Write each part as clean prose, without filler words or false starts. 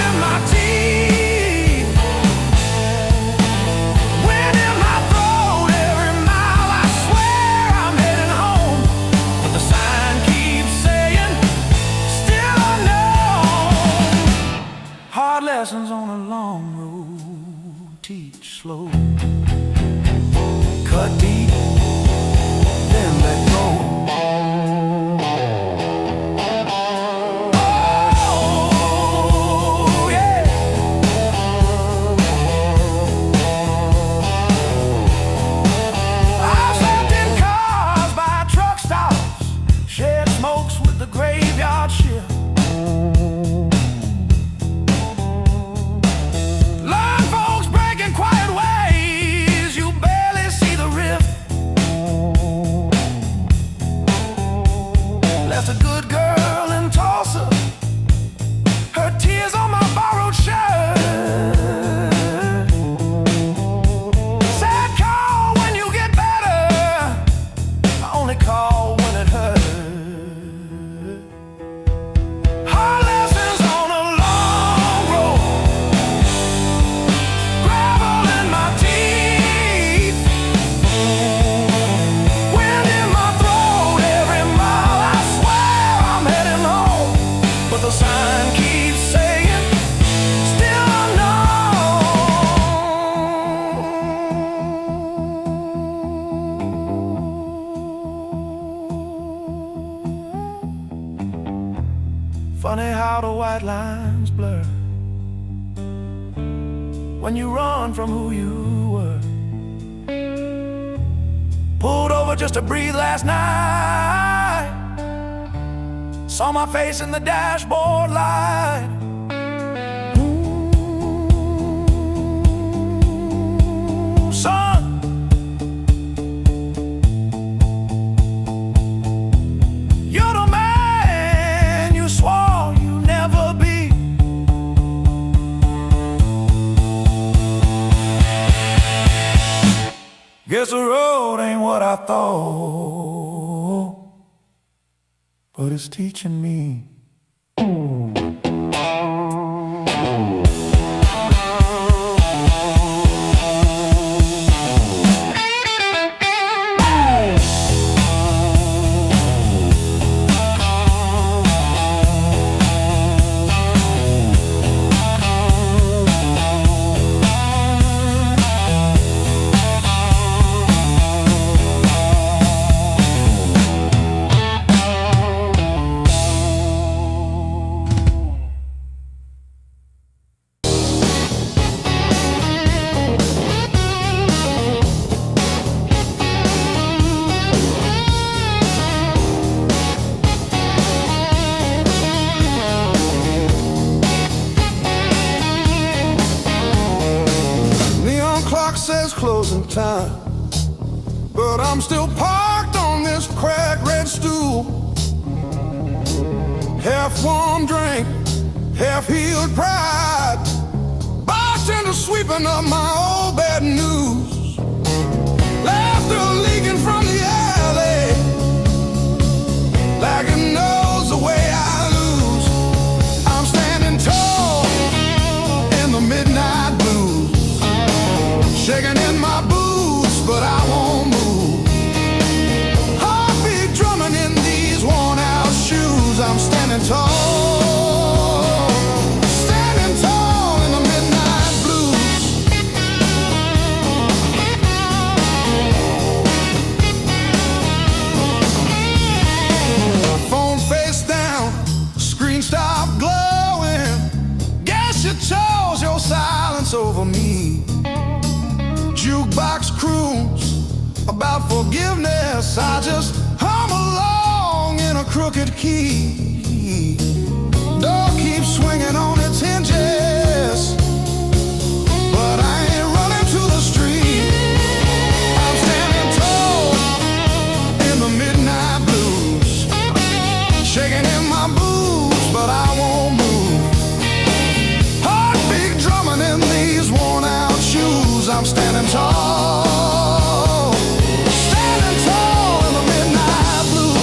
in my teeth, wind in my throat every mile. I swear I'm heading home, but the sign keeps saying, still unknown. Hard lessons on a long road, teach slow. Cut deep, then let go. Oh, yeah. I've slept in cars by truck stops, shed smokes with the graveyard shift. Learn folks breaking quiet ways, you barely see the rift. Left a good girl in Tulsa, her tears on my borrowed shirt. Sad call when you get better, I only call when it hurt. Hard lessons on a long road, gravel in my teeth, wind in my throat every mile. I swear I'm heading home, but the sign keeps saying, still unknown. Funny how the white lines blur when you run from who you were. Pulled over just to breathe last night, saw my face in the dashboard light. Ooh, son, you're the man you swore you'd never be. Guess the road ain't what I thought, but it's teaching me. Says closing time, but I'm still parked on this cracked red stool. Half warm drink, half healed pride, bartender sweeping up my old bad news. Laughter leaking from the alley, like it knows the way I lose. I'm standing tall in the midnight blues, shaking in my boots, but I won't move. Heartbeat drumming in these worn out shoes. I'm standing tall, standing tall in the midnight blues. Phone face down, screen stopped glowing. Guess you chose your silence over me. Jukebox croons about forgiveness, I just hum along in a crooked key. Door keeps swinging on its hinges, but I ain't running to the street. I'm standing tall in the midnight blues, shaking in my boots, but I won't move. Heartbeat drumming in these worn out shoes. I'm standing tall, standing tall in the midnight blues.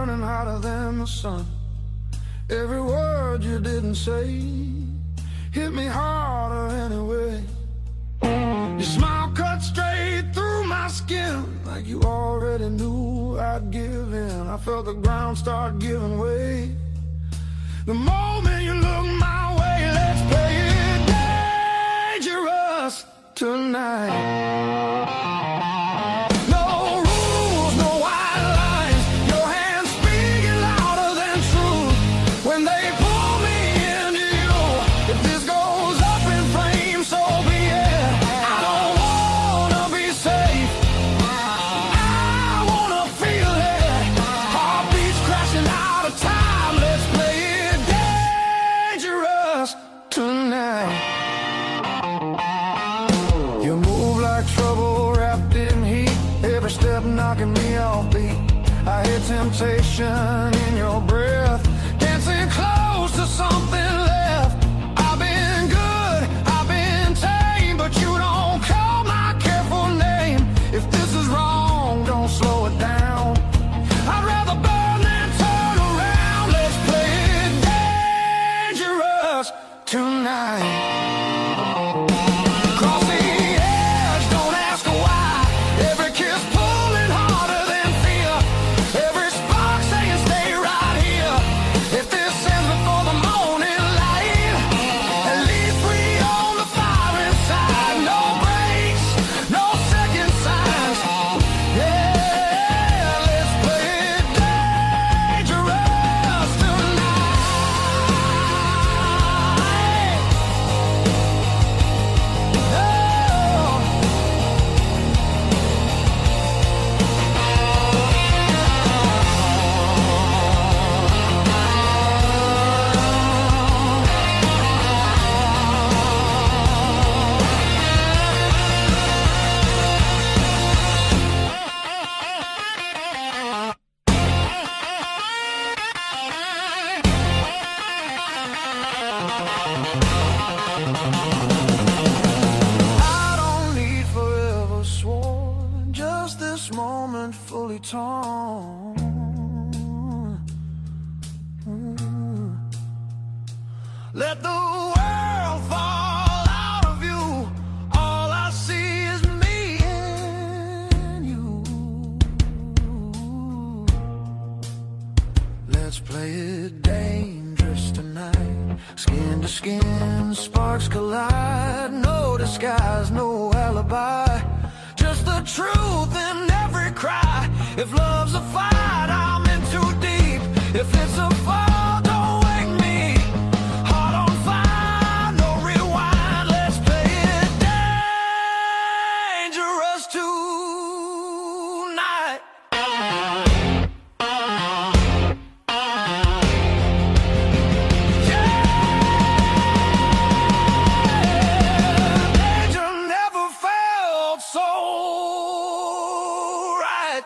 burning hotter than the sun. Every word you didn't say hit me harder anyway. Your smile cut straight through my skin, like you already knew I'd give in. I felt the ground start giving way. The moment you look my way, let's play it dangerous tonight. No rules, no white lines, your hands speaking louder than truth. When they pull me into you, if this goes up in flames, so be it. I don't wanna be safe, I wanna feel it. Heartbeats crashing out of time, let's play it dangerous tonight. You move like trouble wrapped in heat, every step knocking me off beat. I hear temptation in your breath, dancing close to something left. I've been good, I've been tame, but you don't call my careful name. If this is wrong, don't slow it down. I'd rather burn than turn around. Let's play it dangerous tonight. Cross the edge, don't ask why. Every kiss pulling harder than fear. Every spark saying stay right here. If this ends before the morning light, at least we own the fire inside. No breaks, no second signs. Yeah, let's play it dangerous tonight. I don't need forever sworn, just this moment fully torn. Let the world fall out of you. All I see is me and you. Let's play it dangerous tonight. Skin to skin, sparks collide. No disguise, no alibi. Just the truth in every cry. If love's a fight, I'm in too deep. If it's a fall, don't wake me. Heart on fire, no rewind. Let's play it dangerous tonight. Danger never felt so right.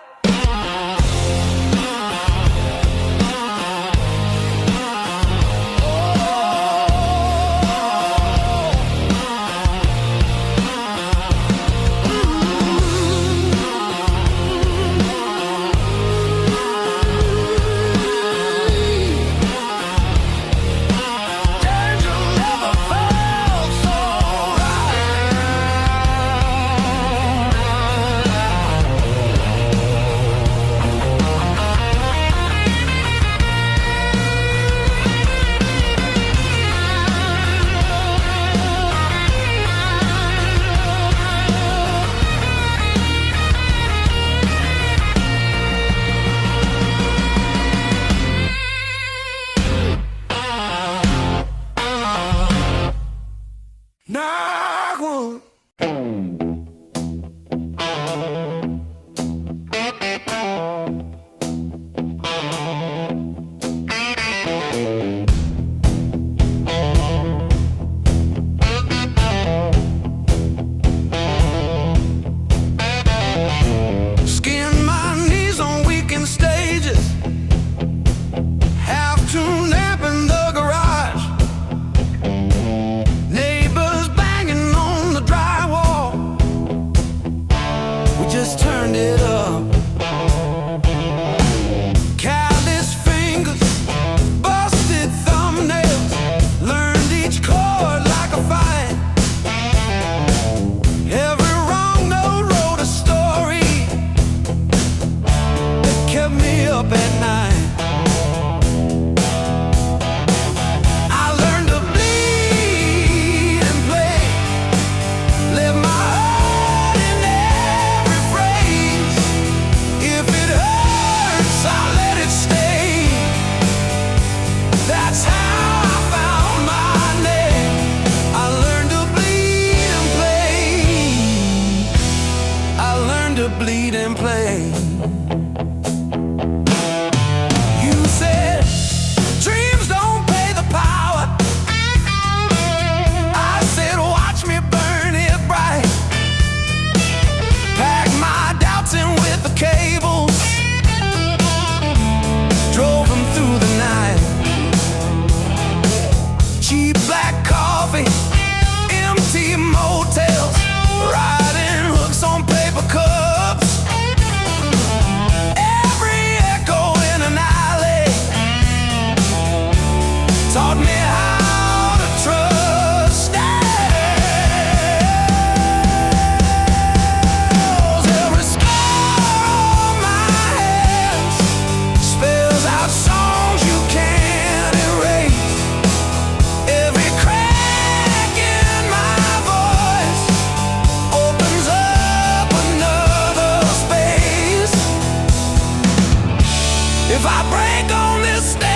break on this stage.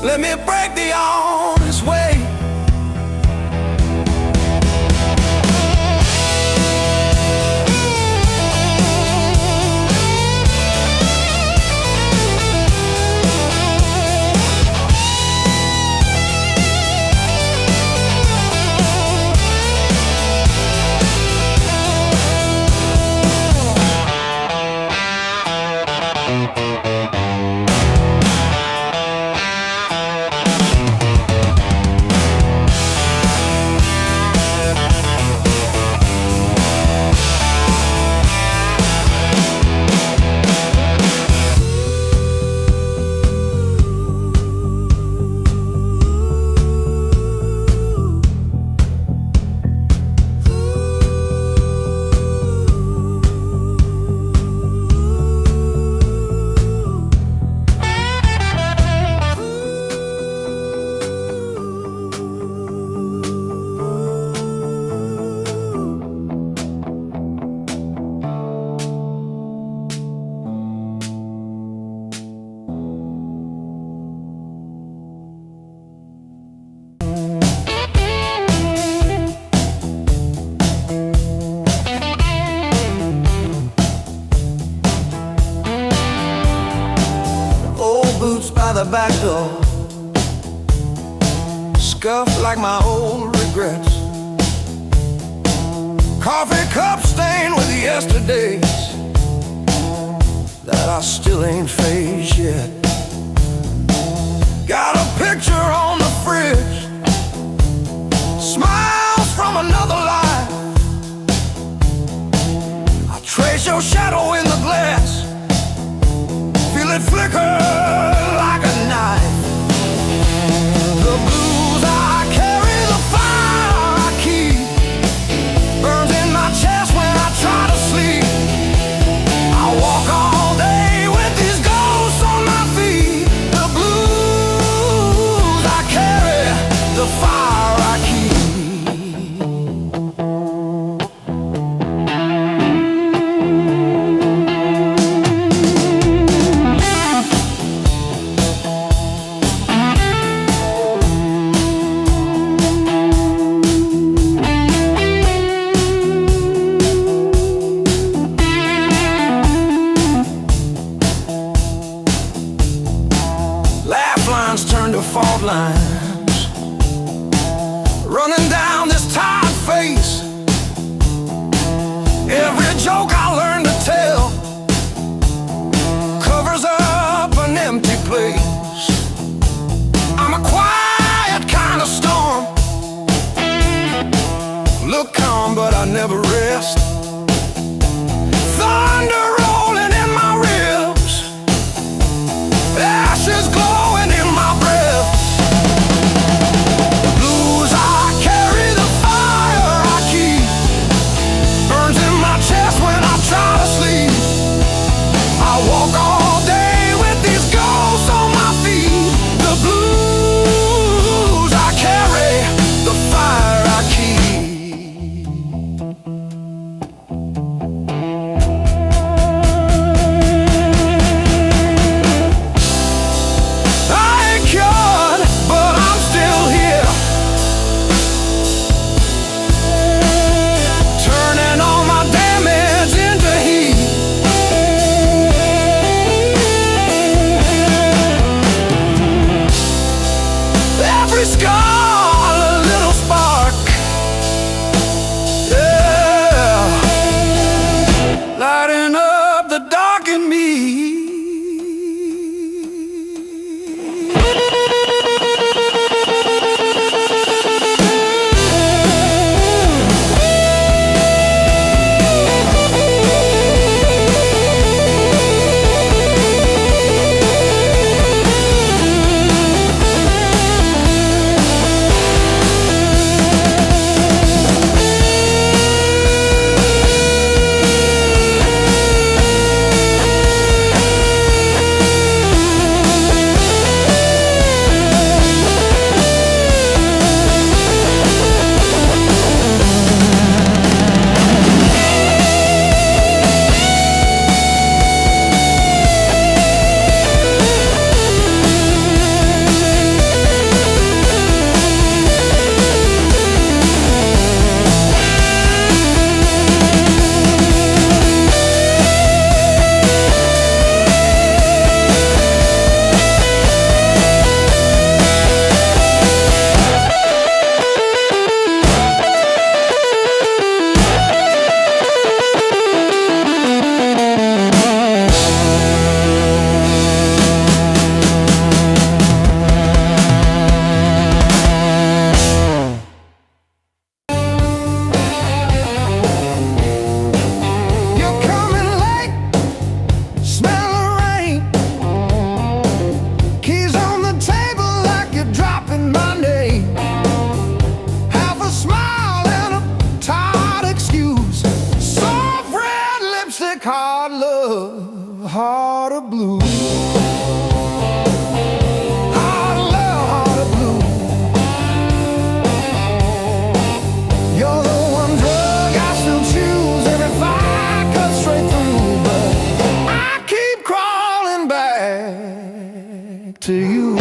Let me break the honest way. By the back door, scuffed like my old regrets. Coffee cup stained with yesterdays that I still ain't faced yet. Got a picture on the fridge, smiles from another life. I trace your shadow in the glass, feel it flicker like a knife. The blues I carry, the fire I keep, burns in my chest when I try to sleep. I walk all day with these ghosts on my feet. The blues I carry, the fire I keep. Turn to fault lines, running down this tired face. Every joke I learn to tell covers up an empty place. I'm a quiet kind of storm, look calm but I never rest. Thunder rolling in my ribs, ashes glowing in my breath. The blues I carry, the fire I keep, burns in my chest when I try to sleep. I walk all day with these ghosts on my of blue. Heart of love, heart of blue. You're the one drug I still choose every fight cut straight through, but I keep crawling back to you.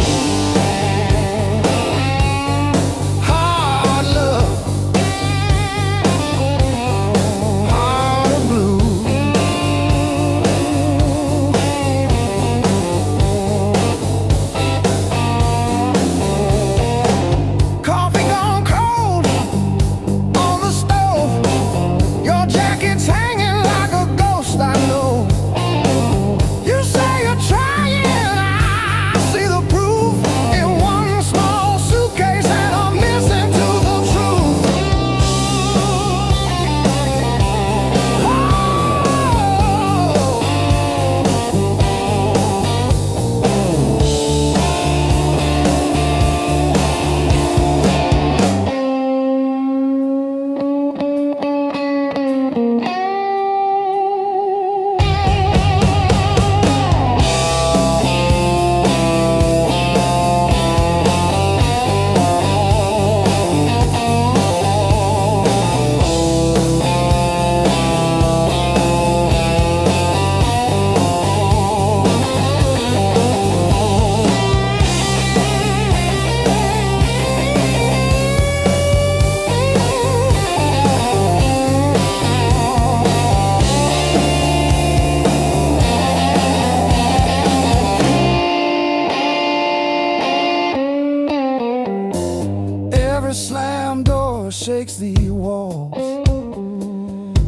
Slam door shakes the walls,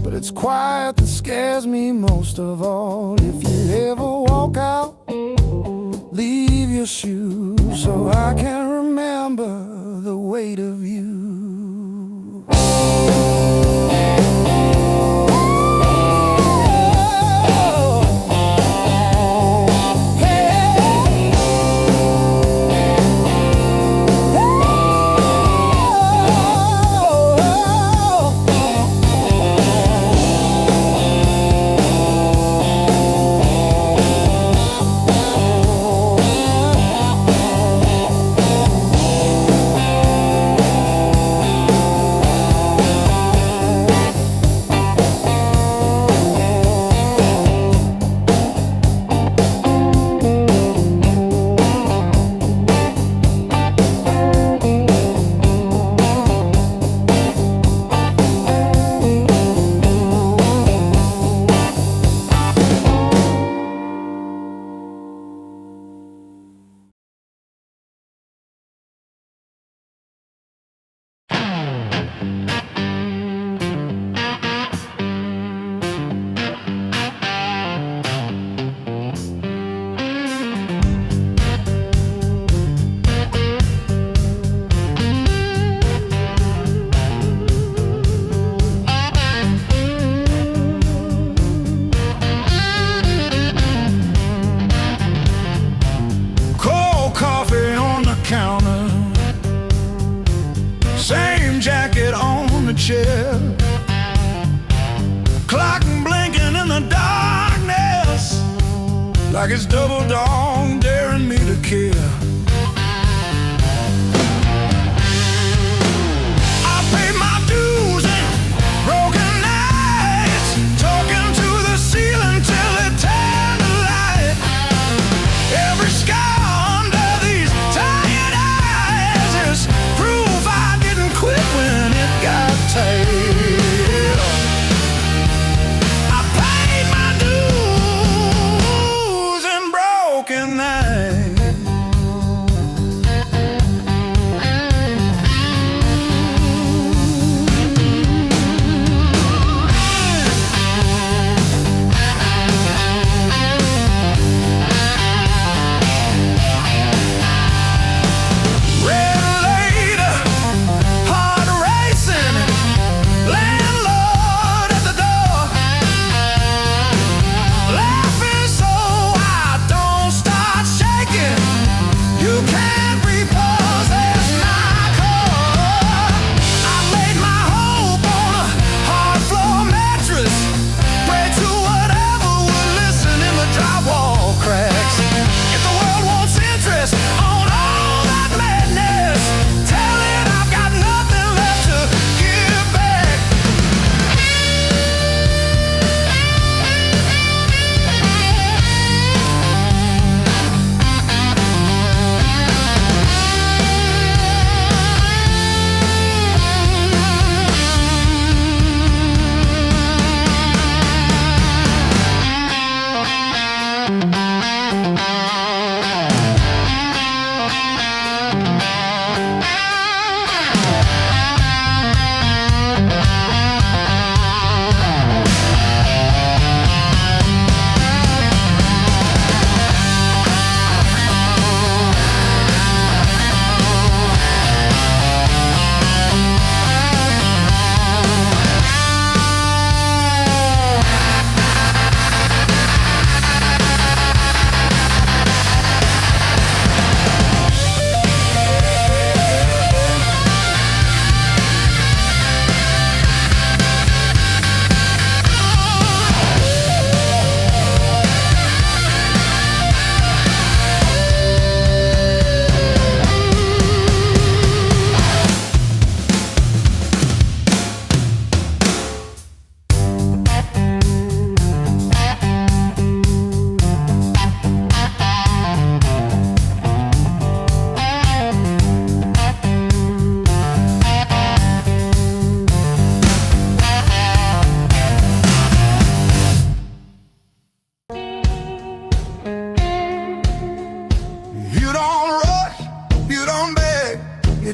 but it's quiet that scares me most of all. If you ever walk out, leave your shoes so I can remember the weight of you. Clock blinking in the darkness, like it's double dawn daring me to kill. I paid my dues and broken nights, talking to the ceiling till it turned to light. Every scar under these tired eyes is proof I didn't quit when it got tight.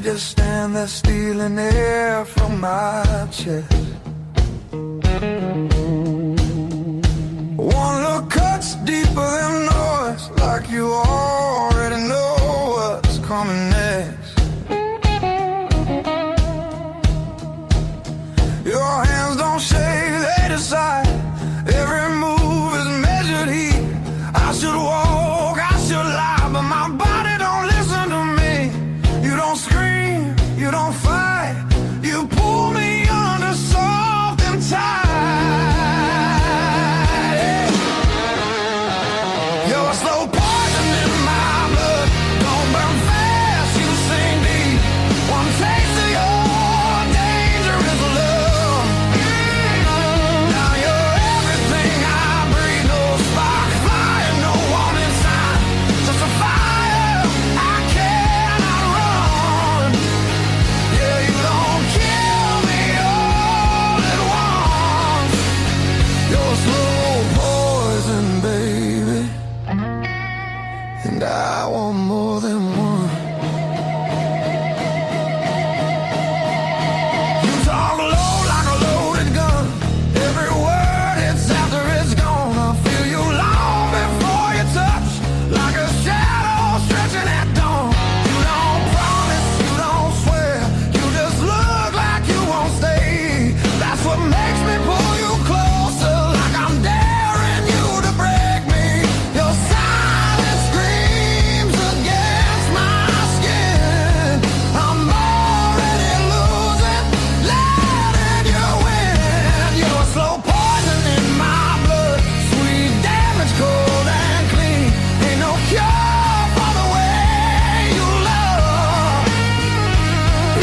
just stand there stealing air from my chest. One look cuts deeper than noise, like you already know what's coming next. Your hands don't shake, they decide. Every move is measured heat. I should walk, I should lie, but my body don't listen to me. You don't scream, you don't fight, you pull me under soft and tight. You're a slow poison in my blood. Don't burn fast, you sing deep. One taste of your dangerous love. Now you're everything I breathe. No spark, fire, no warning sign. Just a fire I cannot run. Yeah, you don't kill me all at once. You're slow poison, baby, and I want more than one. You talk low like a loaded gun. Every word hits after it's gone. I feel you long before you touch, like a shadow stretching at dawn. You don't promise, you don't swear, you just look like you won't stay. That's what makes me pull you closer, like I'm daring you to break me. Your silence screams against my skin. I'm already losing, letting you win. You're slow poison in my blood, sweet damage, cold and clean. Ain't no cure for the way you love.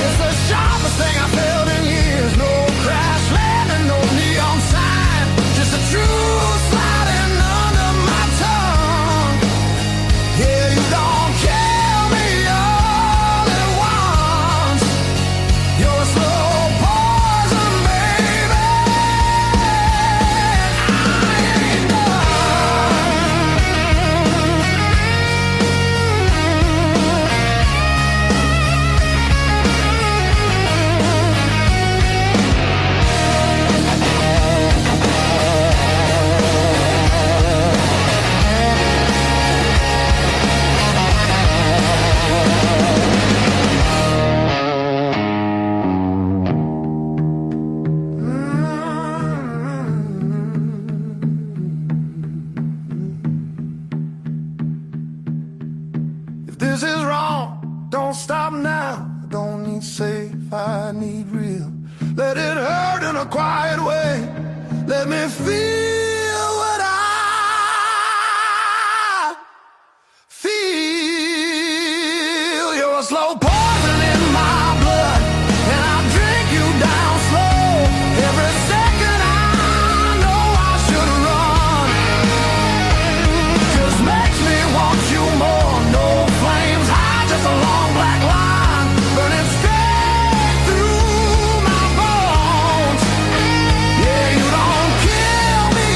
It's the sharpest thing I've felt in years. No crash landing, no neon sign, just a truth sliding under my tongue. Yeah, you don't kill me all at once. You're a slow poison, baby. I ain't If this is wrong, don't stop now. I don't need safe, I need real. Let it hurt in a quiet way. Let me feel what I feel. You're a slow poison in my blood, and I drink you down slow. Every second I know I should run, just makes me want you more. No flames high, just a long black line burning straight through my bones. Yeah, you don't kill me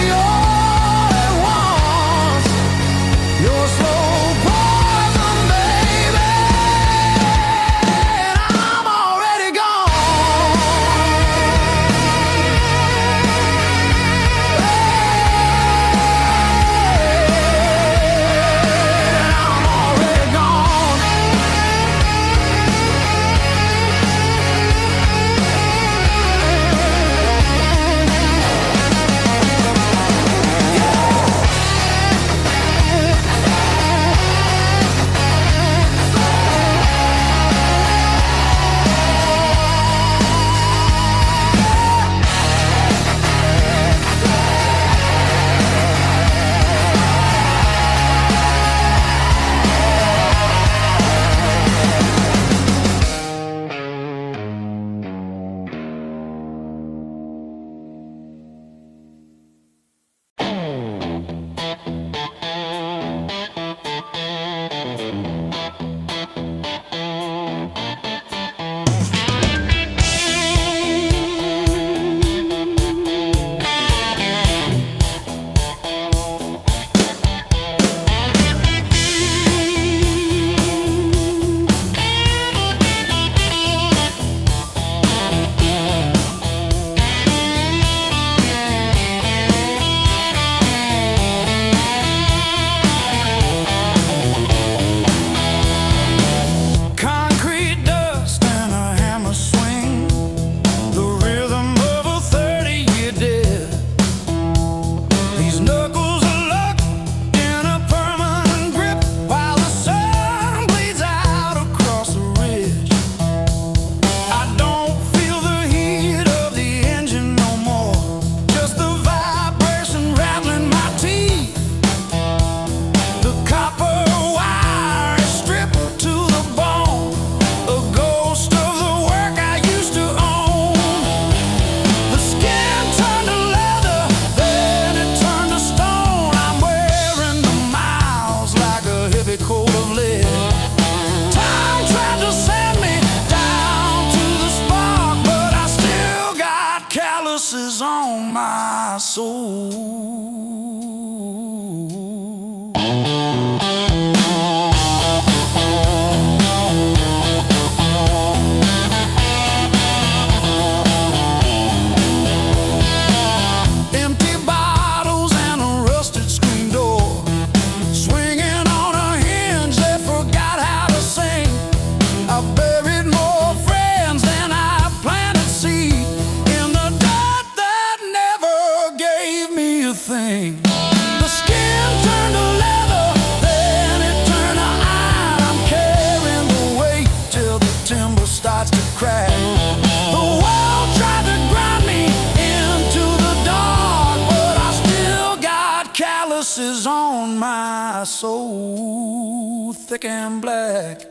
eyes so thick and black.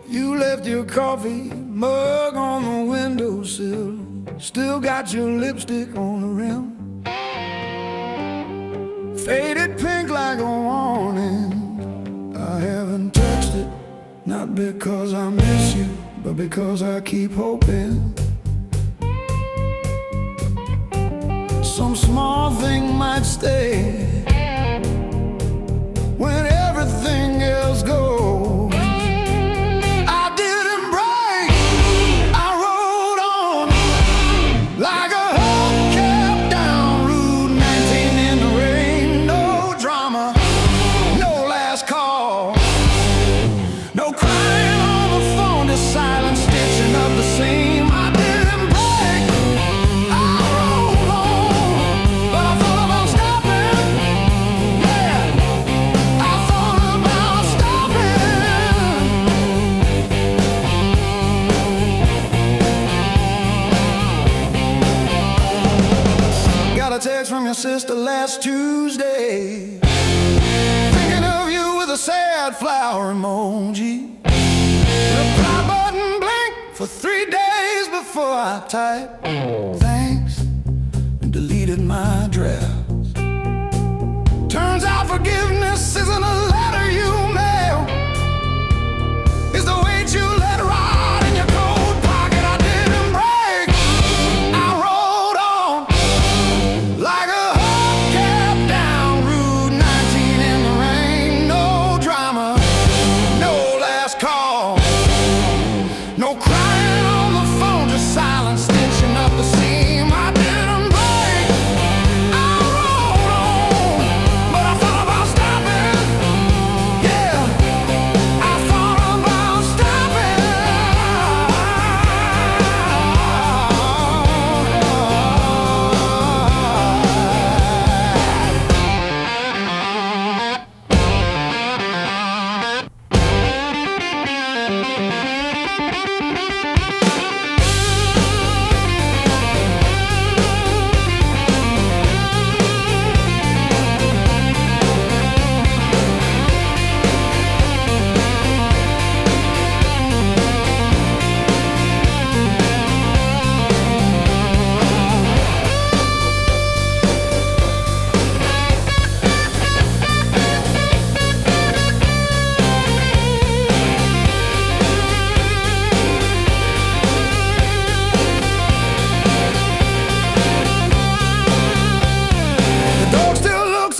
You left your coffee mug on the windowsill, still got your lipstick on the rim, faded pink like a warning. I haven't touched it, not because I miss you, but because I keep hoping some small thing might stay when everything else goes. Text from your sister last Tuesday, thinking of you with a sad flower emoji. Reply button blinked for 3 days before I typed thanks and deleted my drafts. Turns out forgiveness isn't a letter you mail, it's the weight you let ride in your coat pocket. I didn't break, I rolled on like a hubcap down Route 19 in the rain. No drama, no last call, no crying on the phone, just silence stitching up the seam. I didn't break, I rolled on, but I thought about stopping. Yeah, I thought about stopping.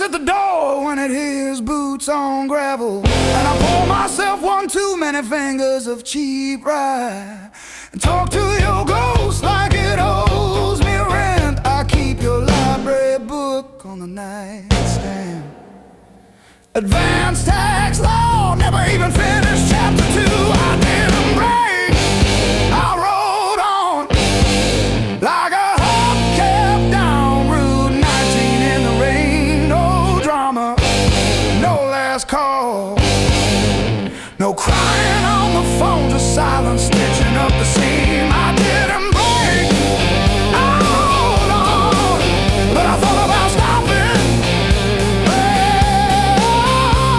At the door when it hears boots on gravel, and I pour myself one too many fingers of cheap rye and talk to your ghost like it owes me rent. I keep your library book on the nightstand, advanced tax law, never even finished chapter 2. I didn't break, I rolled on like a hubcap down Route 19 in the rain. No drama, no last call, no crying on the phone, just silence stitching up the seam. I didn't break, I rolled on, but I thought about stopping. Well,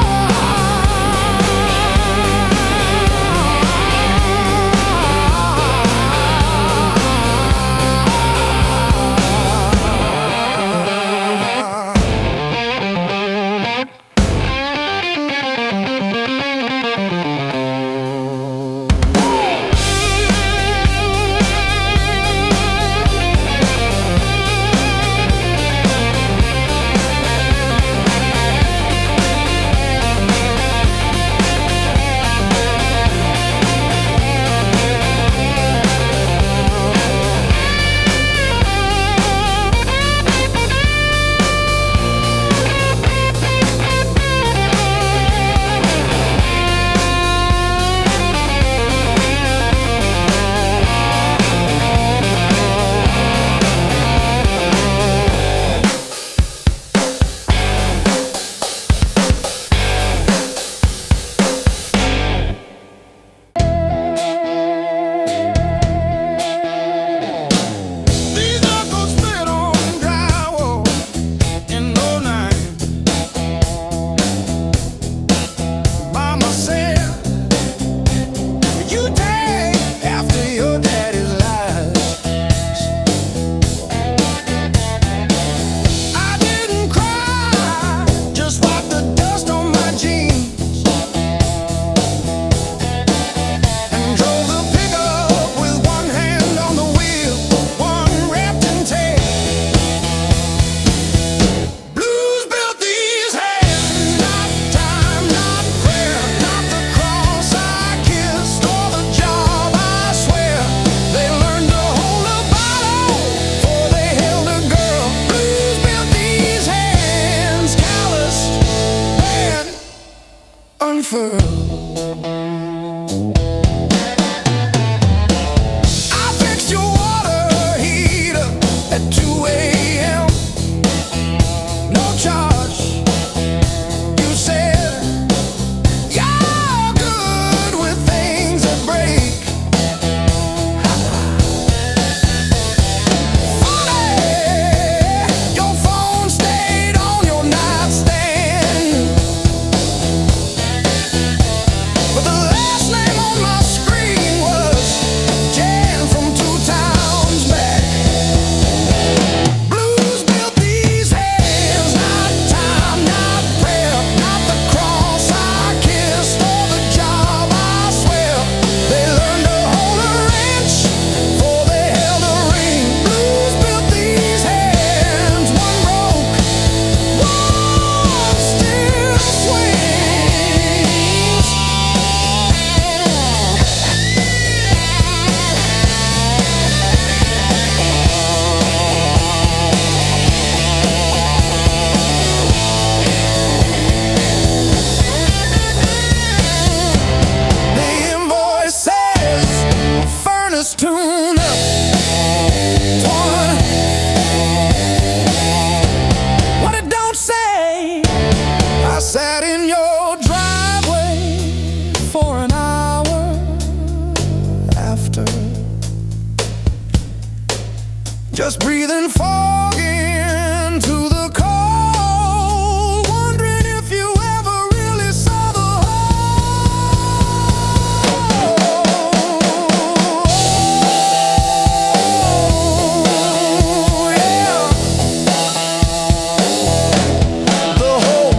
unfurl. I fixed your water heater at 2 a.m. No charge. You said you're good with things that break. Your phone stayed on your nightstand, but the last name on my screen was Jan from 2 towns back. Blues built these hands, not time, not prayer, not the cross I kissed or the job I swept. They learned to hold a wrench before they held a ring. Blues built these hands, one broke, one still swings. The invoice says furnace tune up. What it don't say. I sat in your driveway for an hour after, just breathing fog into the cold, wondering if you ever really saw the whole. Yeah. The whole.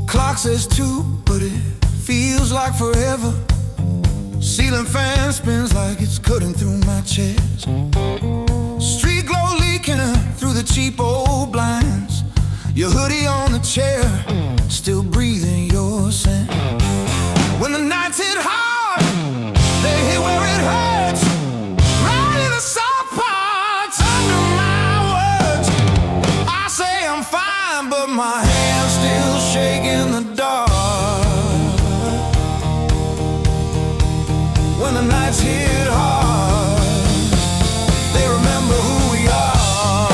Clock says 2, but it feels like forever. Ceiling fan spins like it's cutting through my chest. Street glow leaking through the cheap old blinds. Your hoodie on the chair, still breathing your scent. When the nights hit hard, they hit where it hurts. Right in the soft parts under my words. I say I'm fine, but my hands still shake in the dark. When the nights hit hard, they remember who we are.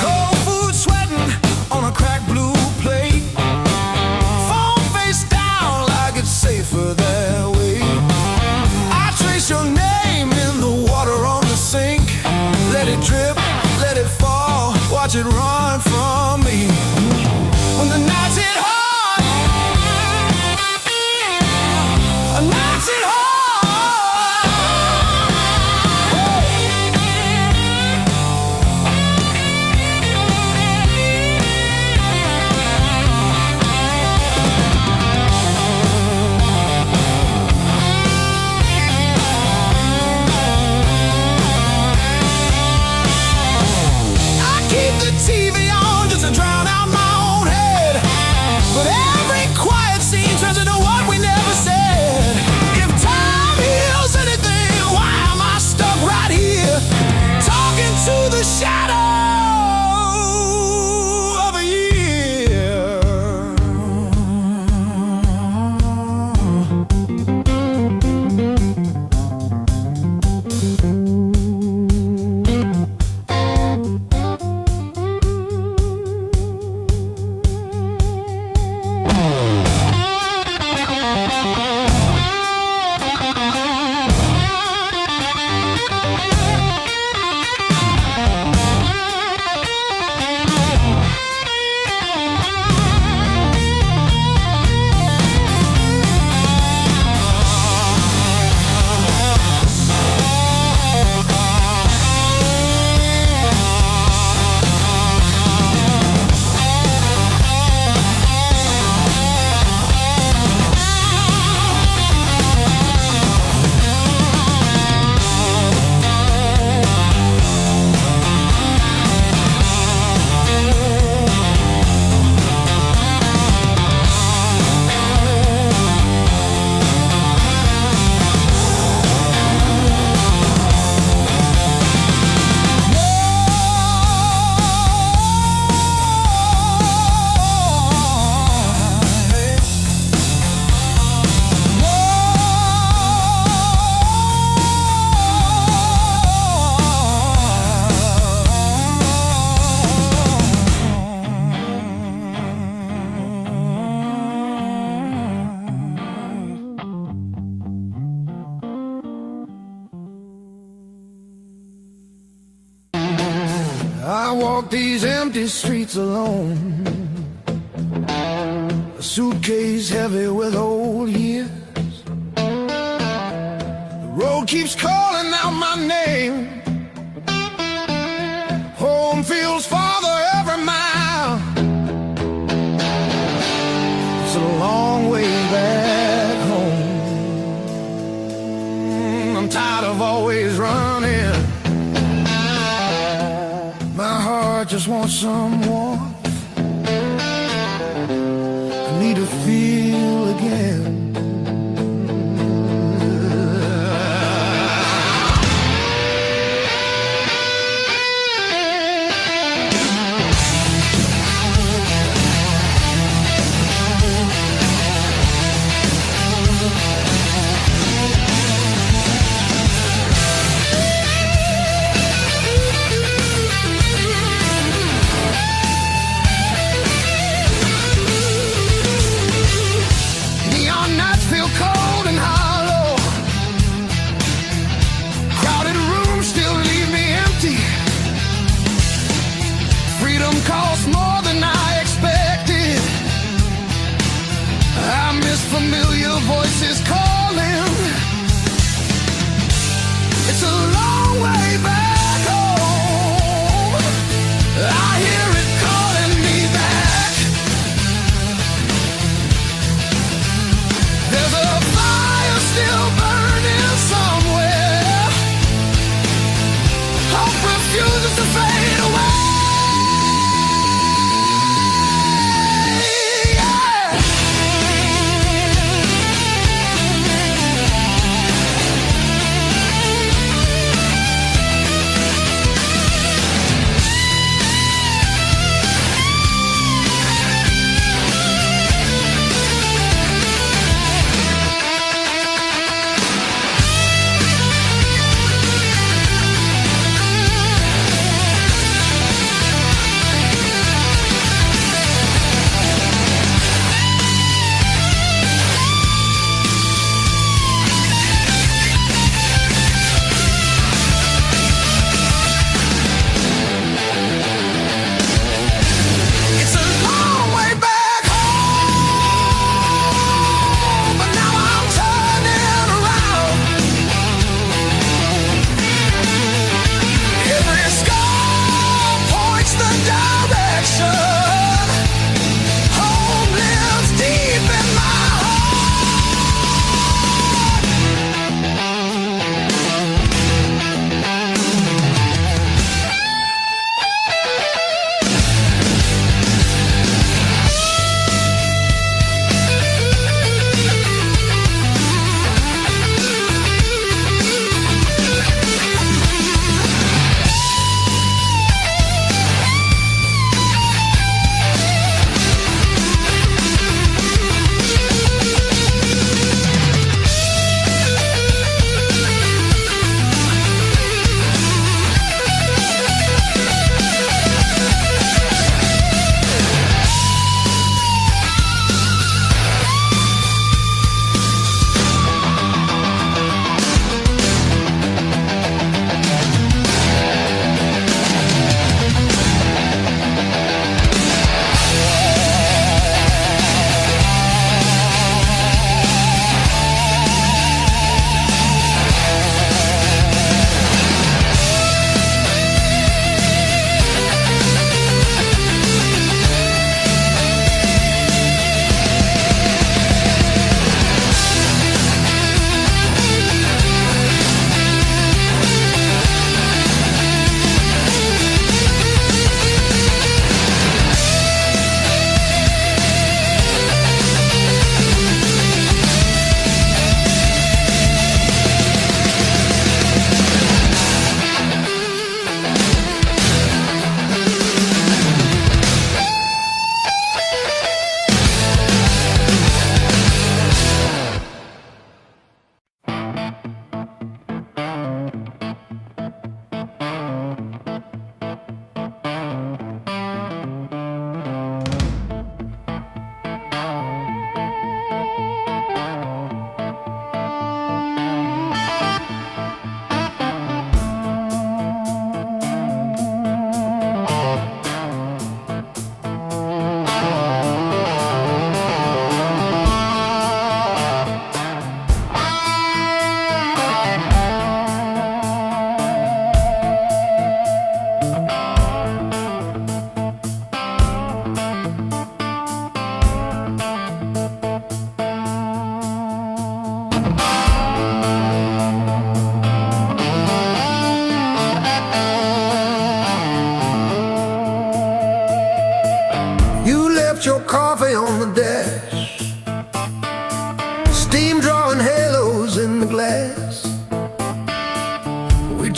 Cold food sweating on a cracked blue plate. Phone face down like it's safer that way. I trace your name walk these empty streets alone, a suitcase heavy with old years. The road keeps calling out my name. Home feels farther every mile. It's a long way back home. I'm tired of always running. My heart just wants some warmth. I need to feel again.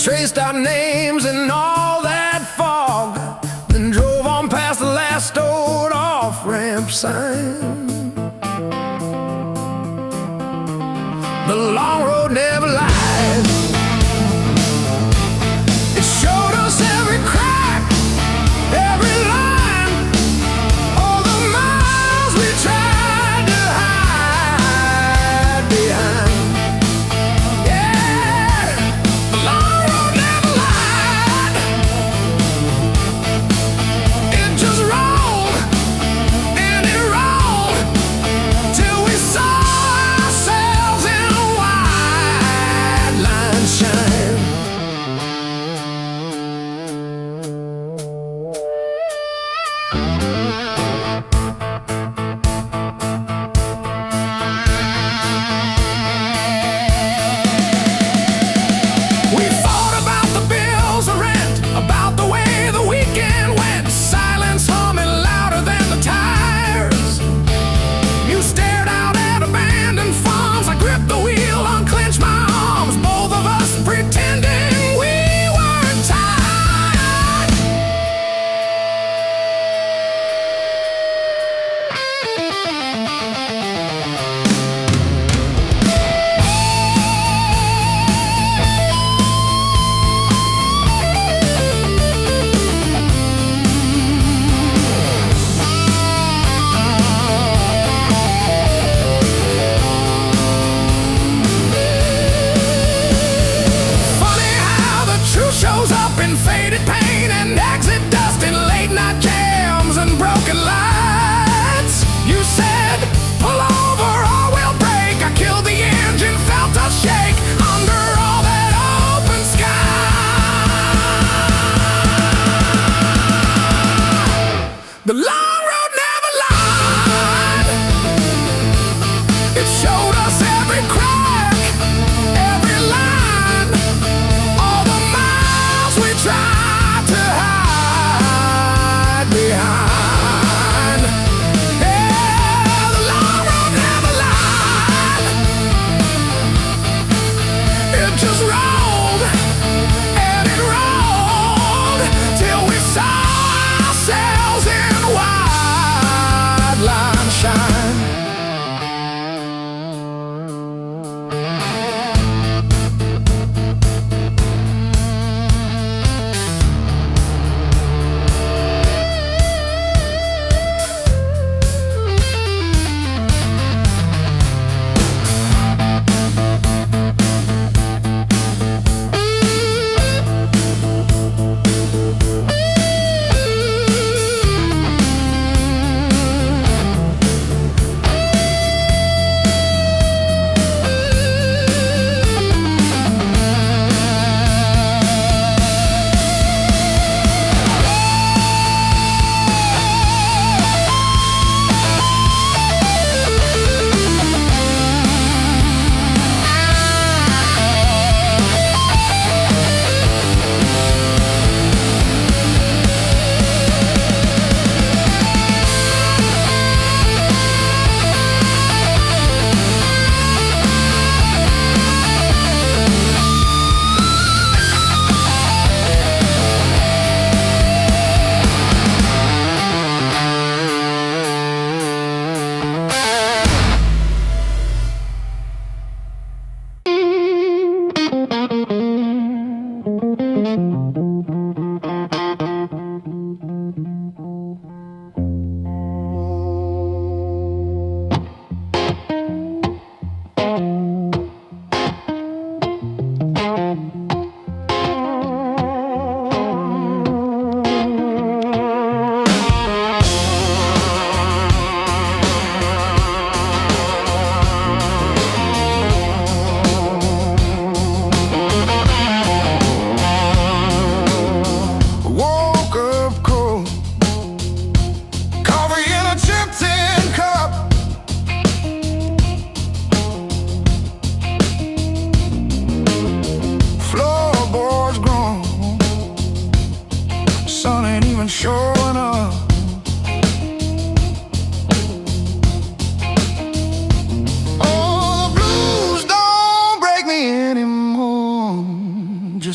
traced our names in all that fog, then drove on past the last old off-ramp sign. The long road never lied. It showed us every crack, every line, all the miles we tried to hide behind. Yeah, the long road never lied. It just rolled and it rolled till we saw ourselves in a wide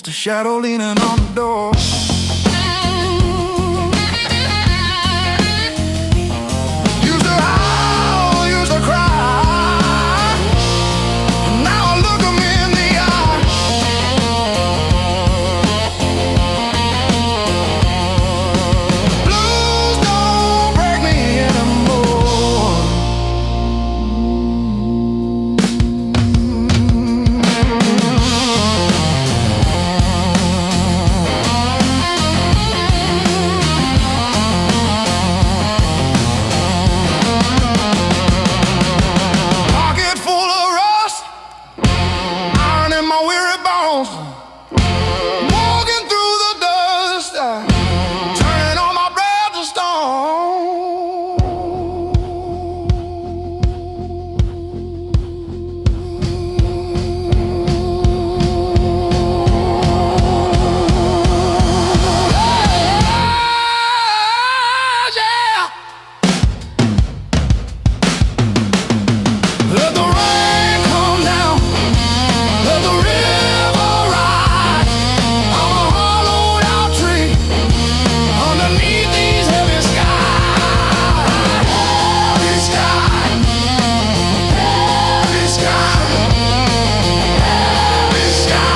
just a shadow leaning on the door. Used to howl, used to cry. Now I look 'em in the eye. Blues don't break me anymore. Pocket full of rust, iron in my weary bones. Walking through the dust, turning all my breath to stone. Yeah. Let the rain come down, let the river ride. I'm a hollowed out tree underneath these heavy skies. Heavy sky, heavy sky, heavy sky.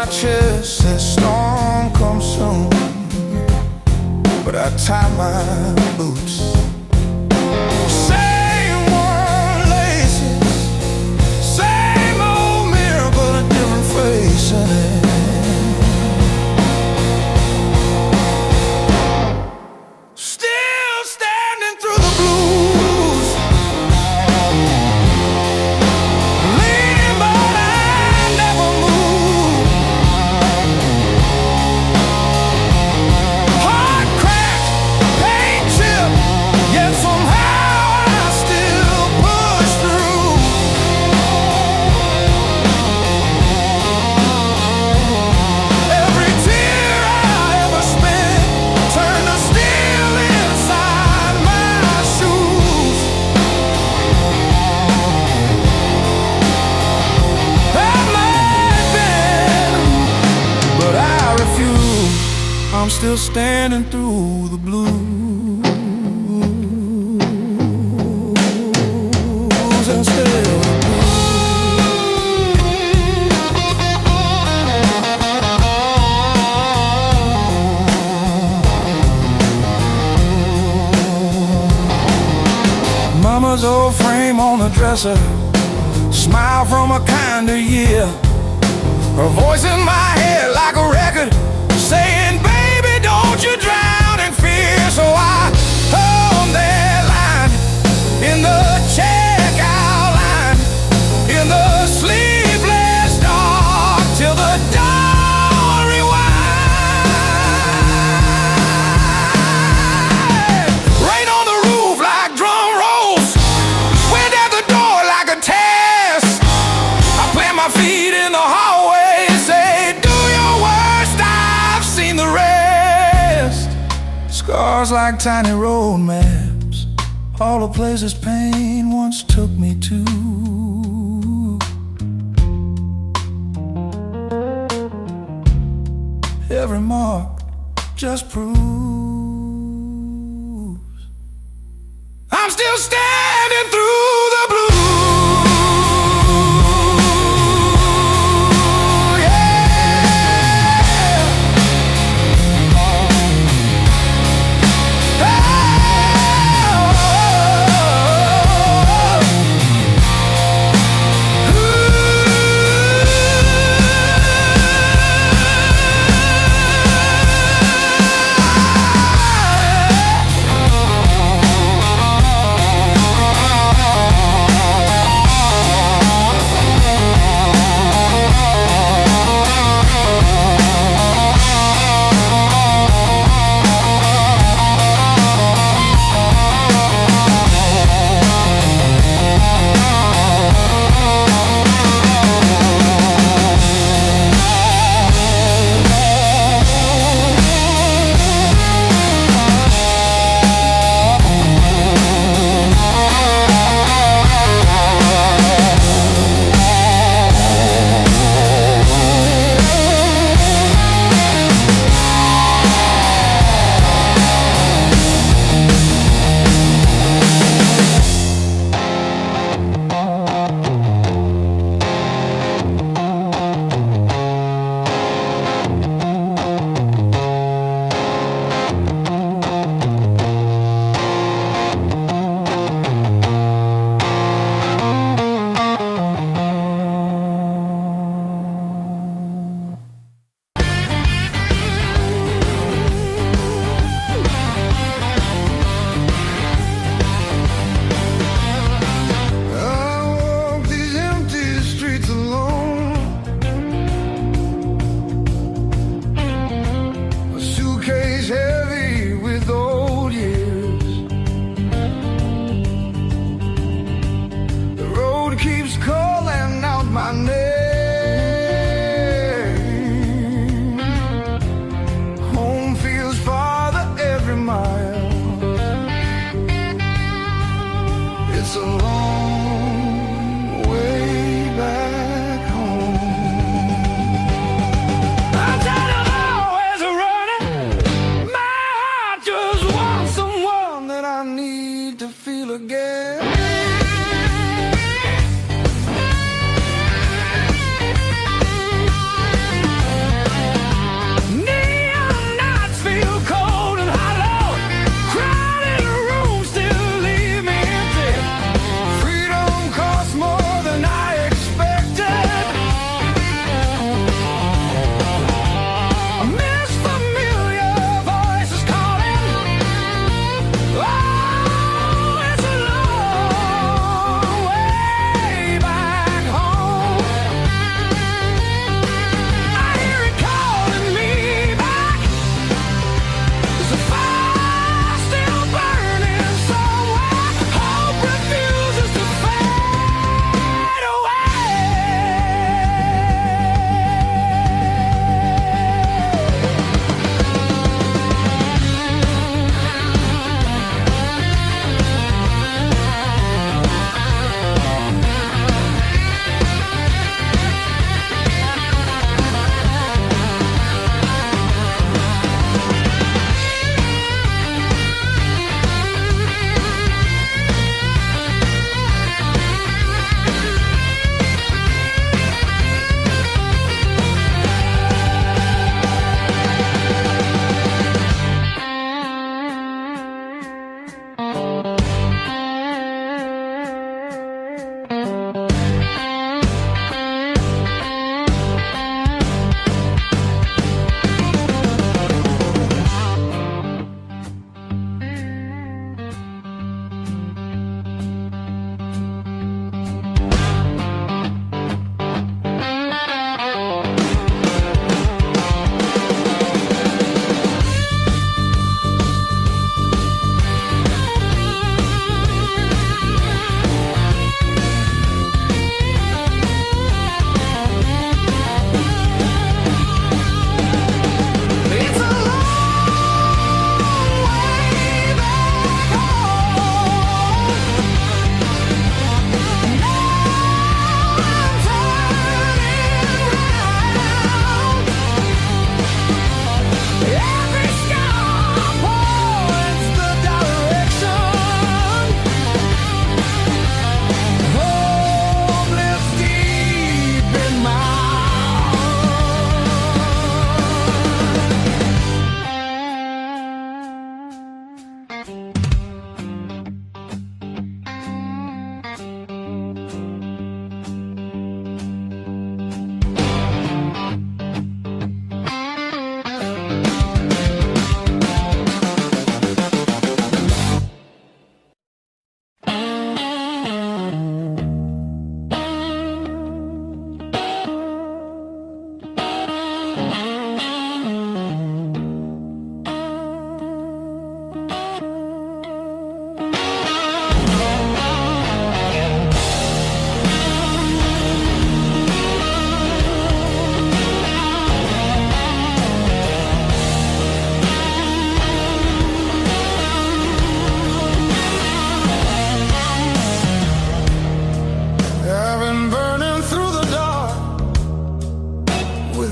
my chest says storm comes soon, but I tie my boots. Same worn laces, same old mirror, but a different face in it. Still standing through the blues, leaning but I never move. Heart cracked, pain chipped, yet somehow I still push through. Every tear I ever spent turned to steel inside my shoes. That might been, but I refuse. I'm still standing through the blues and still. Mama's old frame on the dresser, smile from a kinder year. Her voice in my head like a record saying, baby, don't you drown in fear. So I hold that line in the checkout line, in the sleepless dark, till the dawn rewind. Rain on the roof like drum rolls, wind at the door like a test. I plant my feet in the hallway and say, do your worst, I've seen the rest. Scars like tiny road maps, all the places pain once took me to. Every mark just proves I'm still standing through the blues.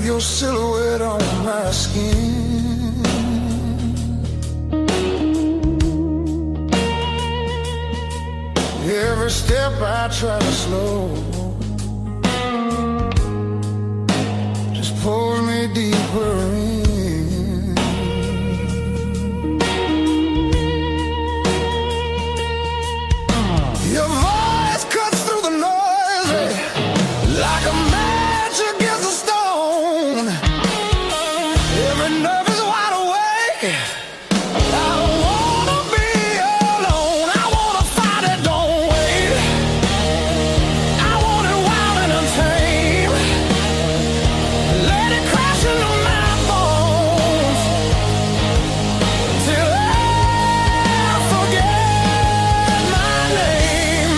your silhouette on my skin. Every step I try to slow just pulls me deeper in. Your voice cuts through the noise like a match against a stone. Every nerve is wide awake. I don't wanna be alone. I wanna fight it, don't wait. I want it wild and untamed. Let it crash into my bones till I forget my name.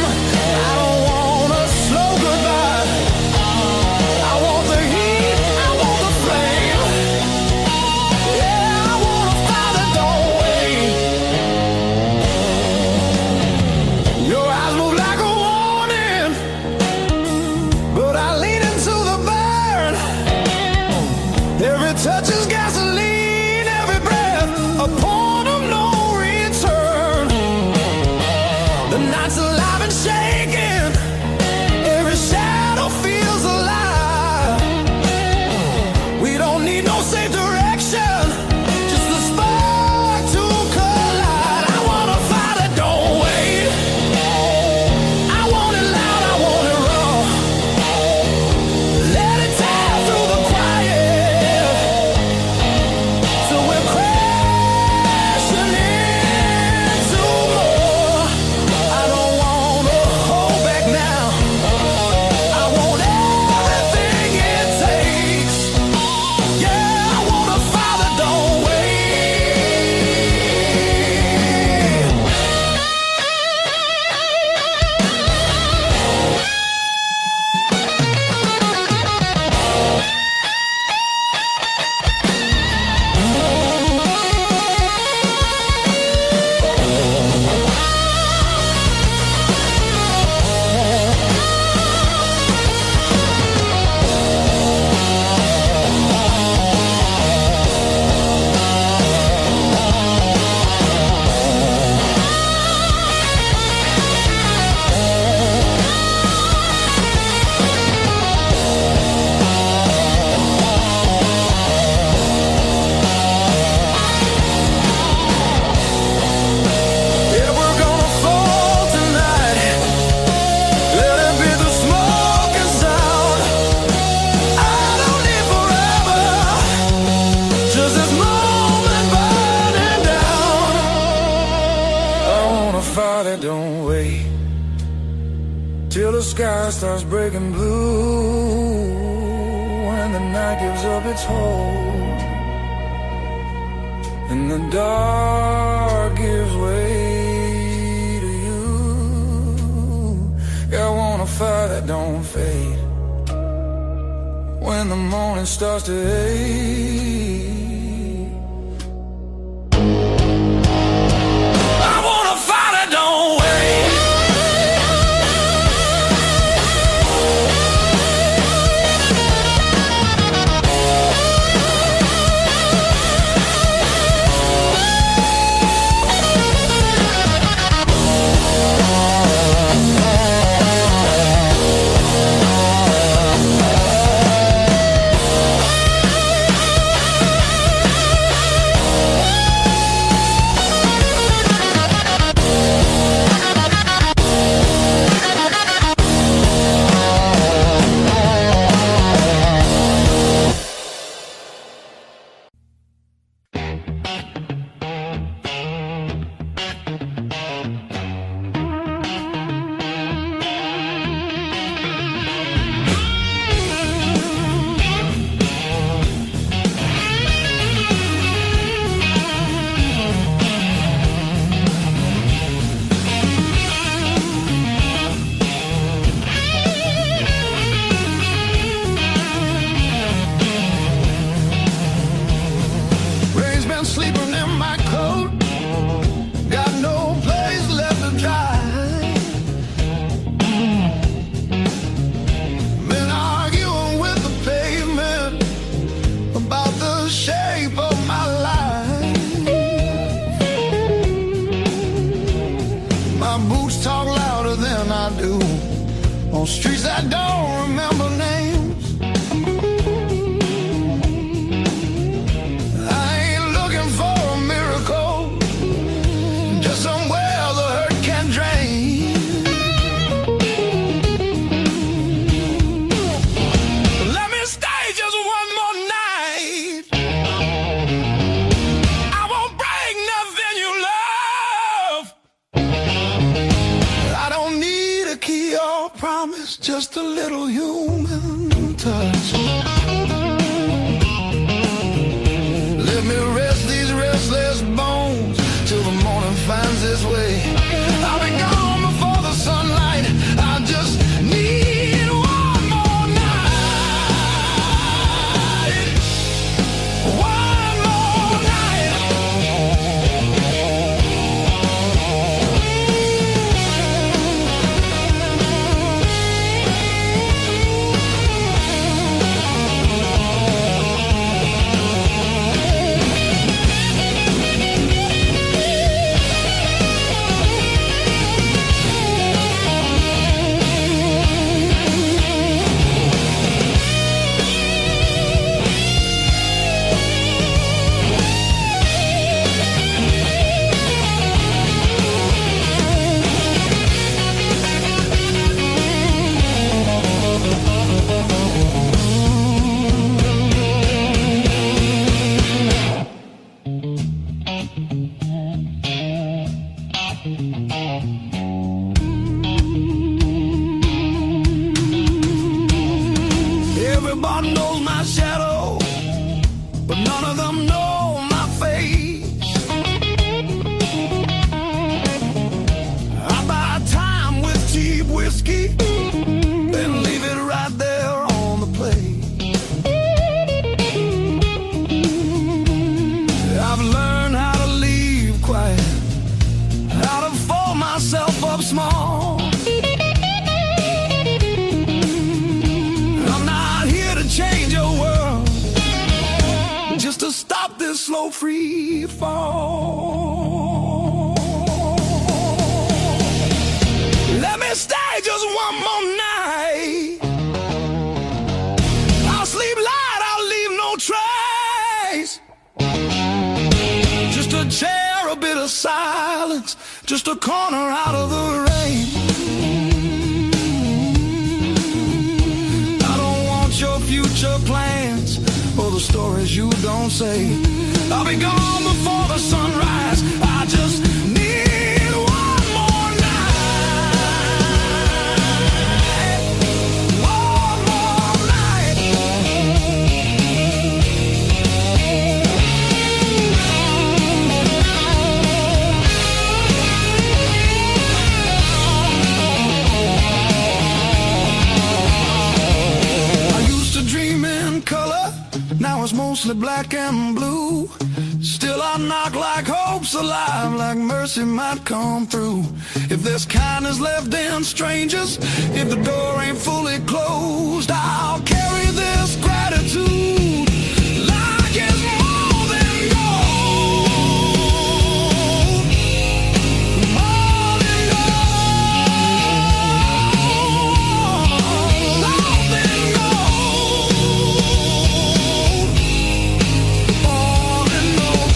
I don't want a slow goodbye. I want the heat, I want the flame. Yeah, I wanna fight it, don't wait. Your eyes move like a warning, but I lean into the burn. Every touch is gasoline, every breath a point of no return. The night's alive and shaking, every shadow feels alive. We don't need no safe direction, just a spark to collide. I wanna fight it, don't wait. I want it loud, I want it raw. Let it tear through the quiet till we're crashing into more. I don't wanna hold back now. I want everything it takes. Yeah, I wanna fight it, don't wait. Yeah, we're gonna fall tonight. Let it be the smoke and sound. I don't need forever, just this moment burning down. I wanna fight it, don't wait till the sky starts breaking blue and the night gives up its hold and the dark gives way to you. Yeah, I wanna fight it, don't fade when the morning starts to ache. I wanna fight it, don't wait. streets that don't remember names. I ain't looking for a miracle, just somewhere the hurt can drain. Let me stay just one more night. I won't break nothing you love. I don't need a key or promise, just a little human touch. Let me rest these restless bones till the morning finds its way. I'll be gone before the sunlight. I just need one more night. One more night. Everybody knows my shadow, but none of them know my face. I buy time with cheap whiskey, then leave it right there on the plate. I've learned how to leave quiet, how to fold myself up small. I'm not here to change your world, just to stop this slow free fall. Let me stay just one more night. I'll sleep light, I'll leave no trace. Just a chair, a bit of silence, just a corner out of the rain. I don't want your future plans or the stories you don't say. I'll be gone before the sunrise. I just need one more night. One more night. I used to dream in color, now it's mostly black and blue. Still I knock like hope's alive, like mercy might come through. If there's kindness left in strangers, if the door ain't fully closed, I'll carry this gratitude like it's more than gold. More than gold. More than gold. More than gold.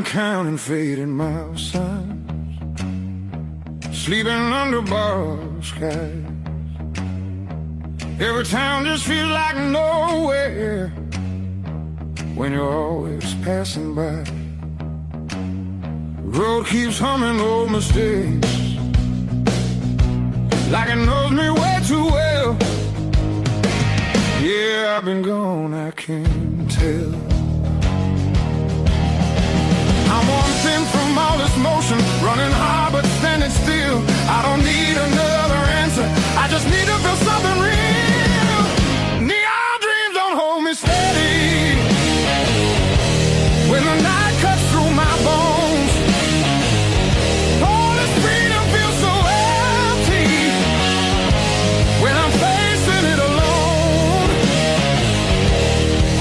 Counting fading mile signs, sleeping under bar skies. Every town just feels like nowhere when you're always passing by. The road keeps humming old mistakes like it knows me way too well. Yeah, I've been gone, I can't tell. I'm one thing from all this motion, running hard but standing still. I don't need another answer, I just need to feel something real. Neon dreams don't hold me steady when the night cuts through my bones. All this freedom feels so empty when I'm facing it alone.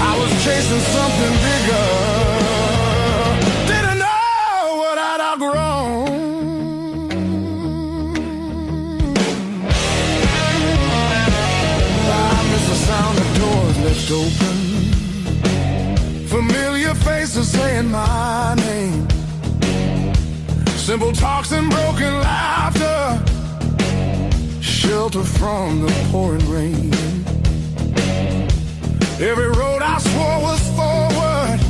I was chasing something bigger, didn't know what I'd outgrown. I miss the sound of doors left open, familiar faces saying my name, simple talks and broken laughter, shelter from the pouring rain. Every road I swore was forward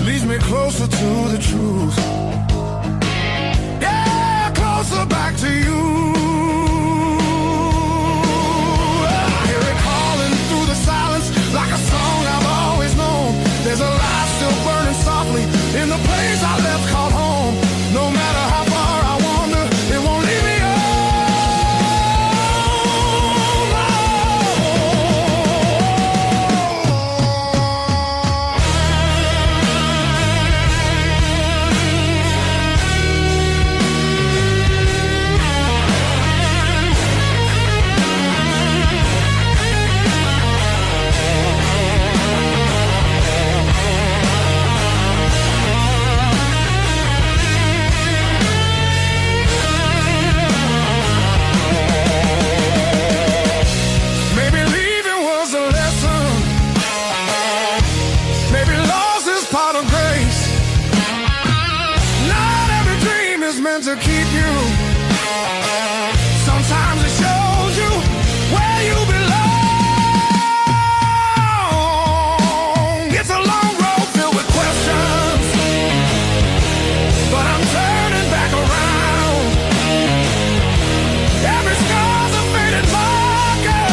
leads me closer to the truth. Yeah, closer back to you. I hear it calling through the silence like a song I've always known. There's a light still burning softly in the place I left called home. No matter how far I wander, it won't leave me alone. To keep you, sometimes it shows you where you belong. It's a long road filled with questions, but I'm turning back around. Every scar's a faded marker,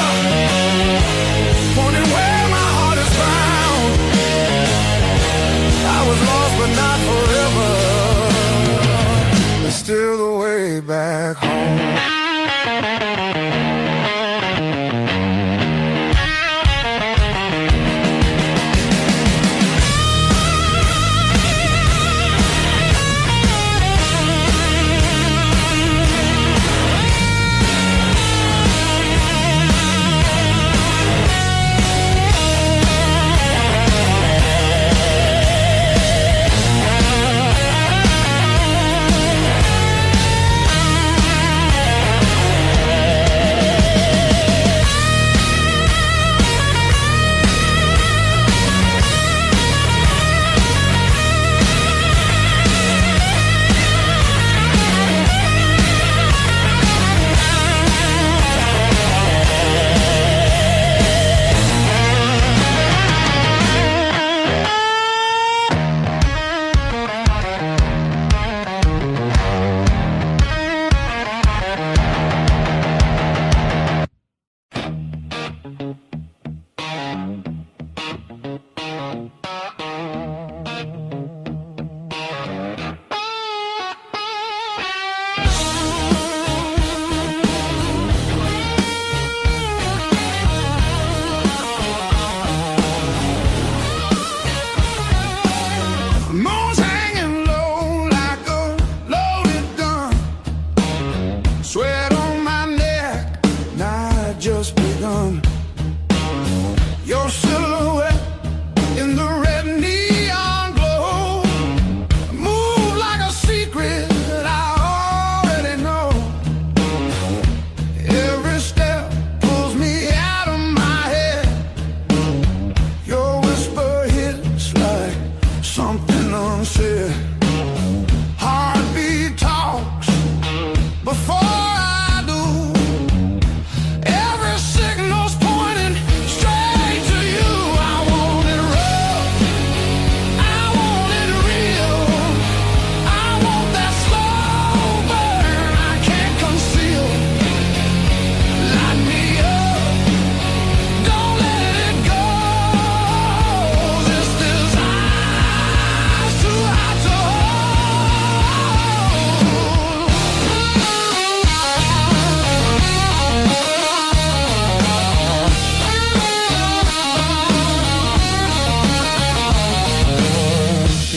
pointing where my heart is found. I was lost but not forever, still the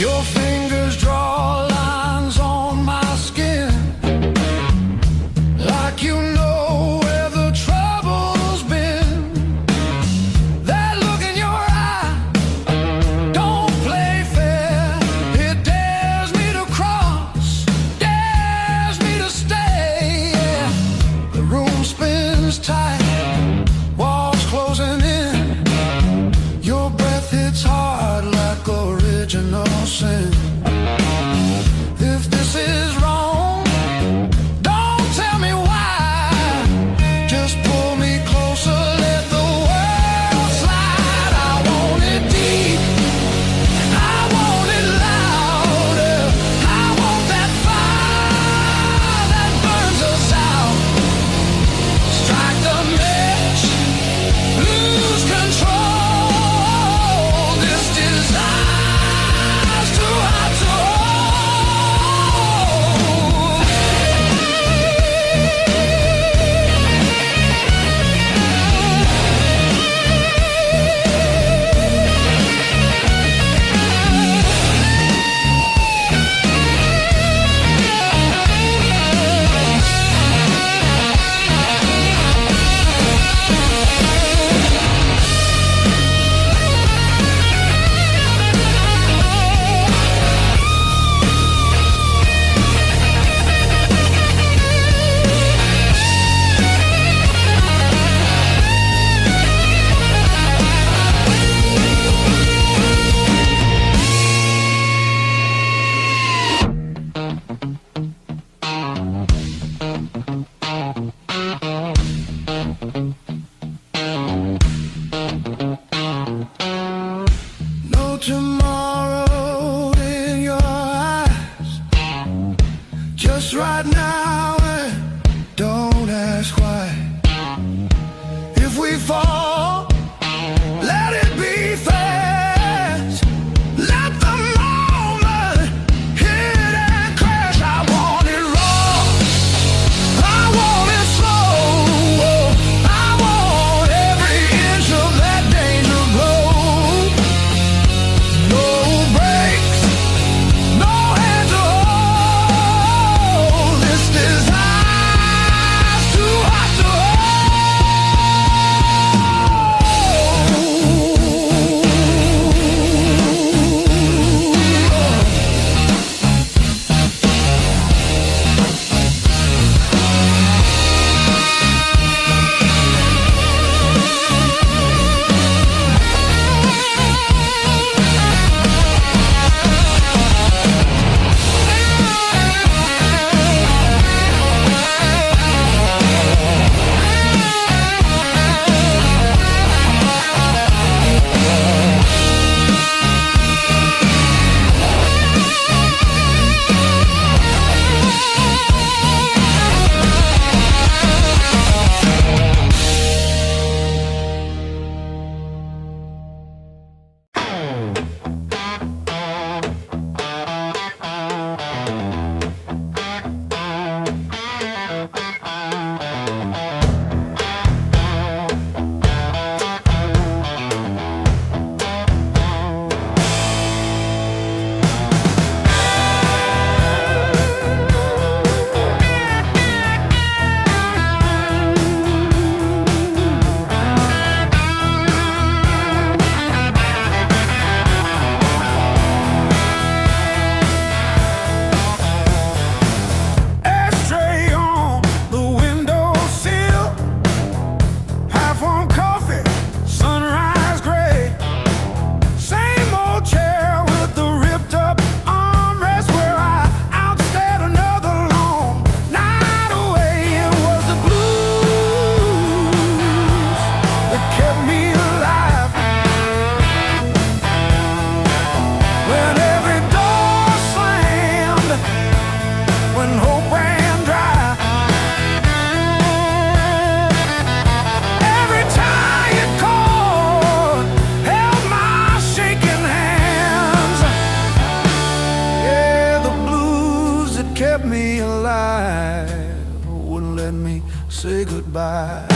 Your fingers draw lines on my skin, like you know where the trouble's been. That look in your eye don't play fair. It dares me to cross, dares me to stay. Yeah. The room spins tight, walls closing in. Your breath hits hard like original sin. If this is wrong, don't tell me why. Just pull me closer, let the world slide. I want it deep, I want it louder. I want that fire that burns us out. Strike the match, lose control. This desire's too hot to hold. No tomorrow in your eyes, just right now, and don't ask why. If we fall, let it be fast. Let the moment hit and crash. I want it raw, I want it slow. I want every inch of that danger glow. No brakes, no hand to hold. This desire's too hot to say goodbye.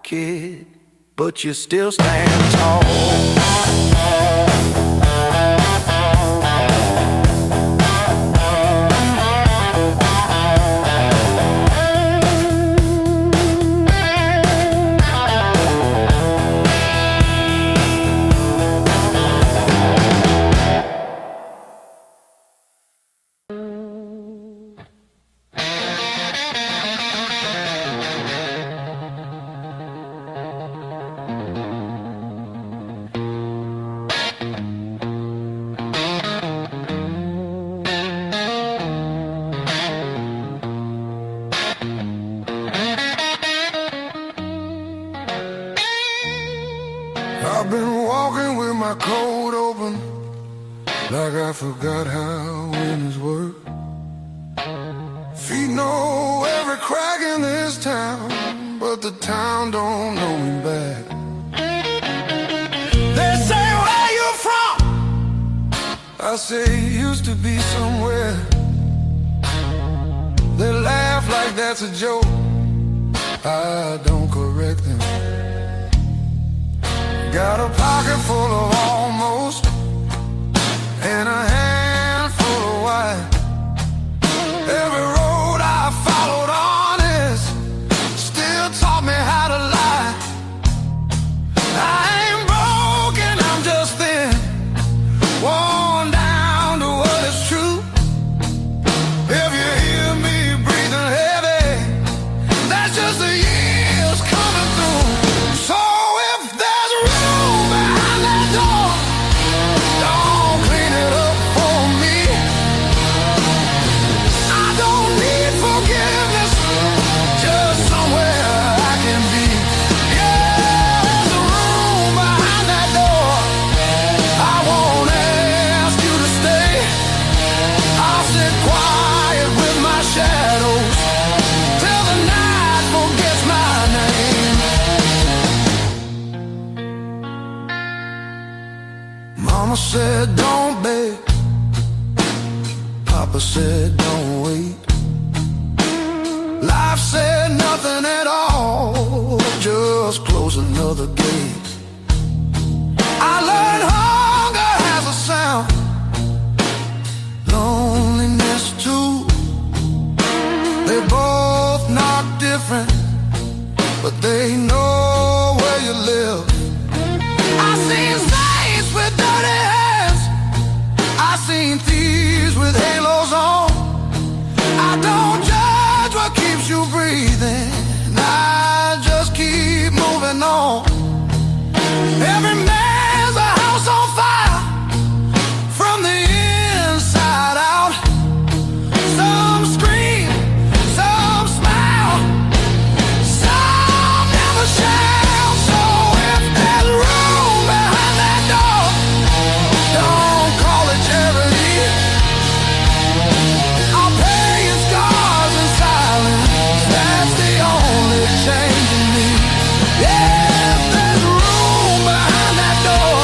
kid, but you still stand tall. I've been walking with my coat open, like I forgot how winners work. Feet know every crack in this town, but the town don't know me back. They say, where you from? I say, used to be somewhere. They laugh like that's a joke. I don't correct them. Got a pocket full of almost, and a handful of why. Every road I followed honest still taught me how to lie. I ain't broken, I'm just thin, worn down to what is true. If you hear me breathing heavy, that's just the years coming through. So if there's room behind that door, don't clean it up for me. I don't need forgiveness, just somewhere I can be. Yeah, there's a room behind that door. I won't ask you to stay. I'll sit quiet with my shadows till the night forgets my name. Mama said don't beg, Papa said don't wait. Life said nothing at all, just close another gate. I learned hunger has a sound, loneliness too. They both knock different, but they know where you live. I seen saints with dirty hands, I seen thieves with halos on. I don't judge what keeps you breathing, I just keep moving on. Every man's a house on fire, from the inside out. Some scream, some smile, some never shout. So if there's room behind that door, don't call it charity. I'll pay in scars and silence, that's the only change in me. Yeah, if there's room behind that door,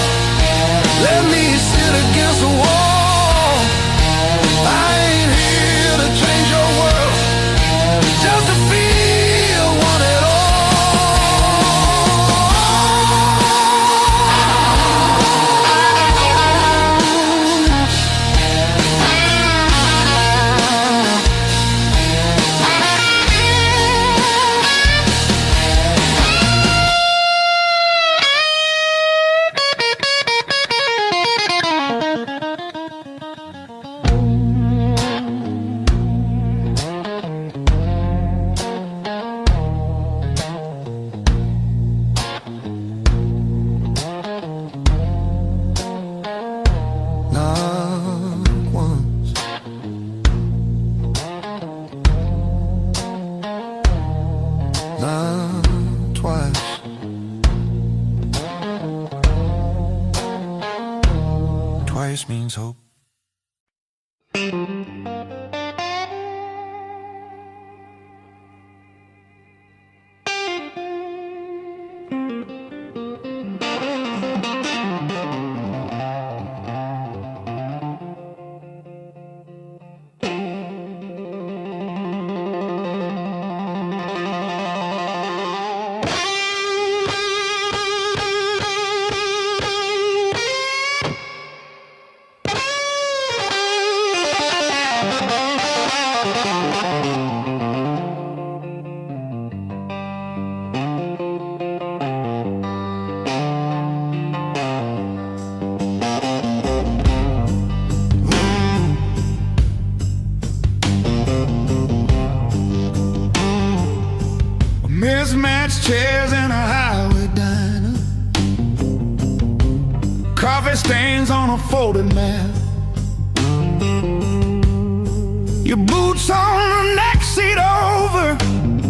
let me sit against the wall. I ain't here to change your world, just to feel one at all. Not once, not twice. Twice means hope. a folded mat. Your boots on the next seat over,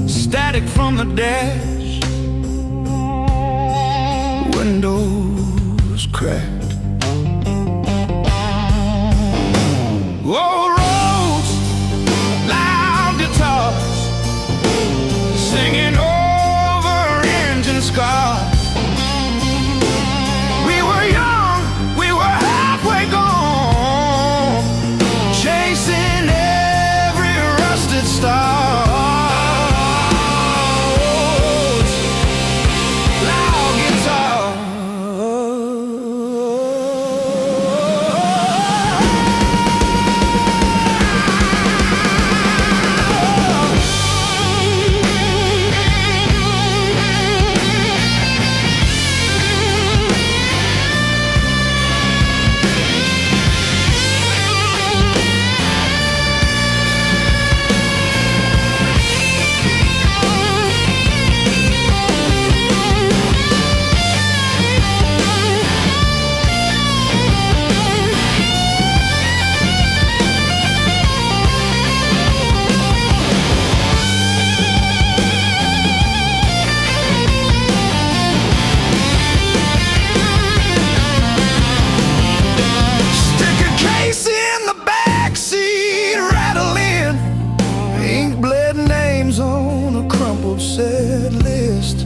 static from the dash, windows cracked. Old roads, loud guitars, singing over engine scars. We were young, we were halfway gone, chasing every rusted star. Loud guitar. Set list.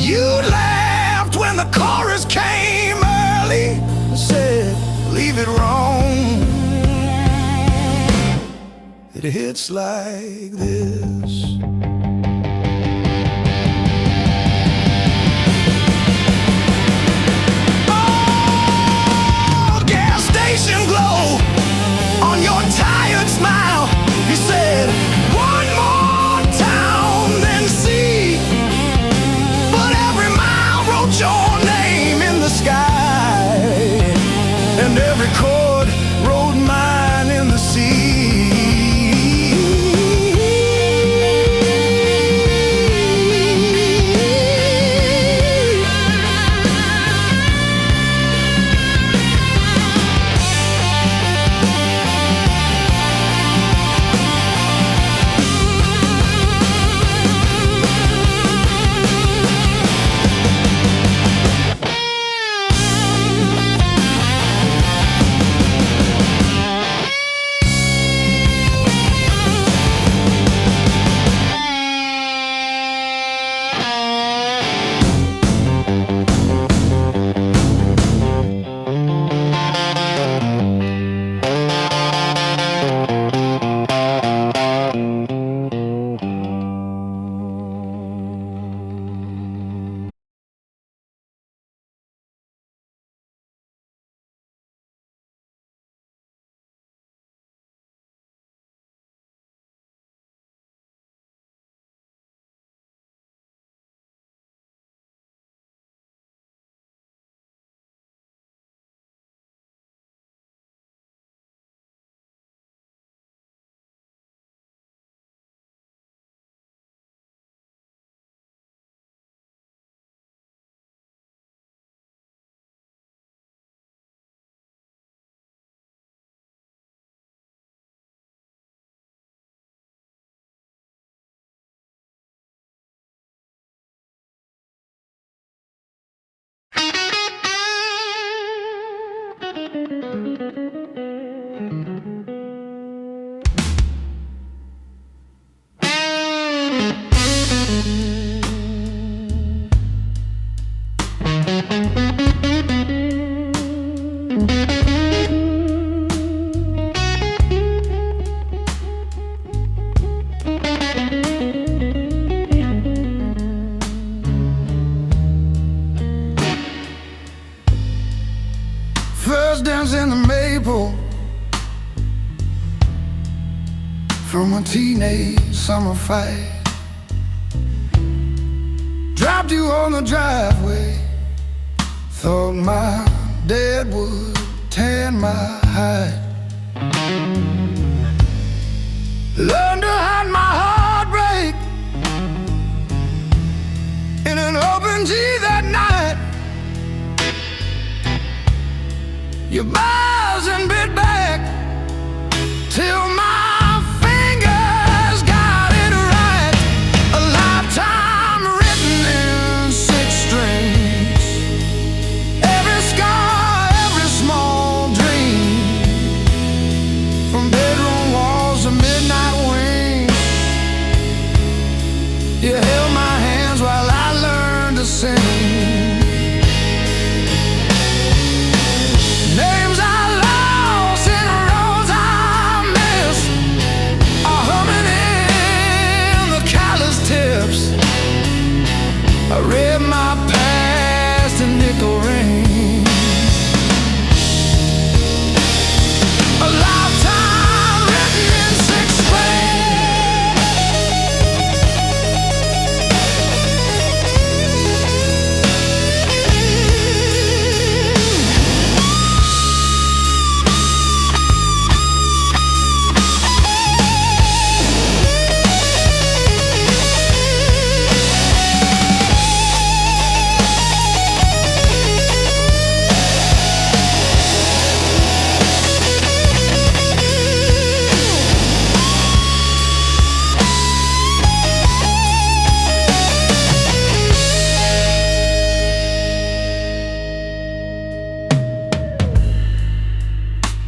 You laughed when the chorus came early and said, leave it wrong. It hits like this. Oh, gas station glow on your tired smile. You said, one more see, but every mile wrote your name in the sky, and every chord wrote mine in the sea. From a teenage summer fight, dropped you on the driveway. Thought my dad would tan my hide. Learned to hide my heartbreak in an open G that night. You buzz and bit back till my fingers got it right. A lifetime written in 6 strings. Every scar, every small dream, from bedroom walls to midnight wings. You held my hands while I learned to sing. I read my past in nickel rings. A lifetime written in 6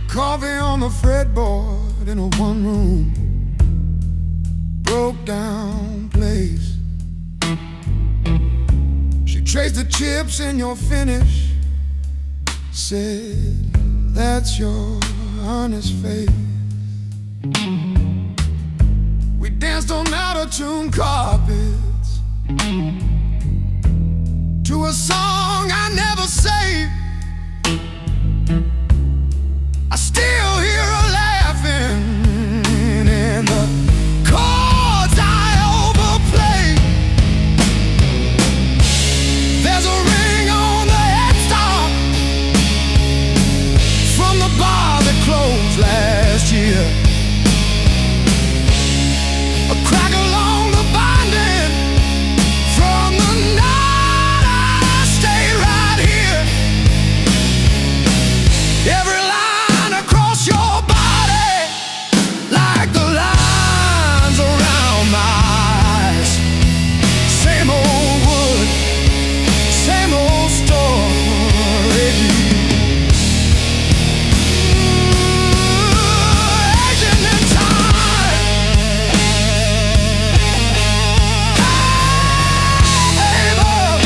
Coffee on the fretboard in a one-room broke down place. She traced the chips in your finish, said, that's your honest face. We danced on out-of-tune carpets to a song I never saved. I still hear her laughing in the chords I overplay. There's a ring on the headstock from the bar that closed last year. A crack along the binding from the night I stayed right here. Every line across your body, like the lines around my eyes. Same old wood, same old story. Aging in time. Hey, love.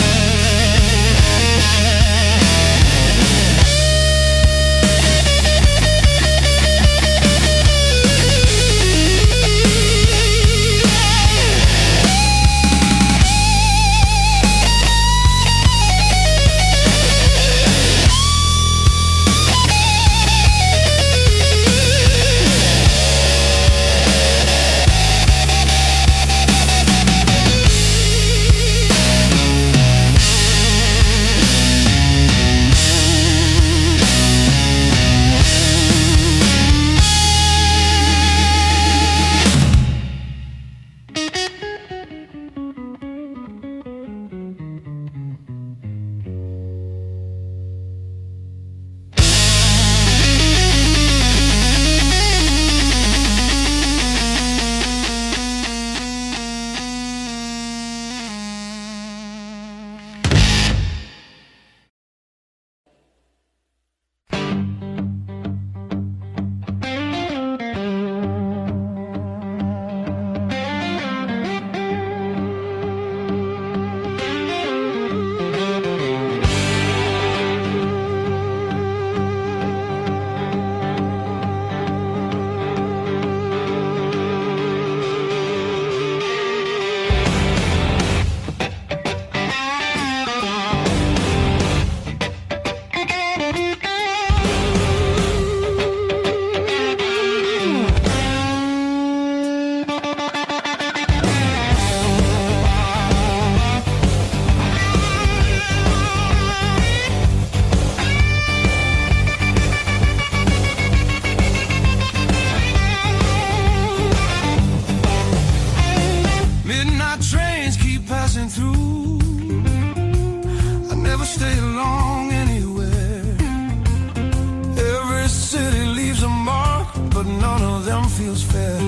feels fair.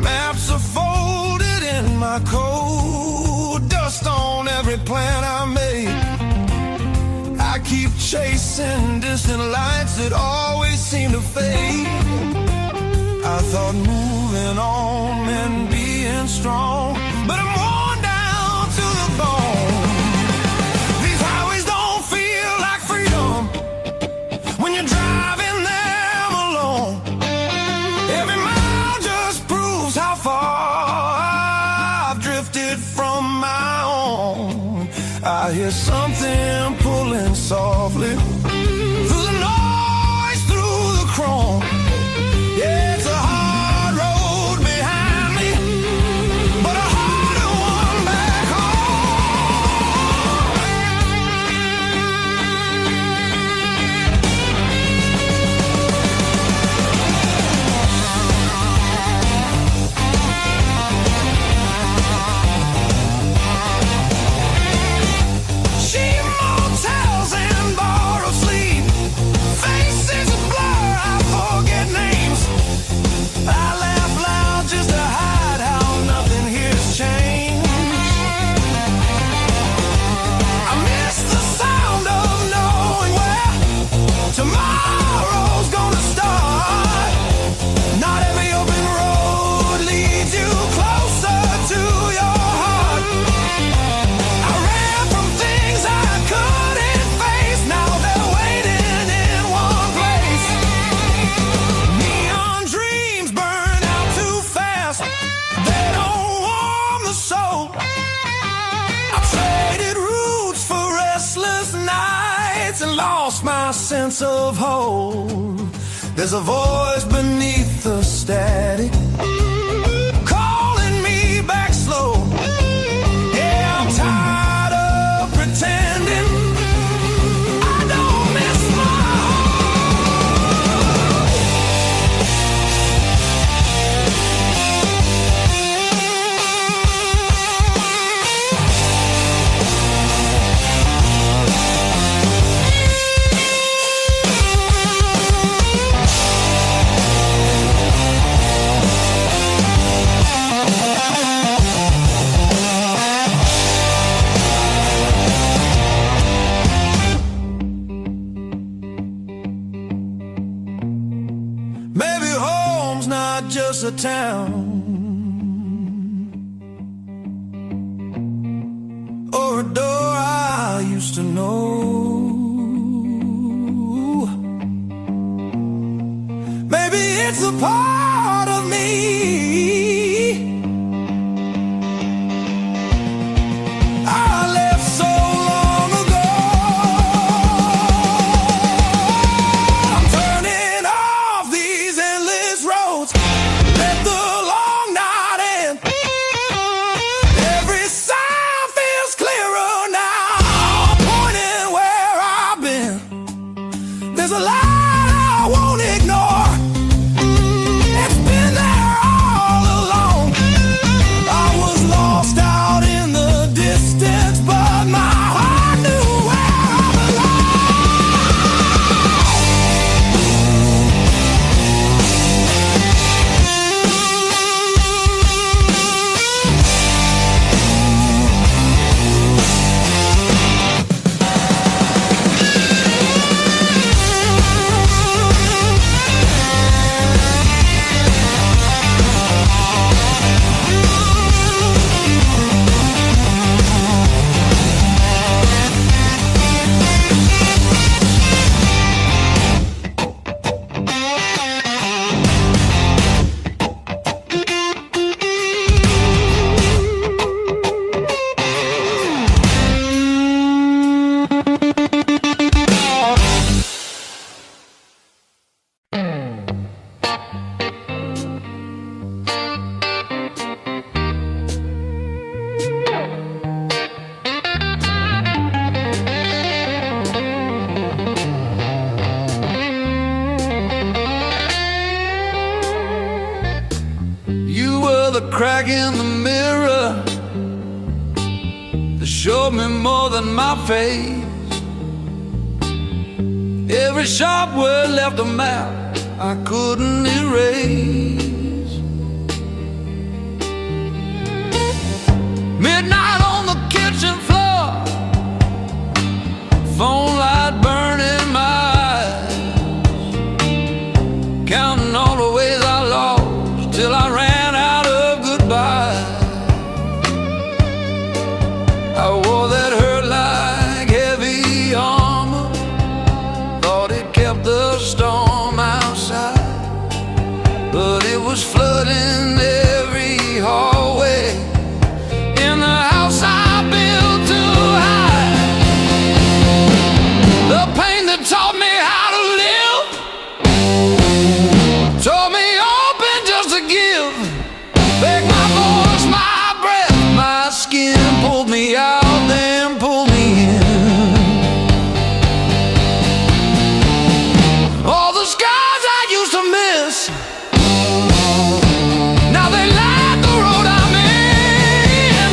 Maps are folded in my coat, dust on every plan I made. I keep chasing distant lights that always seem to fade. I thought moving on meant being strong, but I'm worn down to the bone. These highways don't feel like freedom when you're driving them alone. Every mile just proves how far I've drifted from my own. I hear something pulling softly through the noise, through the chrome. Yeah, it's a hard road behind me, but a harder one back cheap motels and borrowed sleep, faces a blur, I forget names. I laugh loud just to hide how nothing here's changed. I miss the sound of knowing where tomorrow's gonna start. Not every open road leads you closer to your heart. I ran from things I couldn't face, now they're waiting in one place. Neon dreams burn out too fast, they don't warm the soul. I traded roots for restless nights and lost my sense of hope. There's a voice beneath the static calling me back slow. Yeah, I'm tired of pretending I don't miss my home. Maybe home's not just a town or a door I used to know. Maybe it's a part of me I left so long ago. I'm turning off these endless roads, let the long night end. Every sign feels clearer now, pointing where I've been. There's a light I won't ignore, it's been there all along. I was lost out in the distance, but my heart knew where I the crack in the mirror that showed me more than my face. Every Every sharp word left a map I couldn't erase. Midnight on the kitchen floor, phone light burning my eyes, counting all the ways I lost till I ran out of goodbye. I wore that hurt like heavy armor, thought it kept the storm outside, but it was flooding every hallway in the house I built too high. The pain that taught me how to live taught me open just to give. Back my voice, my breath, my skin, pulled me out, then pulled me in. All the scars I used to miss, now they light the road I'm in.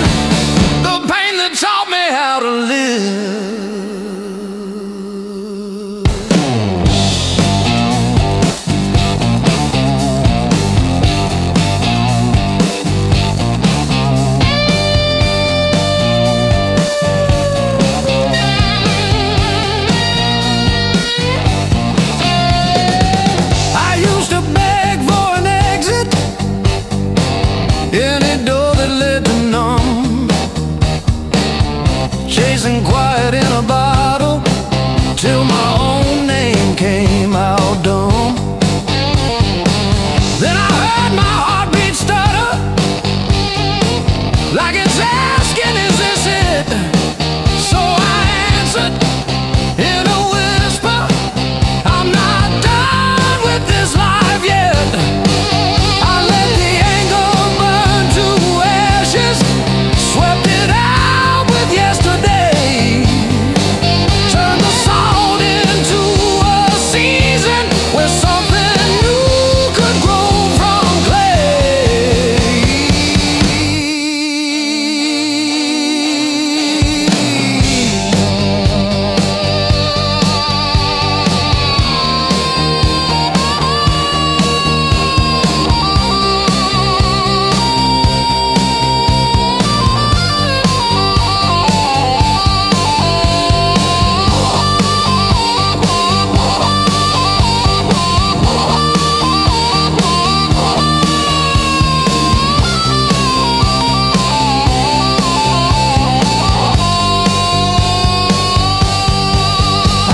The pain that taught me how to live. I used to beg for an exit, any door that led to none, chasing quiet in a bottle till my own name came out dumb. Then I heard my heartbeat stutter, like it's asking, is this it? So I answered in a whisper, I'm not done with this life yet. I let the anger burn to ashes, swept it out with yesterday, turned the salt into a season where something new could grow from clay.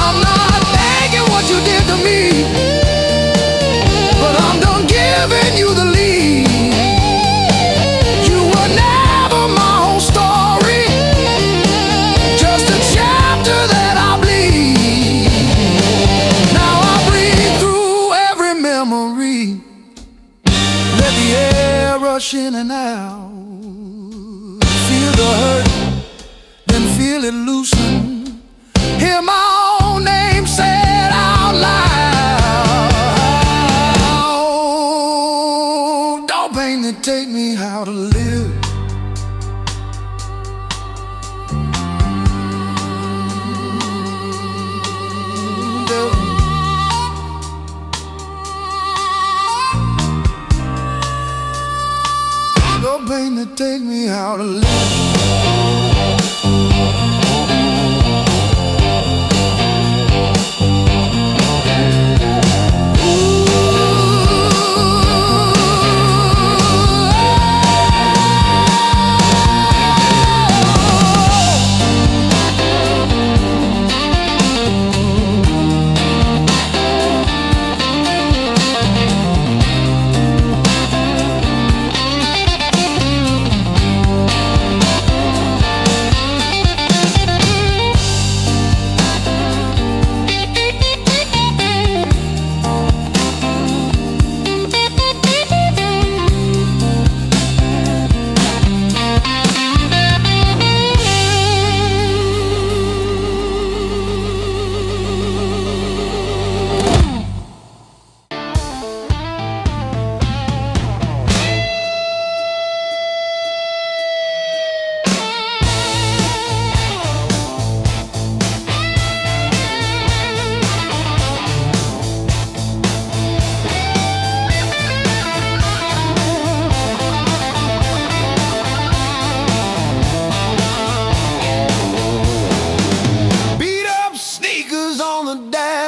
I'm not thanking what you did to me, but I'm done giving you the lead. You were never my whole story, just a chapter that I bleed. Now I breathe through every memory, let the air rush in and out, feel the hurt, then feel it loosen, hear my own name said out loud. Don't pain that take me how to live. Don't pain that take me how to live.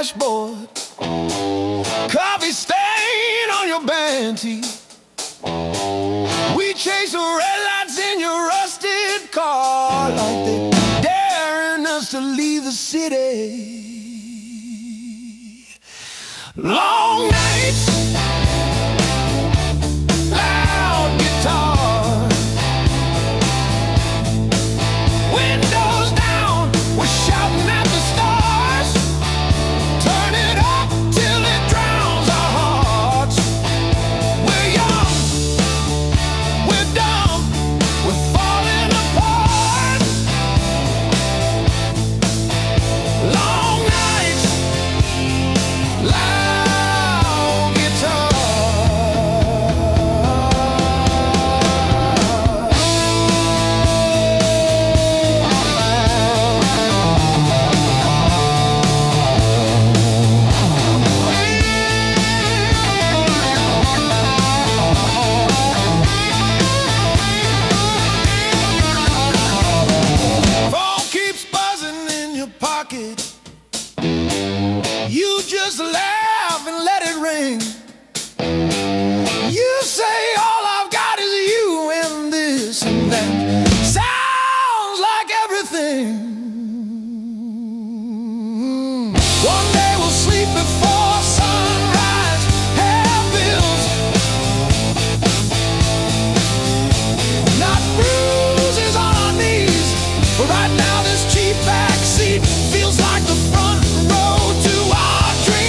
dashboard, coffee stain on your band tee. We chase the red lights in your rusted car like they daring us to leave the city. Long nights, loud guitar, windows down, we're shouting at the stars. Turn it up till it drowns our hearts. We're young, we're dumb, we're falling apart. Long nights, loud guitar. Phone keeps buzzing in your pocket. You just laugh and let it ring. You say all I've got is you and this and that. Sounds like everything. One day we'll sleep before sunrise. Have bills, not bruises on our knees. But right now this cheap backseat feels like the front row to our dreams.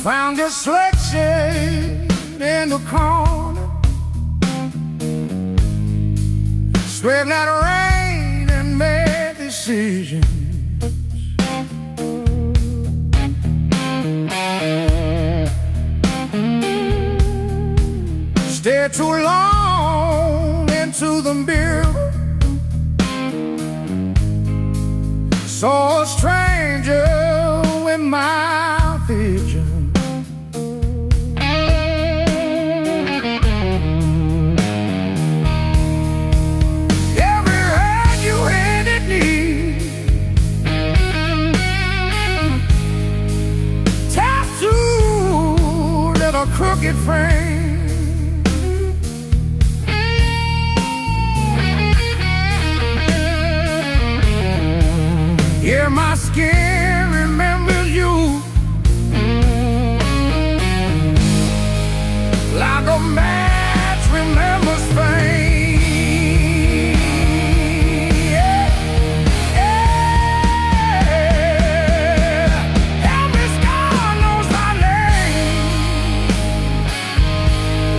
Found your selection in the corner, swept that rain and made decisions. Stared too long into the mirror, saw a stranger in my vision. A crooked frame. Yeah, my skin remembers you like a match remembers fame. Yeah, yeah. Every scar knows my name,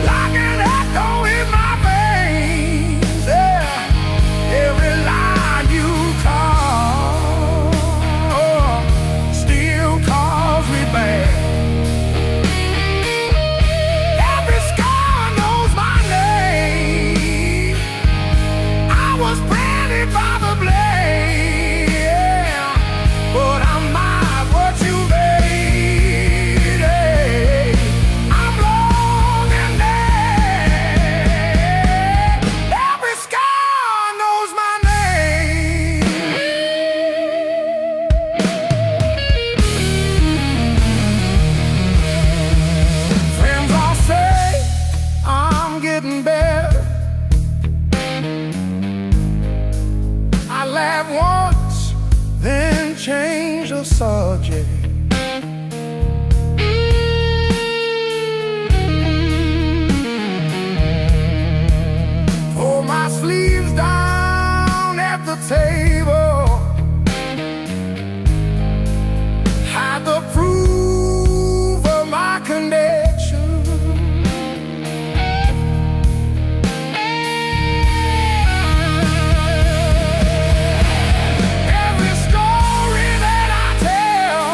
like an echo in my veins. Yeah, every line you by the blade, yeah, but I'm not what you made. I'm long and dead. Every scar knows my name. Friends all say I'm getting better. I laugh once, then change the subject. Pull my sleeves down at the table, hide the proof of my connection. Every story that I tell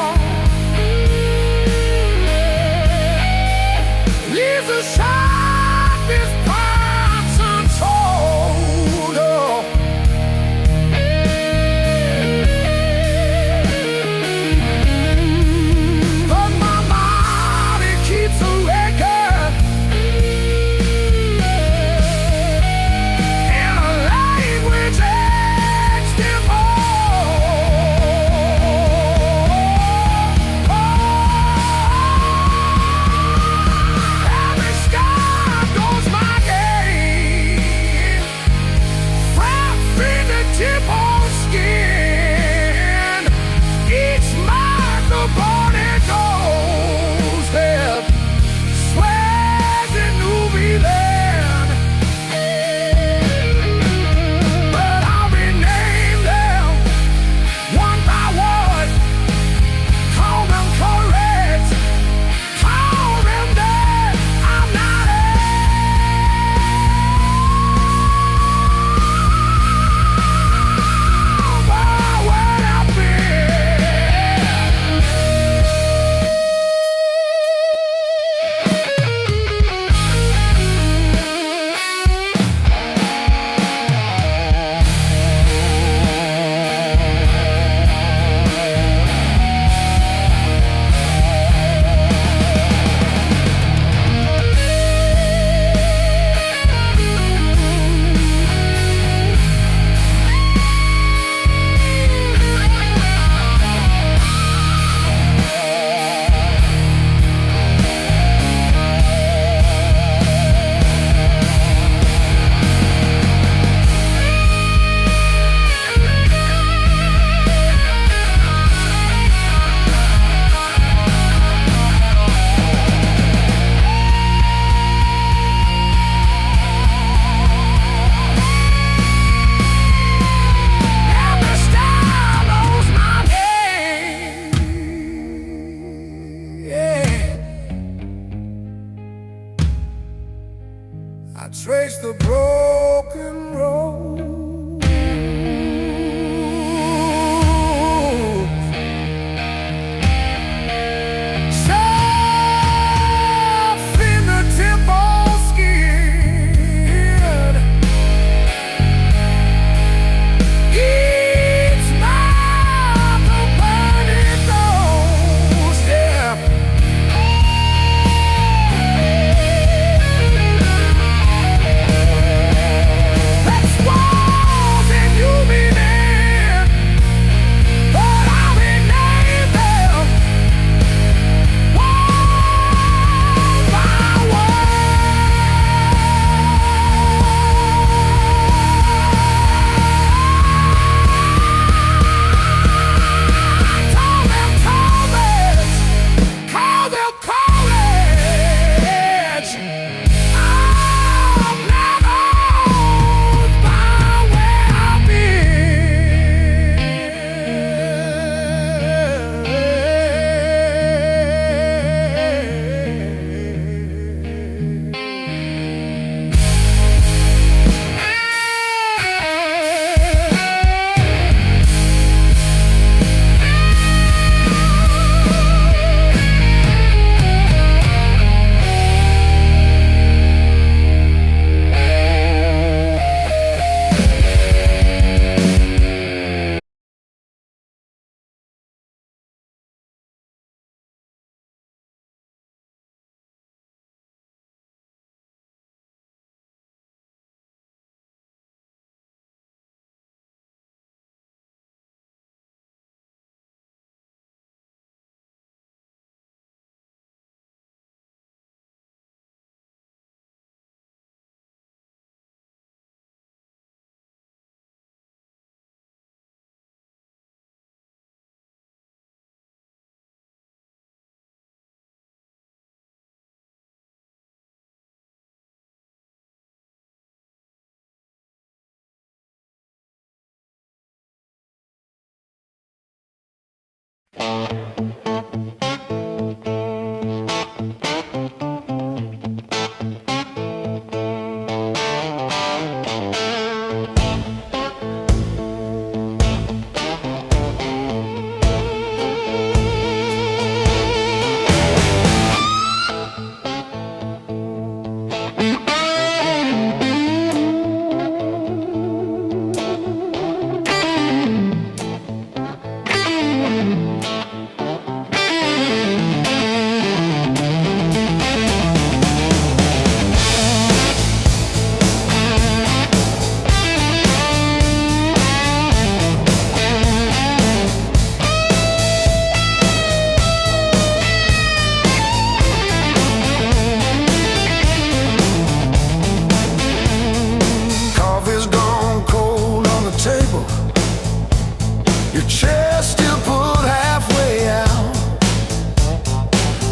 chair still pulled halfway out.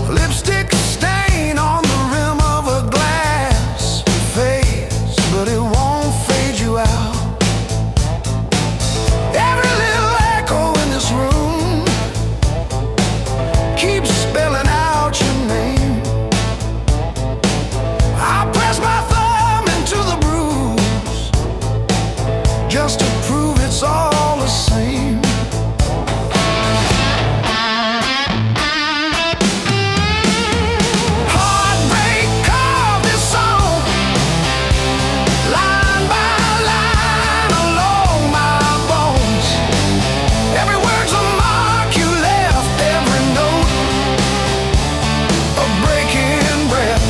Lipstick stain on the rim of a glass fades, but it won't fade you out. Every little echo in this room keeps spelling out your name. I press my thumb into the bruise just to prove it's all the same. Heartbreak carved this song, line by line along my bones. Every word's a mark you left, every note a breaking breath.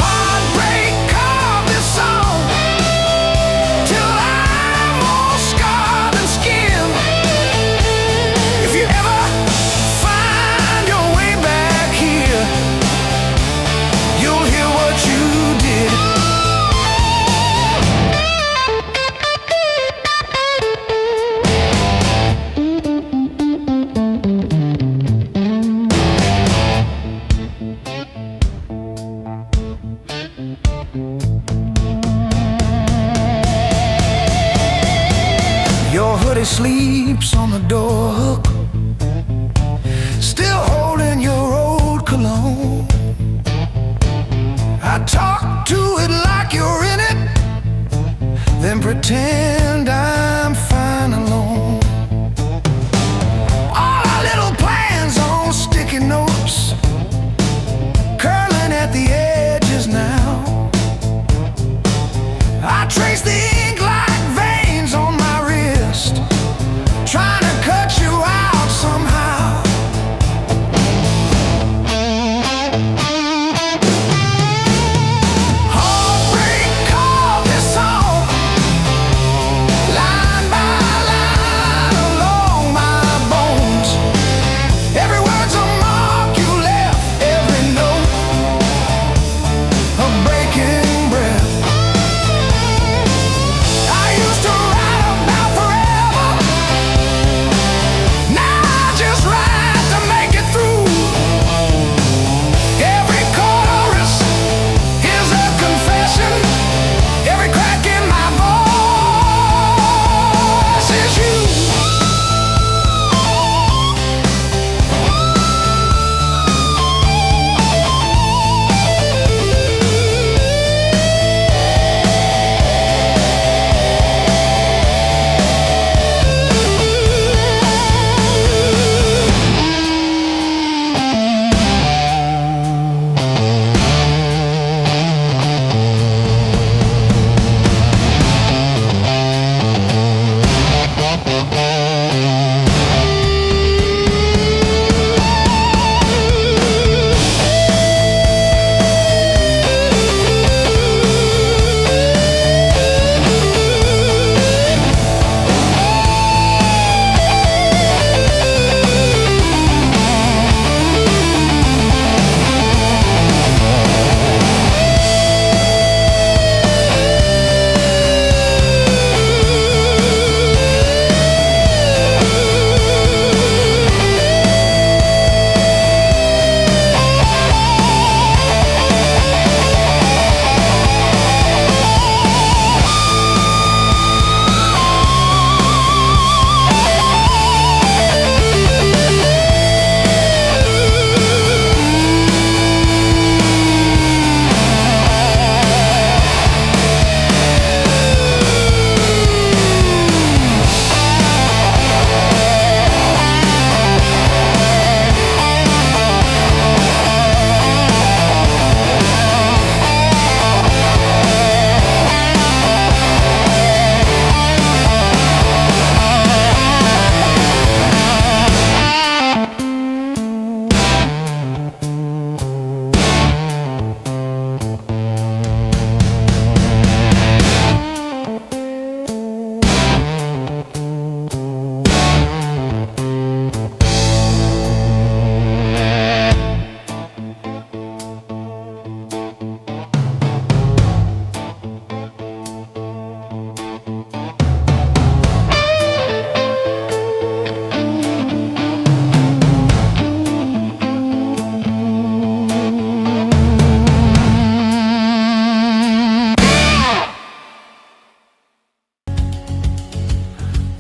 Heartbreak carved this song till I'm all scarred and skinned. If you ever find your way back here, you'll hear what you did. Your hoodie sleeps on the door hook, still holding your old cologne. I talk to it like you're in it, then pretend I'm fine alone. All our little plans on sticky notes, curling at the edges now. I trace the ink like veins on my wrist, trying to cut you out somehow. Heartbreak carved this song,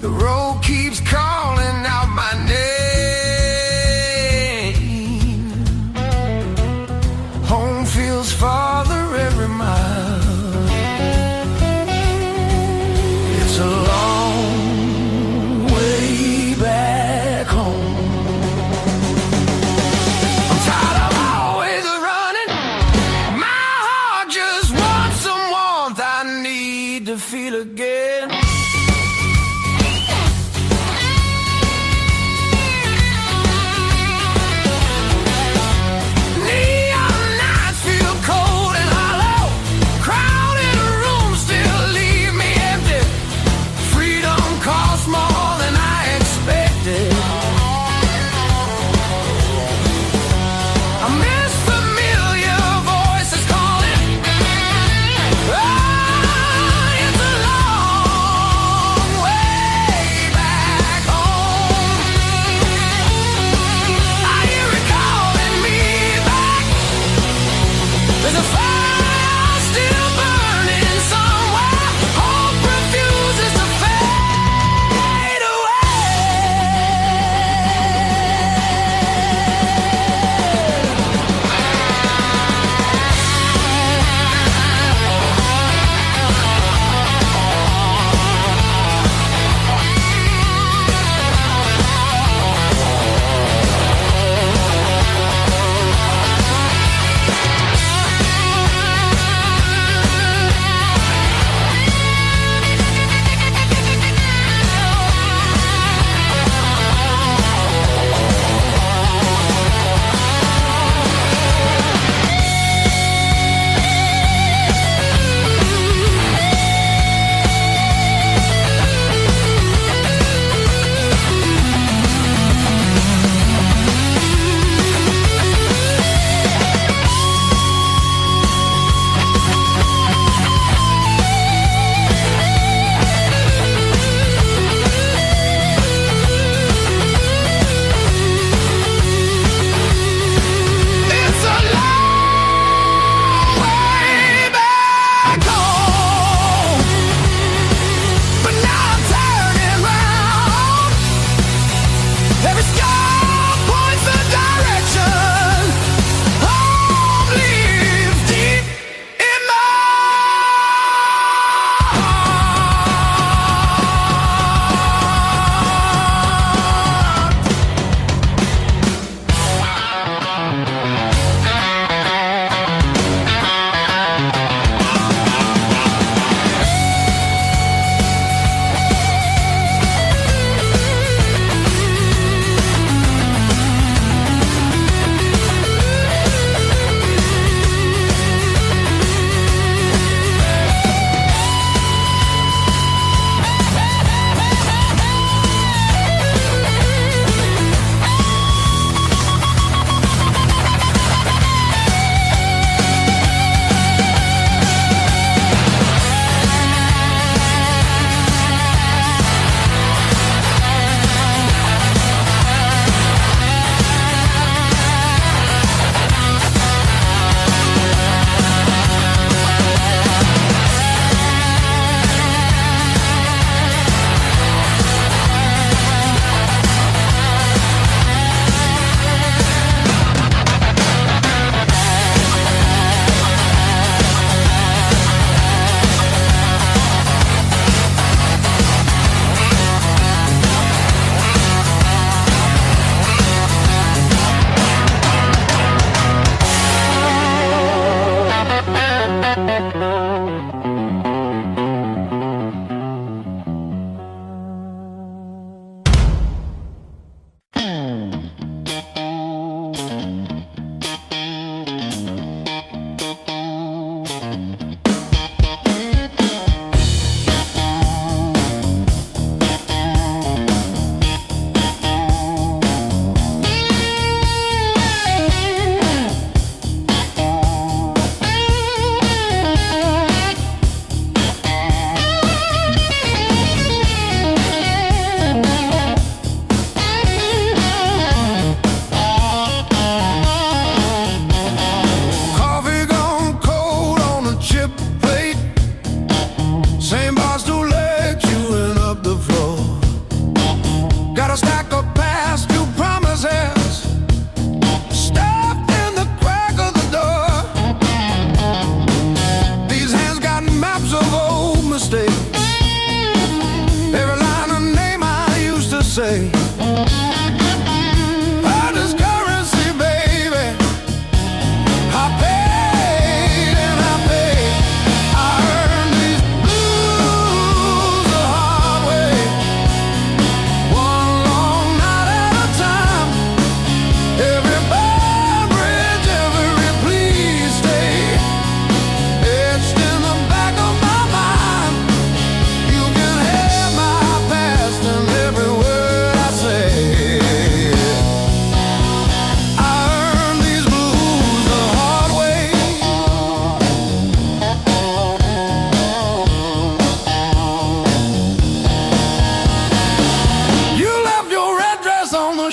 The road keeps calling out my name. Home feels farther every mile. It's a long way back home. I'm tired of always running. My heart just wants some warmth. I need to feel again.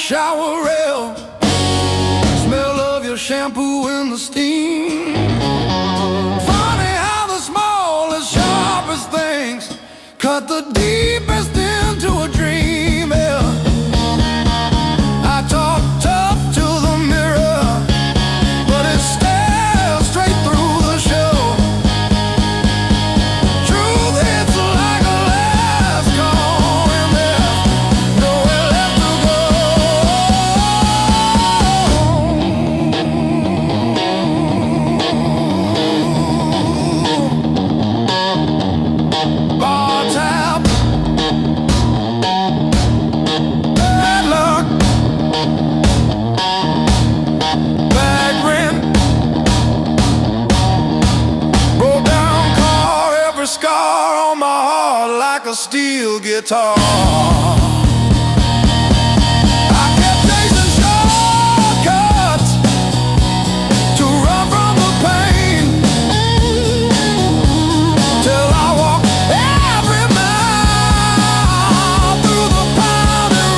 shower rail, smell of your shampoo in the steam. Funny how the smallest, sharpest things cut the deepest into a dream. Yeah. I talk tough to the mirror, but it stares straight through the show. Truth hits like a last call, and there's nowhere left to go. Bar tab, bad luck, bad rent, broke down car, every scar on my heart like a steel guitar. I kept chasing shortcuts to run from the pain, till I walked every mile through the pounding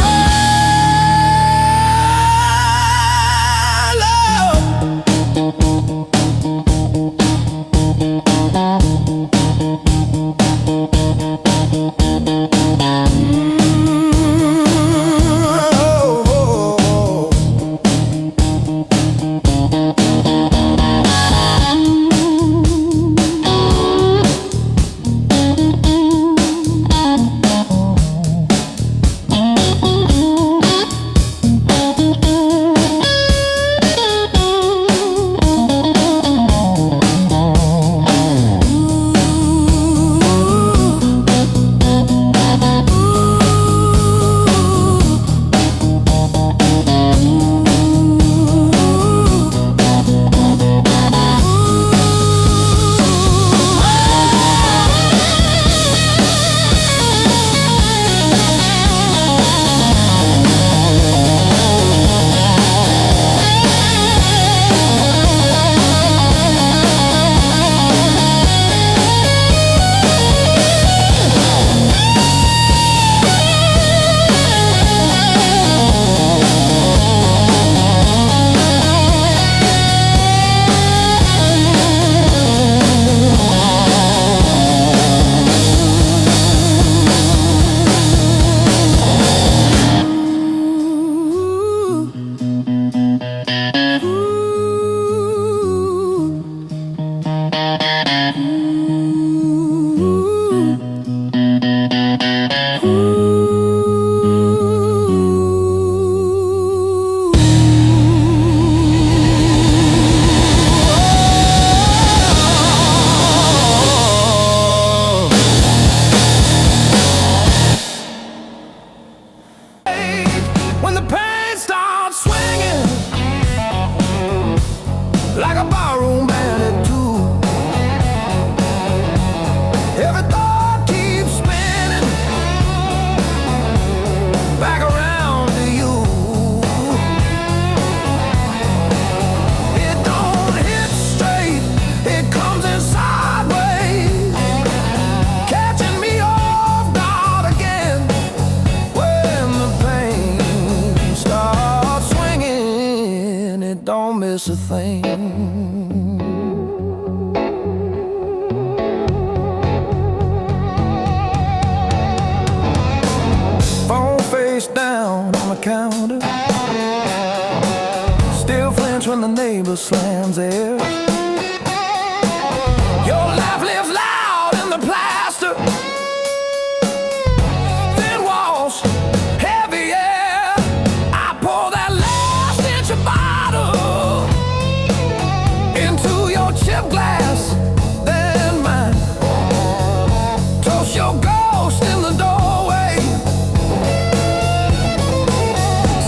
when the pain starts swinging like a barroom band at two. Every thought keeps spinning back around to you. It don't hit straight, it comes in sideways, catching me off guard again. When the pain starts swinging, it don't miss a thing. Phone face down on the counter, still flinch when the neighbor slams theirs. Your laugh lives loud in the plaster, thin walls, heavy air. I pour that last inch of bottle into your chip glass, then mine. Toast your ghost in the doorway,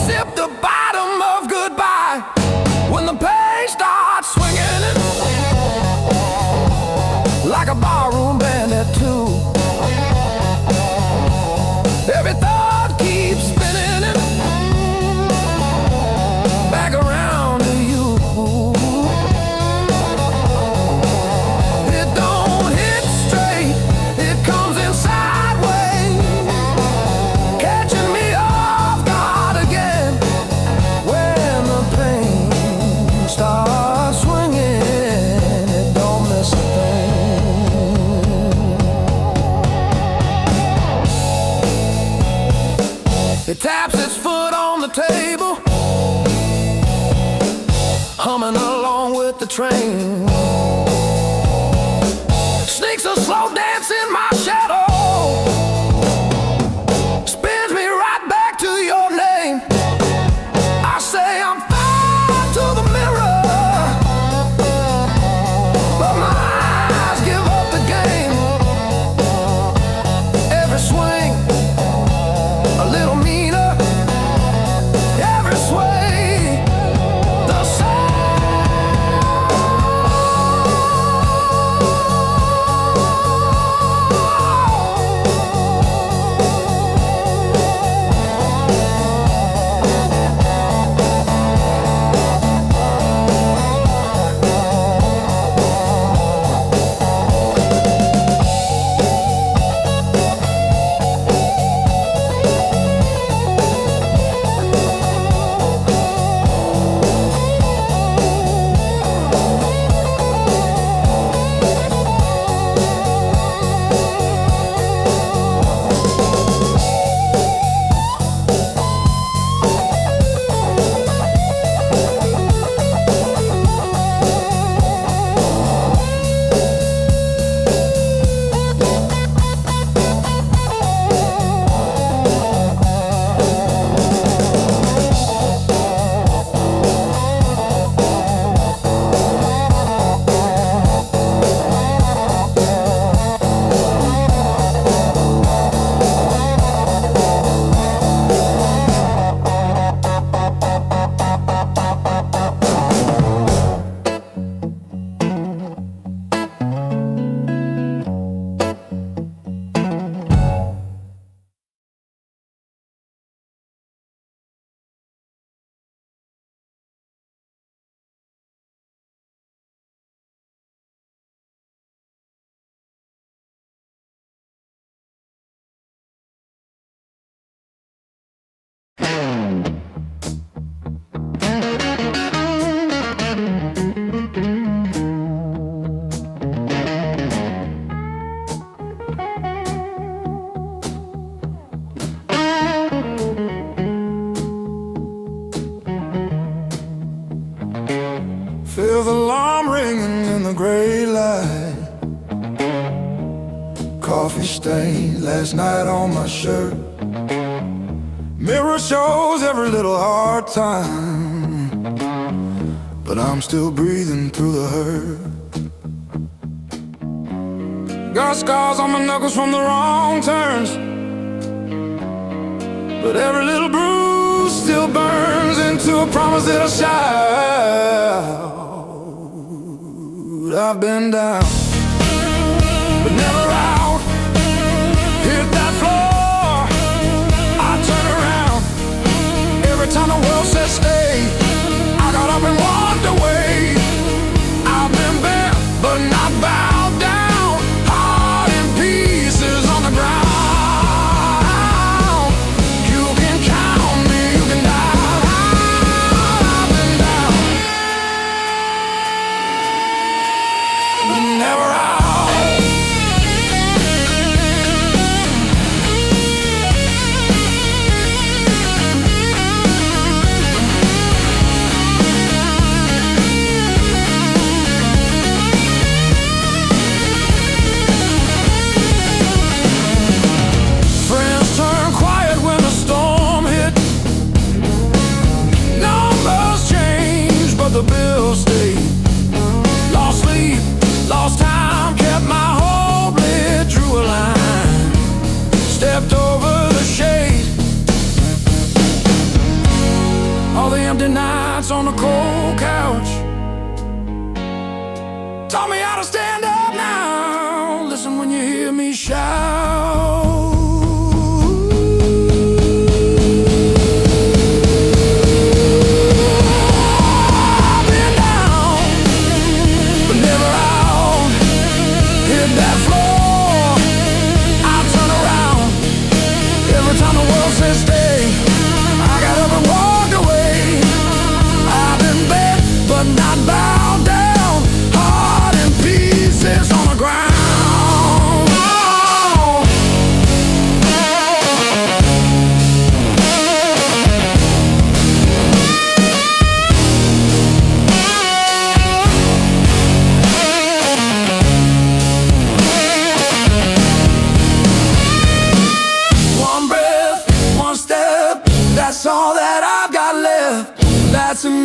sip the bottom of goodbye when the pain starts swinging like a barroom band at two. It taps its foot on the table, humming along with the train. Sneaks a slow dance in my shadow, spins me right back to your name. I say I'm fine to the mirror, but my eyes give up the game. Every swing a little meaner, every sway the same. Feel the alarm ringing in the gray light. Coffee stain last night on my shirt. Mirror shows every little hard time, but I'm still breathing through the hurt. Got scars on my knuckles from the wrong turns, but every little bruise still burns into a promise that I'll shout. I've been down, but never out. Hit that floor, I turn around. Every time the world says stay, I got up and walked away. I've been bent, but not bowed down. Heart in pieces on the ground. You can count me, you can die. I've been down, but never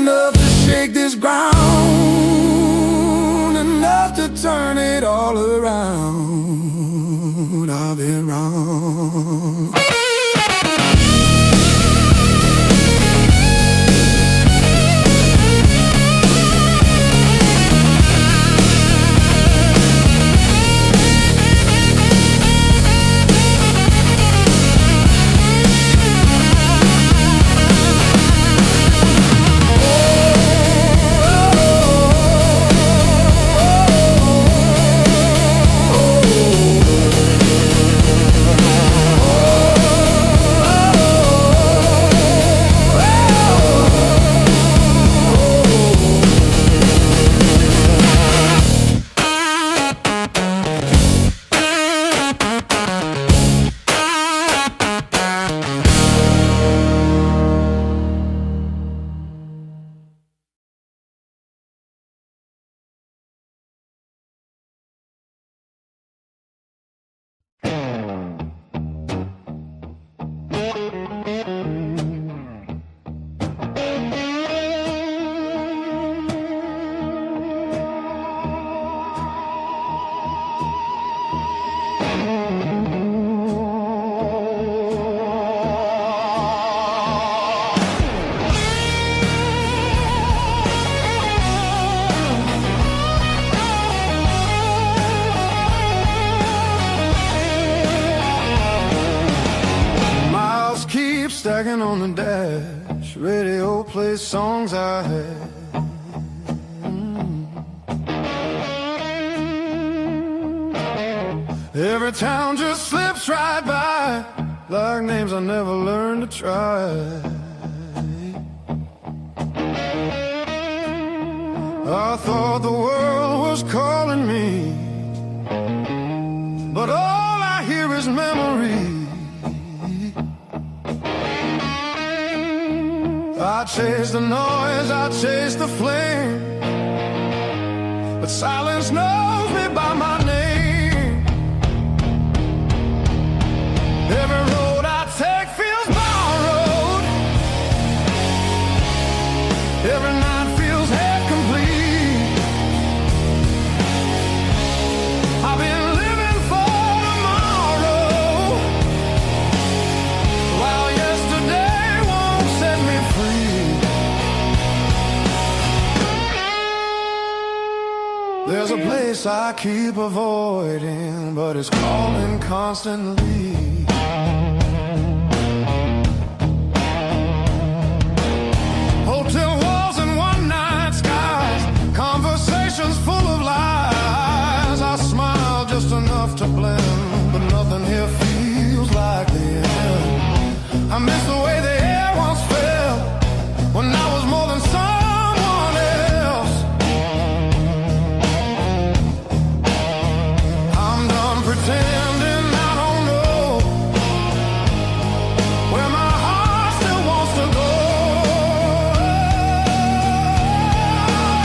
enough to shake this ground, enough to turn it all around. I've been wrong. Stacking on the dash, radio plays songs I had. Every town just slips right by, like names I never learned to try. I thought the world was calling me, but all I hear is memory. I chase the noise, I chase the flame, but silence knows me by my name. Every road I take feels borrowed, every night feels half complete. I've been living for tomorrow, while yesterday won't set me free. There's a place I keep avoiding, but it's calling constantly. Hotel walls and one-night skies, conversations full of lies. I smile just enough to blend, but nothing here feels like the end. I miss the way the air once felt, when I was more than someone else. I'm done pretending I don't know where my heart still wants to go.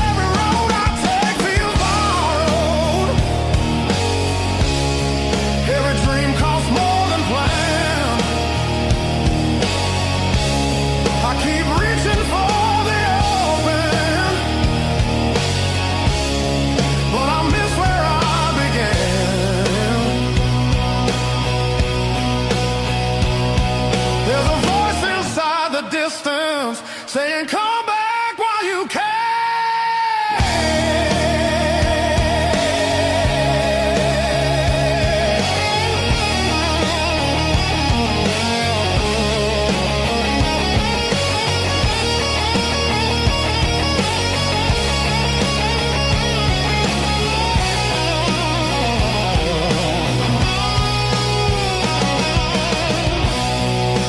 Every road I take feels borrowed, every dream costs more than planned. I keep reaching for the open, but I miss where I began. There's a voice inside the distance saying, come back while you can.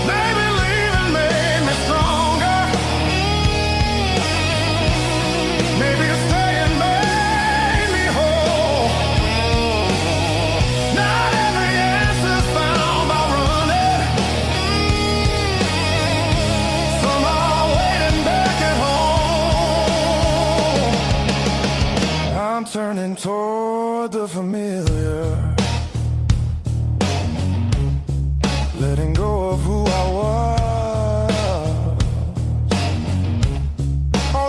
Baby, leaving made me stronger. Maybe staying made me whole. Not every answer's found by running. Some are waiting back at home. I'm turning toward the familiar, letting go of who I was. All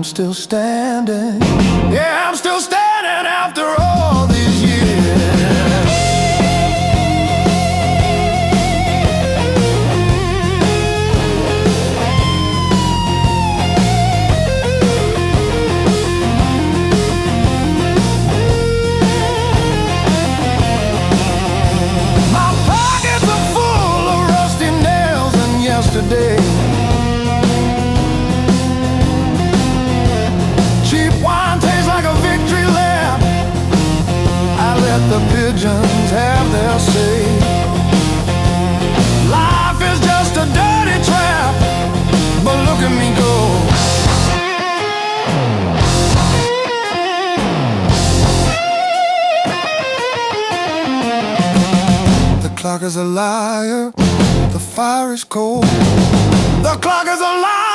still standing. Yeah, I'm still standing after all these years. My pockets are full of rusty nails and yesterday. Cheap wine tastes like a victory lap. I let the pigeons have their say. Life is just a dirty trap, but look at me go. The clock is a liar, the fire is cold. The clock is a liar.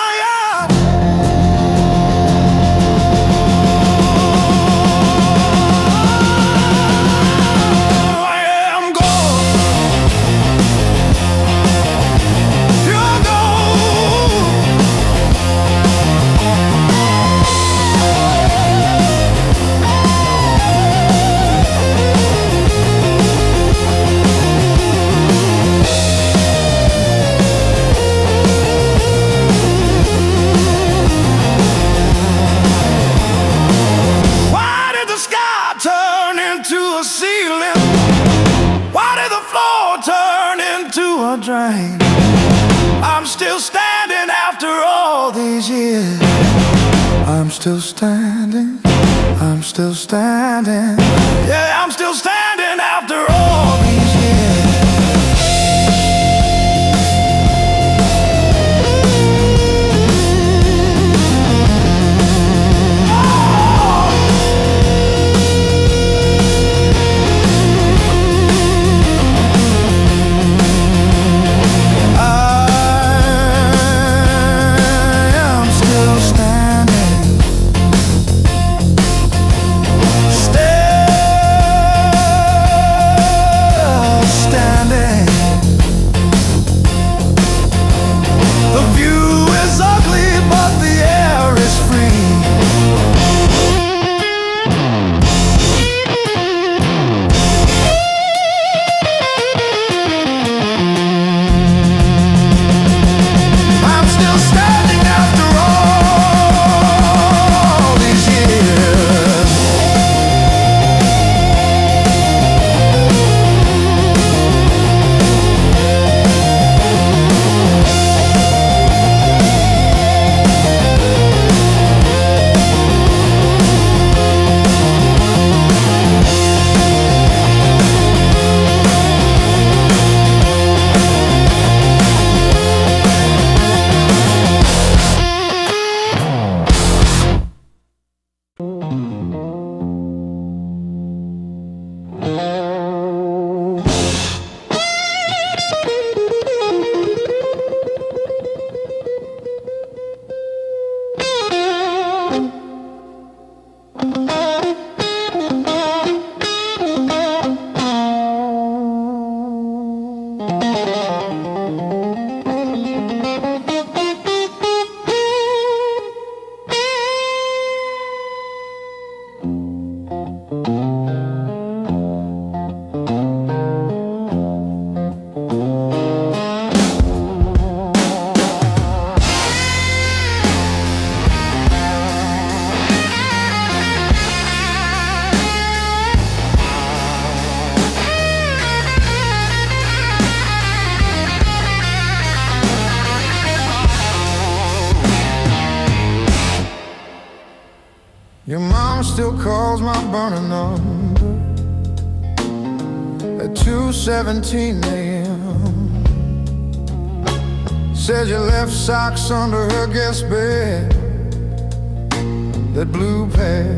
Drain. I'm still standing after all these years. I'm still standing. I'm still standing. Yeah, I'm still standing after all these years. Your mom still calls my burner number at 2:17 a.m. Says you left socks under her guest bed, that blue pair,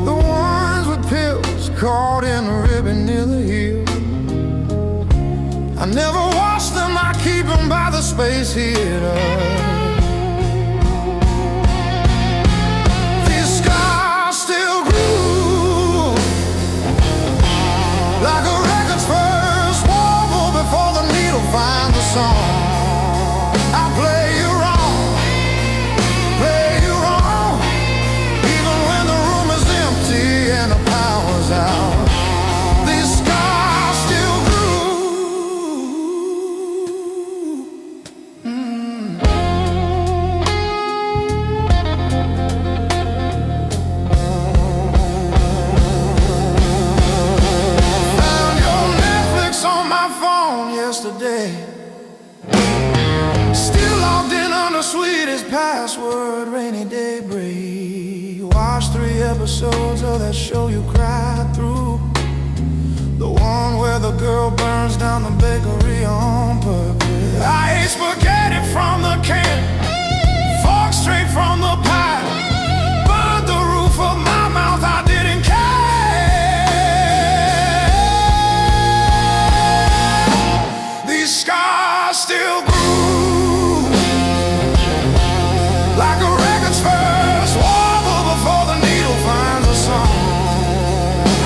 the ones with pills caught in a ribbon near the heel. I never wash them, I keep them by the space heater. Like a record's first wobble before the needle finds a song. I play rainy day break. Watch 3 episodes of that show you cried through. The one where the girl burns down the bakery on purpose. I ate spaghetti from the can, fork straight from the pie. Burned the roof of my mouth, I didn't care. These scars still grew like a record's first wobble before the needle finds a song.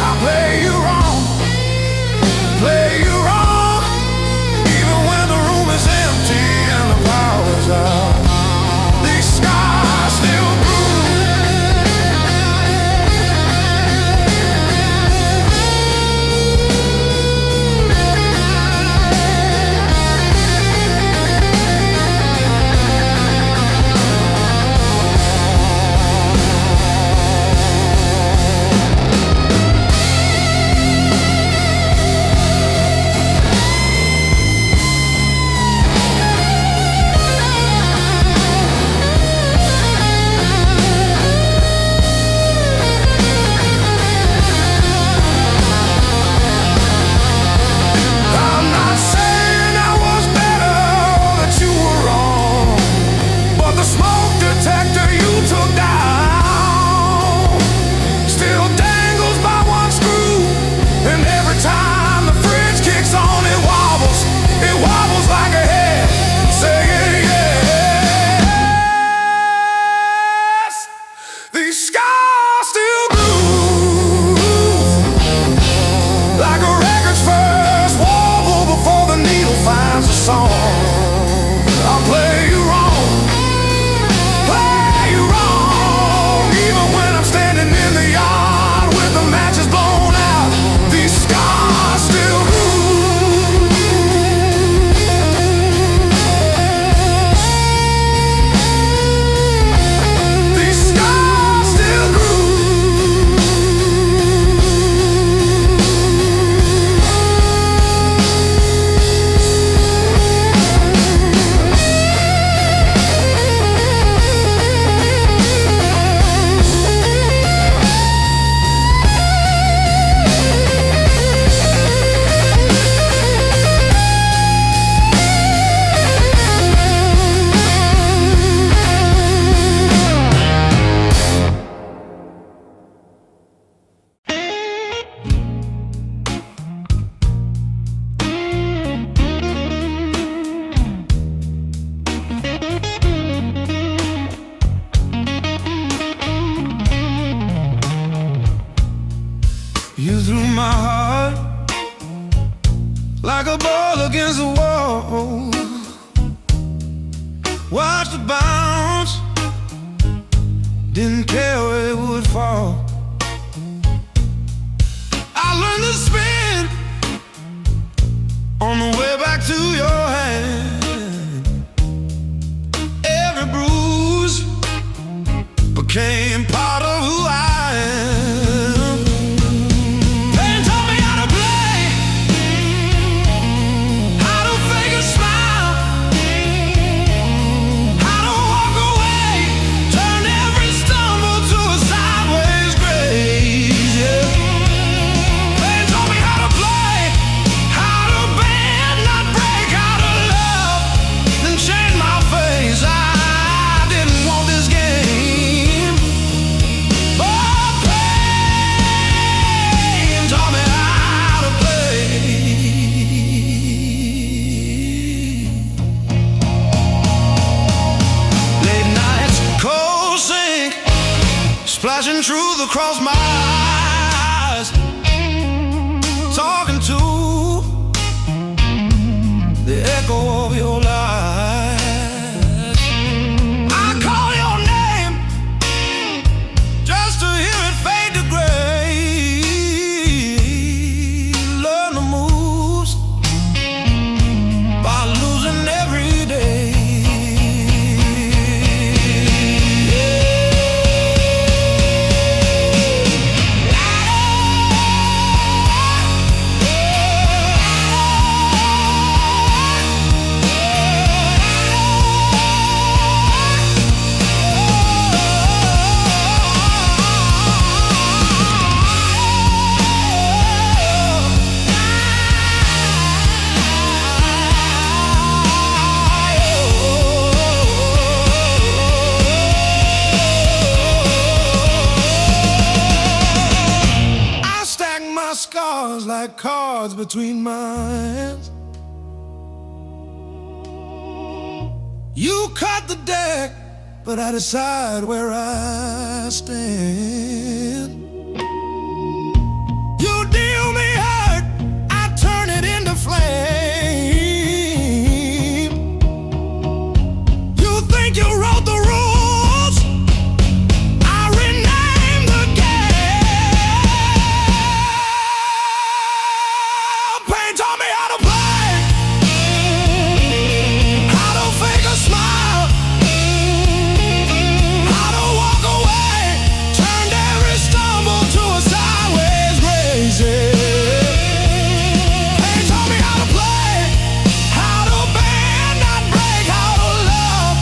I play you wrong, play you wrong, even when the room is empty and the power's out. These scars still grew. You threw my heart like a ball against the wall. Watched it bounce, didn't care where it would fall. I learned to spin on the way back to your hand. Every bruise became part of who I am. Splashing truth across my eyes, talking to the echo of your lies. I call your name just to hear it fade to gray. Learn the moves by losing every day. like cards between my hands. You cut the deck, but I decide where I stand. You deal me hurt, I turn it into flame. You think you wrote the rules, I rename the game. Pain taught me how to play, how to fake a smile, how to walk away, turned every stumble to a sideways grace. Pain taught me how to play, how to bend, not break, how to love,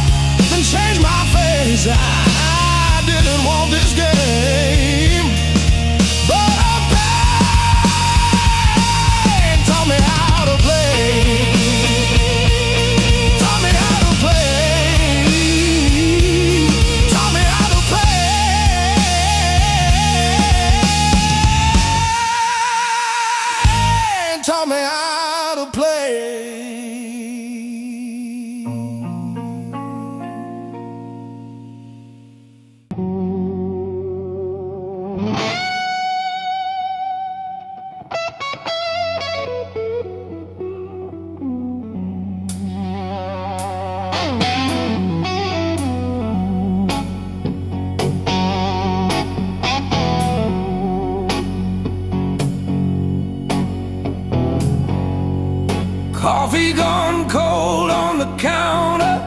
then change my face. I didn't want this game, but a pain taught me how to play. Taught me how to play. Taught me how to play. Taught me how to play. Coffee gone cold on the counter,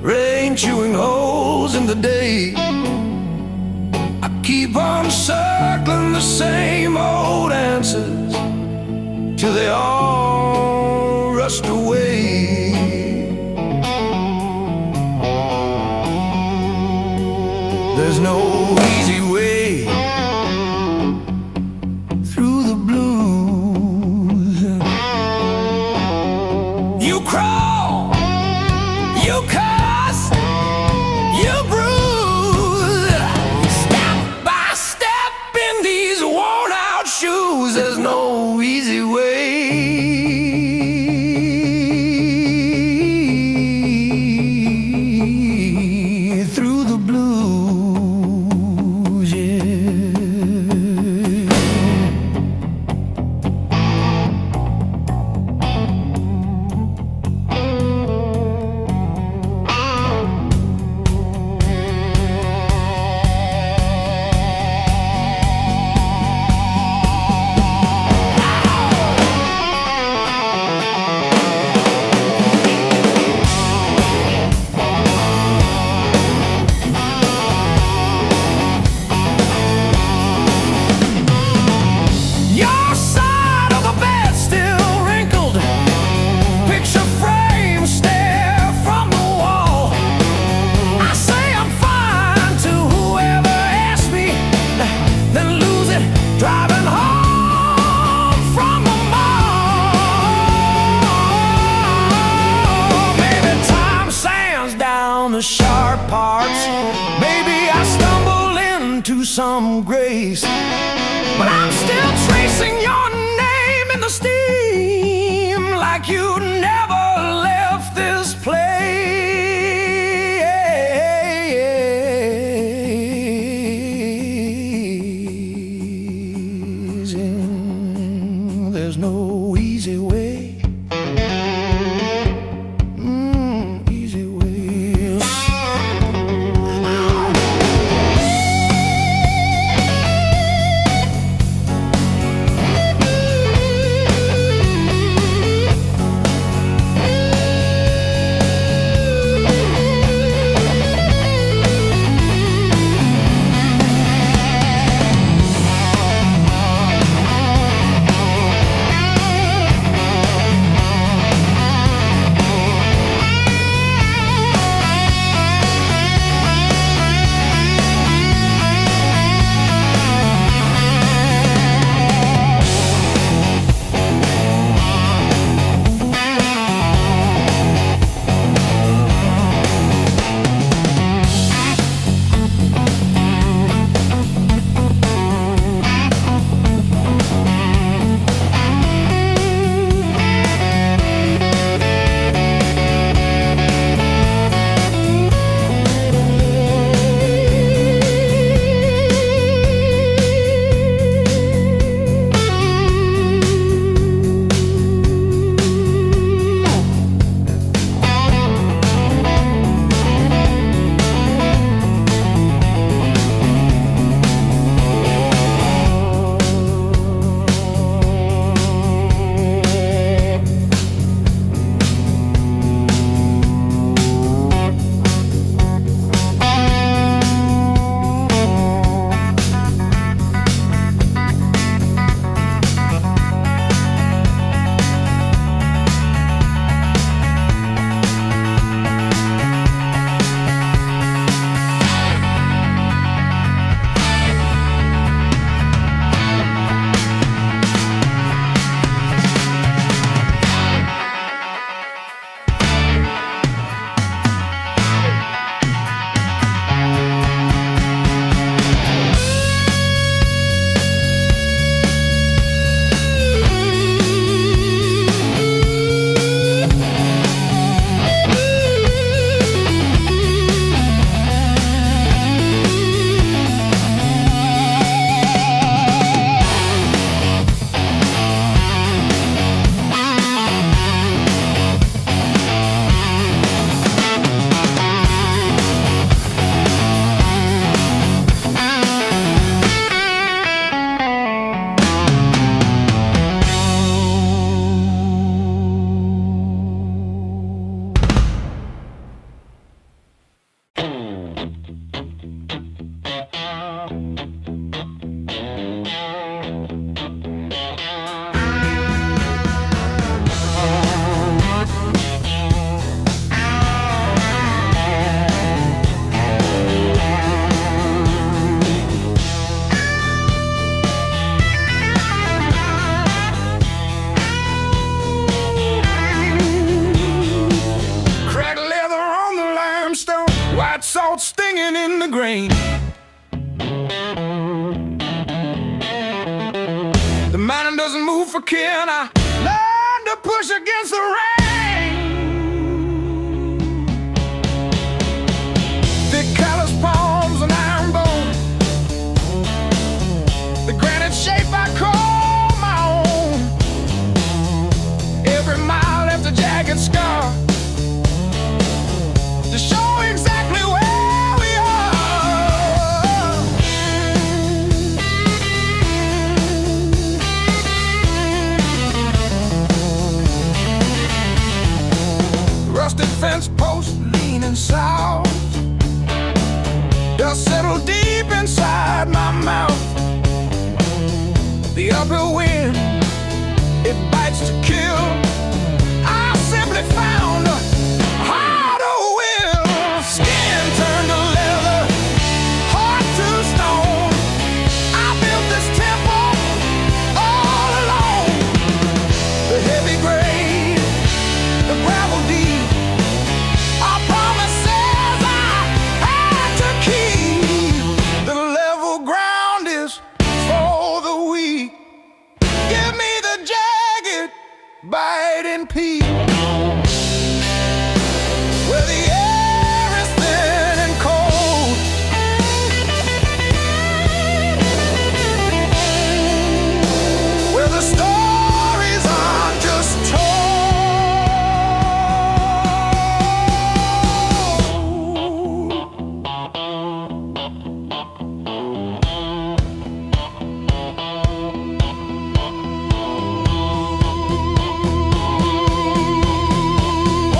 rain chewing holes in the day. I keep on circling the same old answers till they all rust away. There's no easy way through the blues. You crawl, you cuss, you bruise, step by step in these worn out shoes. There's no easy way through the blues, yeah. Your side of the bed still wrinkled, picture frame stare from the wall. I say I'm fine to whoever asks me, then lose it driving home from the mall. Maybe time sands down the sharp parts, maybe I stumble into some grace, but I'm still tracing your name in the steam like you never left this place. And there's no easy way. Easy way. for kin. I learned to push against the rain. Thick callous palms and iron bone, the granite shape I call my own. Every mile left a jagged scar to show exactly where we are. Rusted fence post leaning south, dust settled deep inside my mouth. The uphill wind, it bites to kill. I simply found a harder will. Skin turned to leather, heart to stone. I built this temple all alone. The heavy grade, the gravel deep, our promises I had to keep. The level ground is for the weak. Give me the jagged, biting peak, where the air is thin and cold, where the stories aren't just told.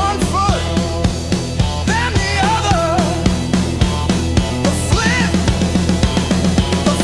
One foot, then the other, the flip, the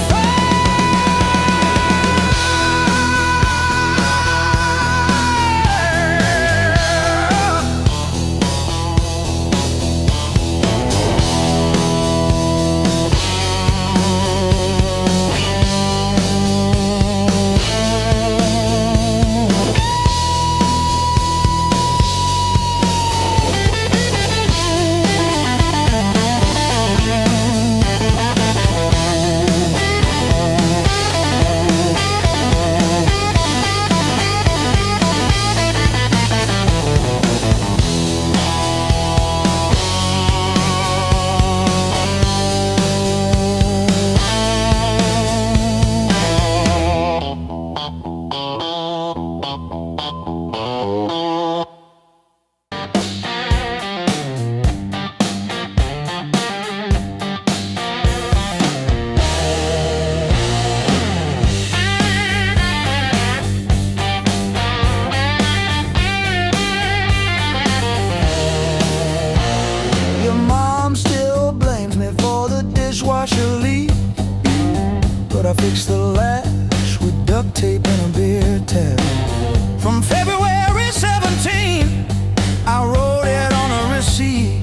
Your mom still blames me for the dishwasher leak, but I fixed the latch with duct tape and a beer tap. From February 17, I wrote it on a receipt.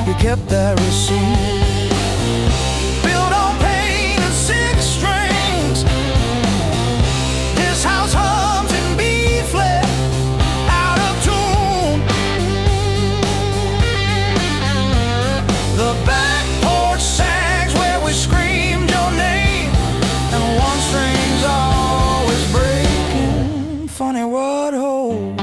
You kept that receipt. Built on pain and six strings. This house hums in B flat, out of tune. The back porch sags where we screamed your name, and one string's always breaking. Funny what holds.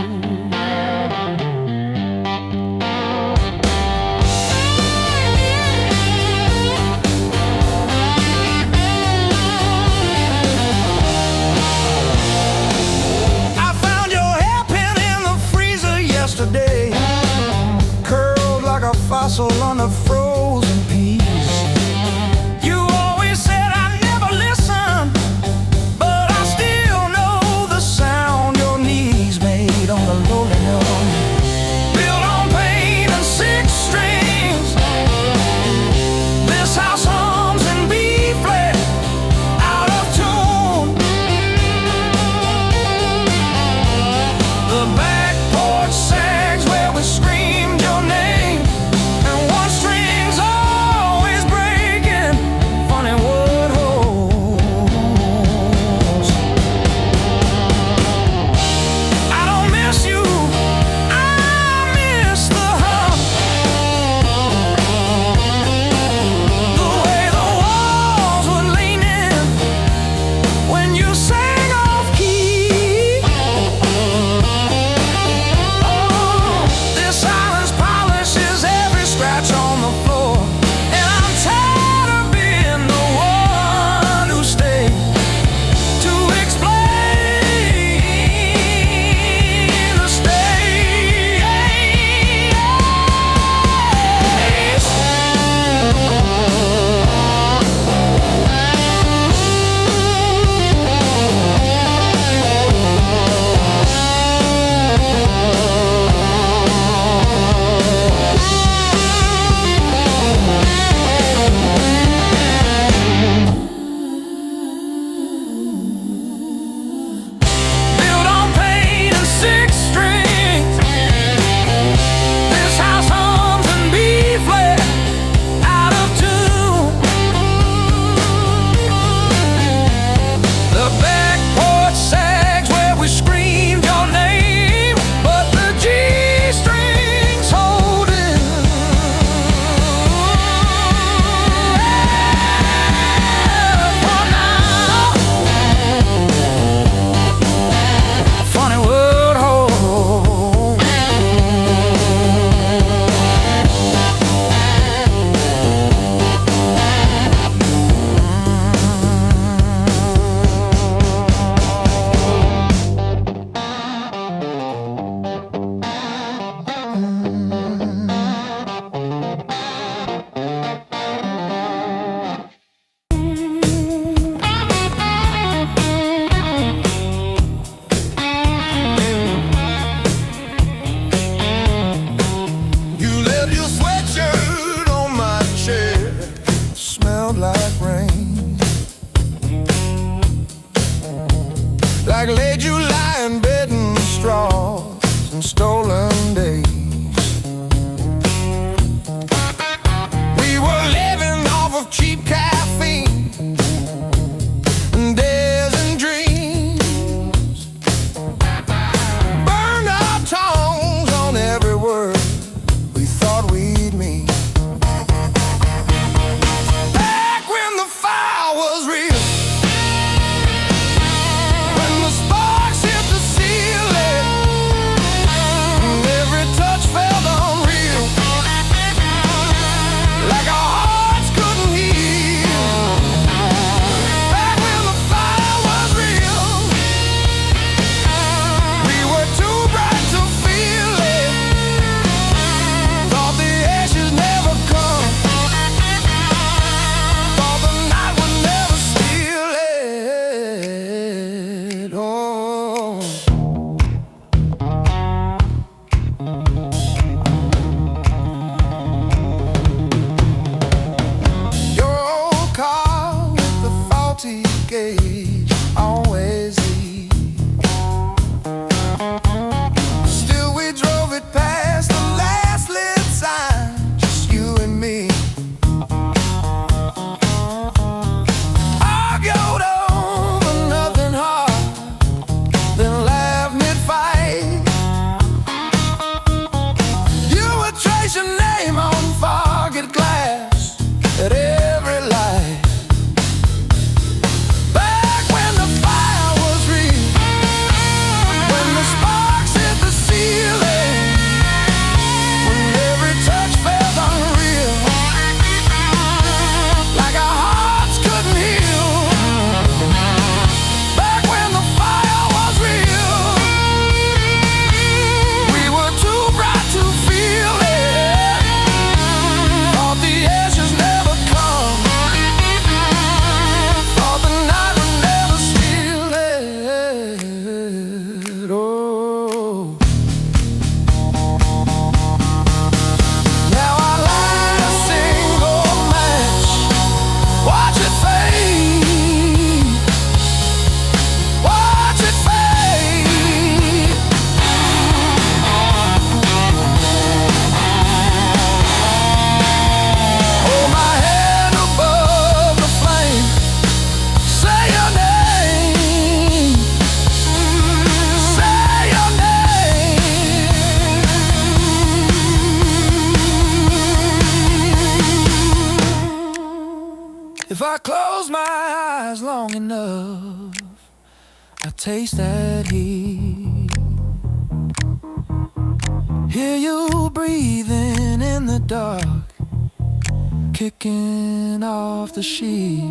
If I close my eyes long enough, I taste that heat. Hear you breathing in the dark, kicking off the sheet.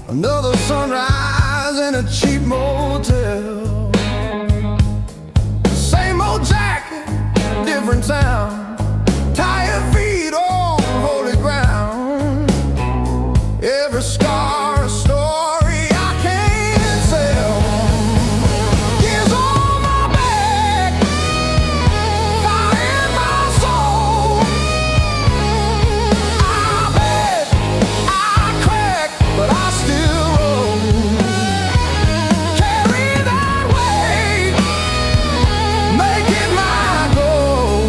Another sunrise in a cheap motel. Same old jacket, different town. Tired feet on holy ground. Every scar a story I can't sell. Years on my back, fire in my soul. I bet I crack, but I still roll. Carry that weight, make it my goal.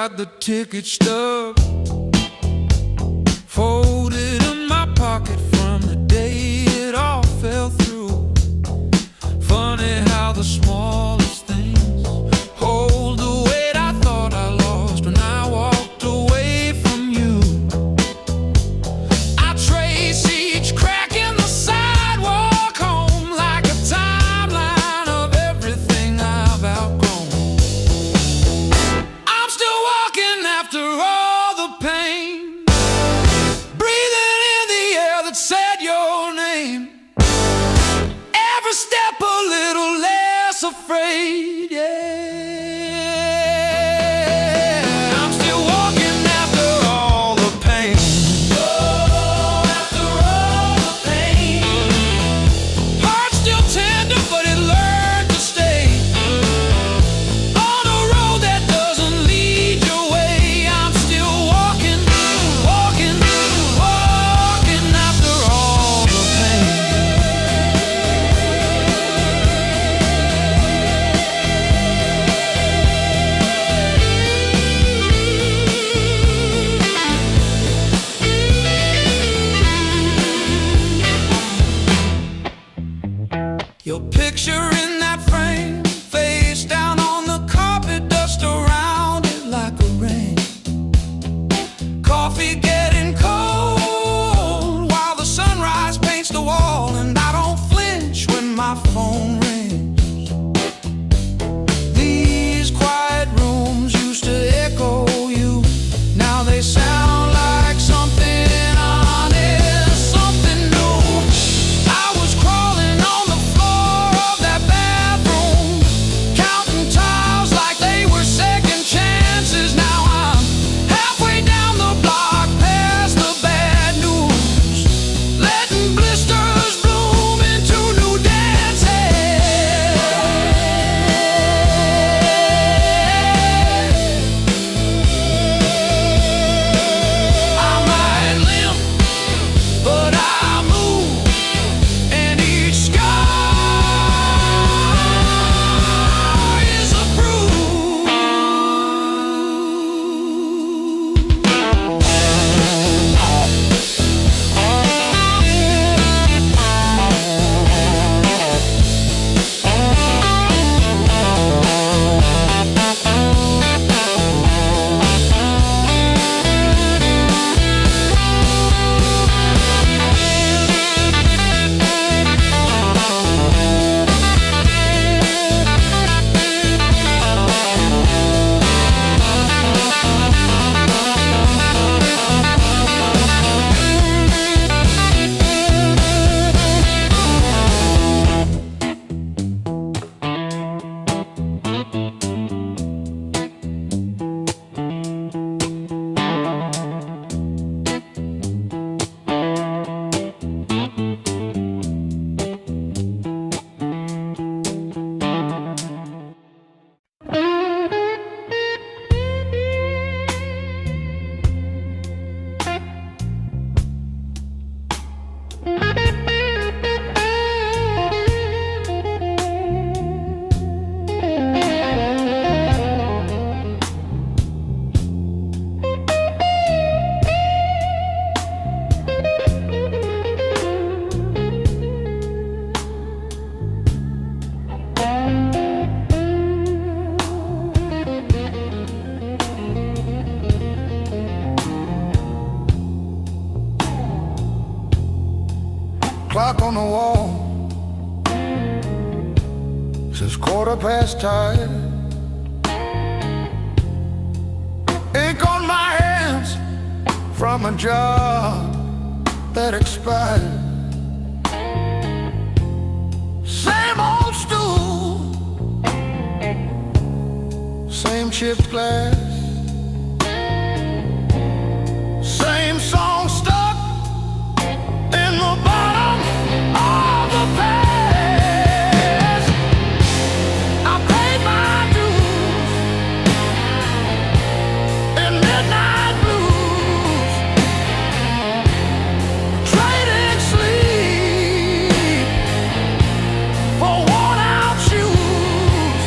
got the ticket stub folded in my pocket from the day it all fell through. Funny how the smallest things hold the weight I thought I lost when I walked away from you. I trace each crack in the sidewalk home like a timeline of everything I've outgrown. I'm still walking after all the pain, breathing in the air that said your name. Every step a little less afraid, yeah. I'm still walking after all the pain. Oh, after all the pain. Heart's still tender, but it learned to stay on a road that doesn't lead your way. I'm still walking, walking, walking after all the pain. Your picture in that frame, face down on the carpet, dust around it like a rain. Coffee getting cold while the sunrise paints the wall, and I don't flinch when my phone rings. These quiet rooms used to echo you, now they sound like something honest, something new. I was crawling on the floor of that bathroom, counting tiles like they were second chances. Now I'm halfway down the block past the bad news, letting blisters bloom into new dances. I might limp, but I move, and each scar is a proof. Clock on the wall says 10:15. Ink on my hands from a job that expired. Same old stool, same chipped glass, same song stuck in the bottom of the past. I paid my dues in midnight blues, trading sleep for worn out shoes.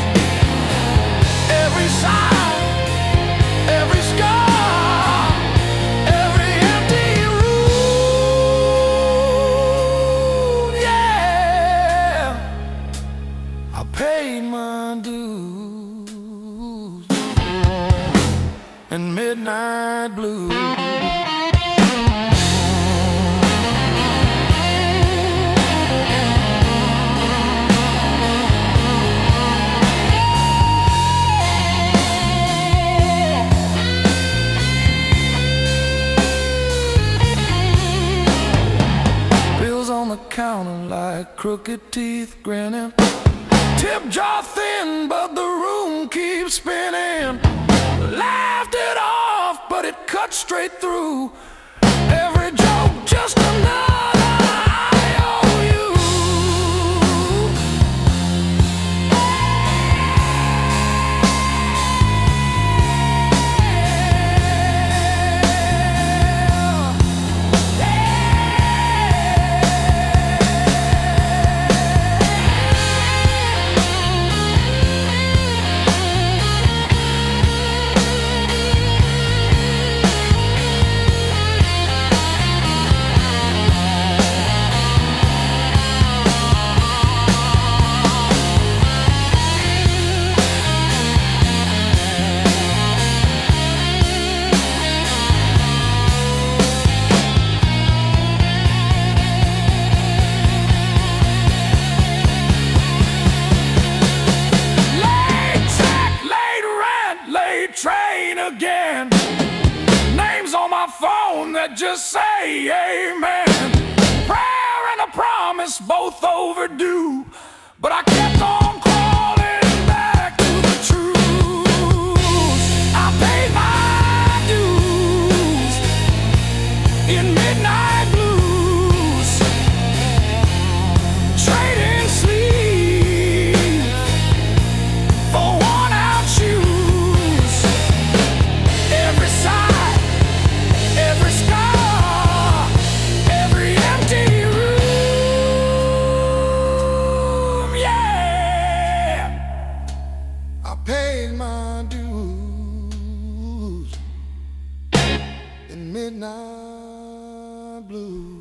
Every sigh counter like crooked teeth grinning. Tip jar thin, but the room keeps spinning. Laughed it off, but it cut straight through. Every joke just another IOU. Train again. Names on my phone that just say amen. Prayer and a promise both overdue, but I kept on crawling back to the truth. I paid my dues in midnight blues, trading sleep for worn-out shoes. Paid my dues in midnight blue.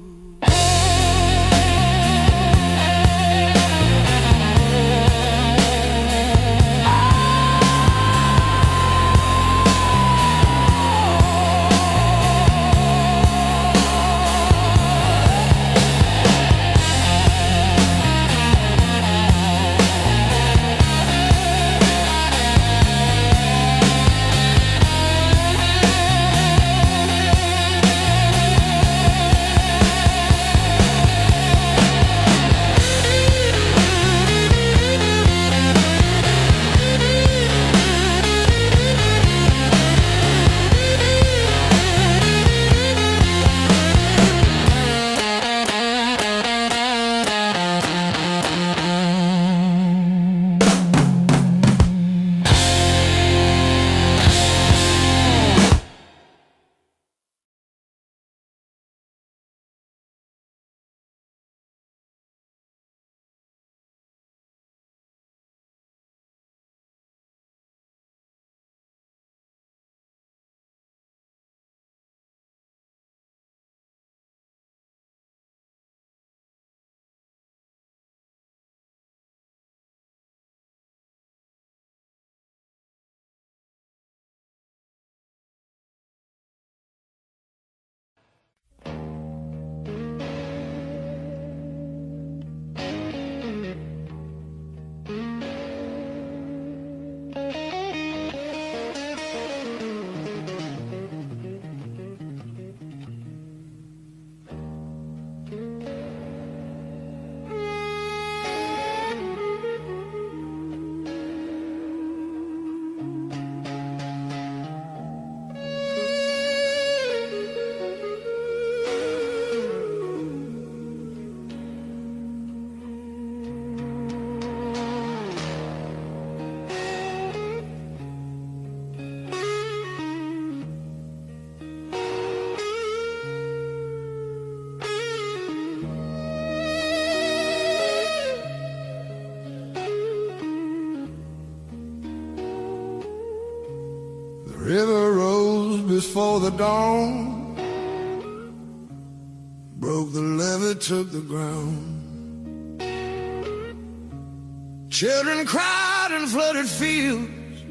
River rose before the dawn, broke the levee, took the ground. Children cried in flooded fields,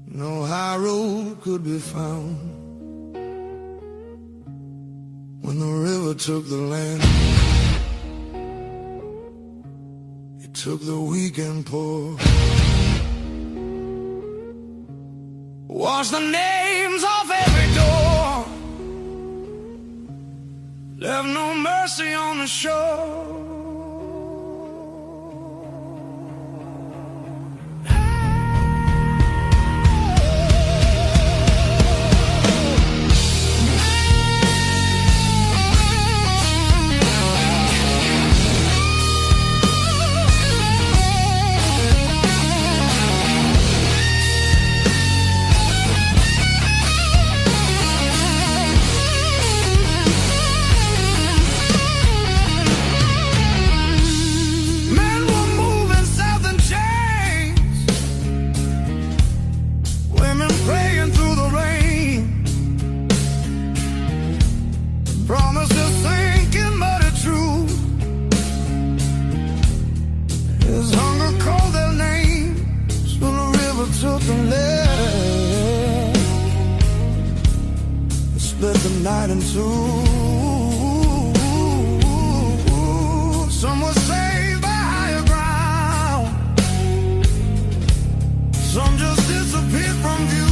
no high road could be found. When the river took the land, it took the weak and poor. Wash the names off every door, Have no mercy on the shore. Split the night in two. Some were saved by higher ground. Some just disappeared from view.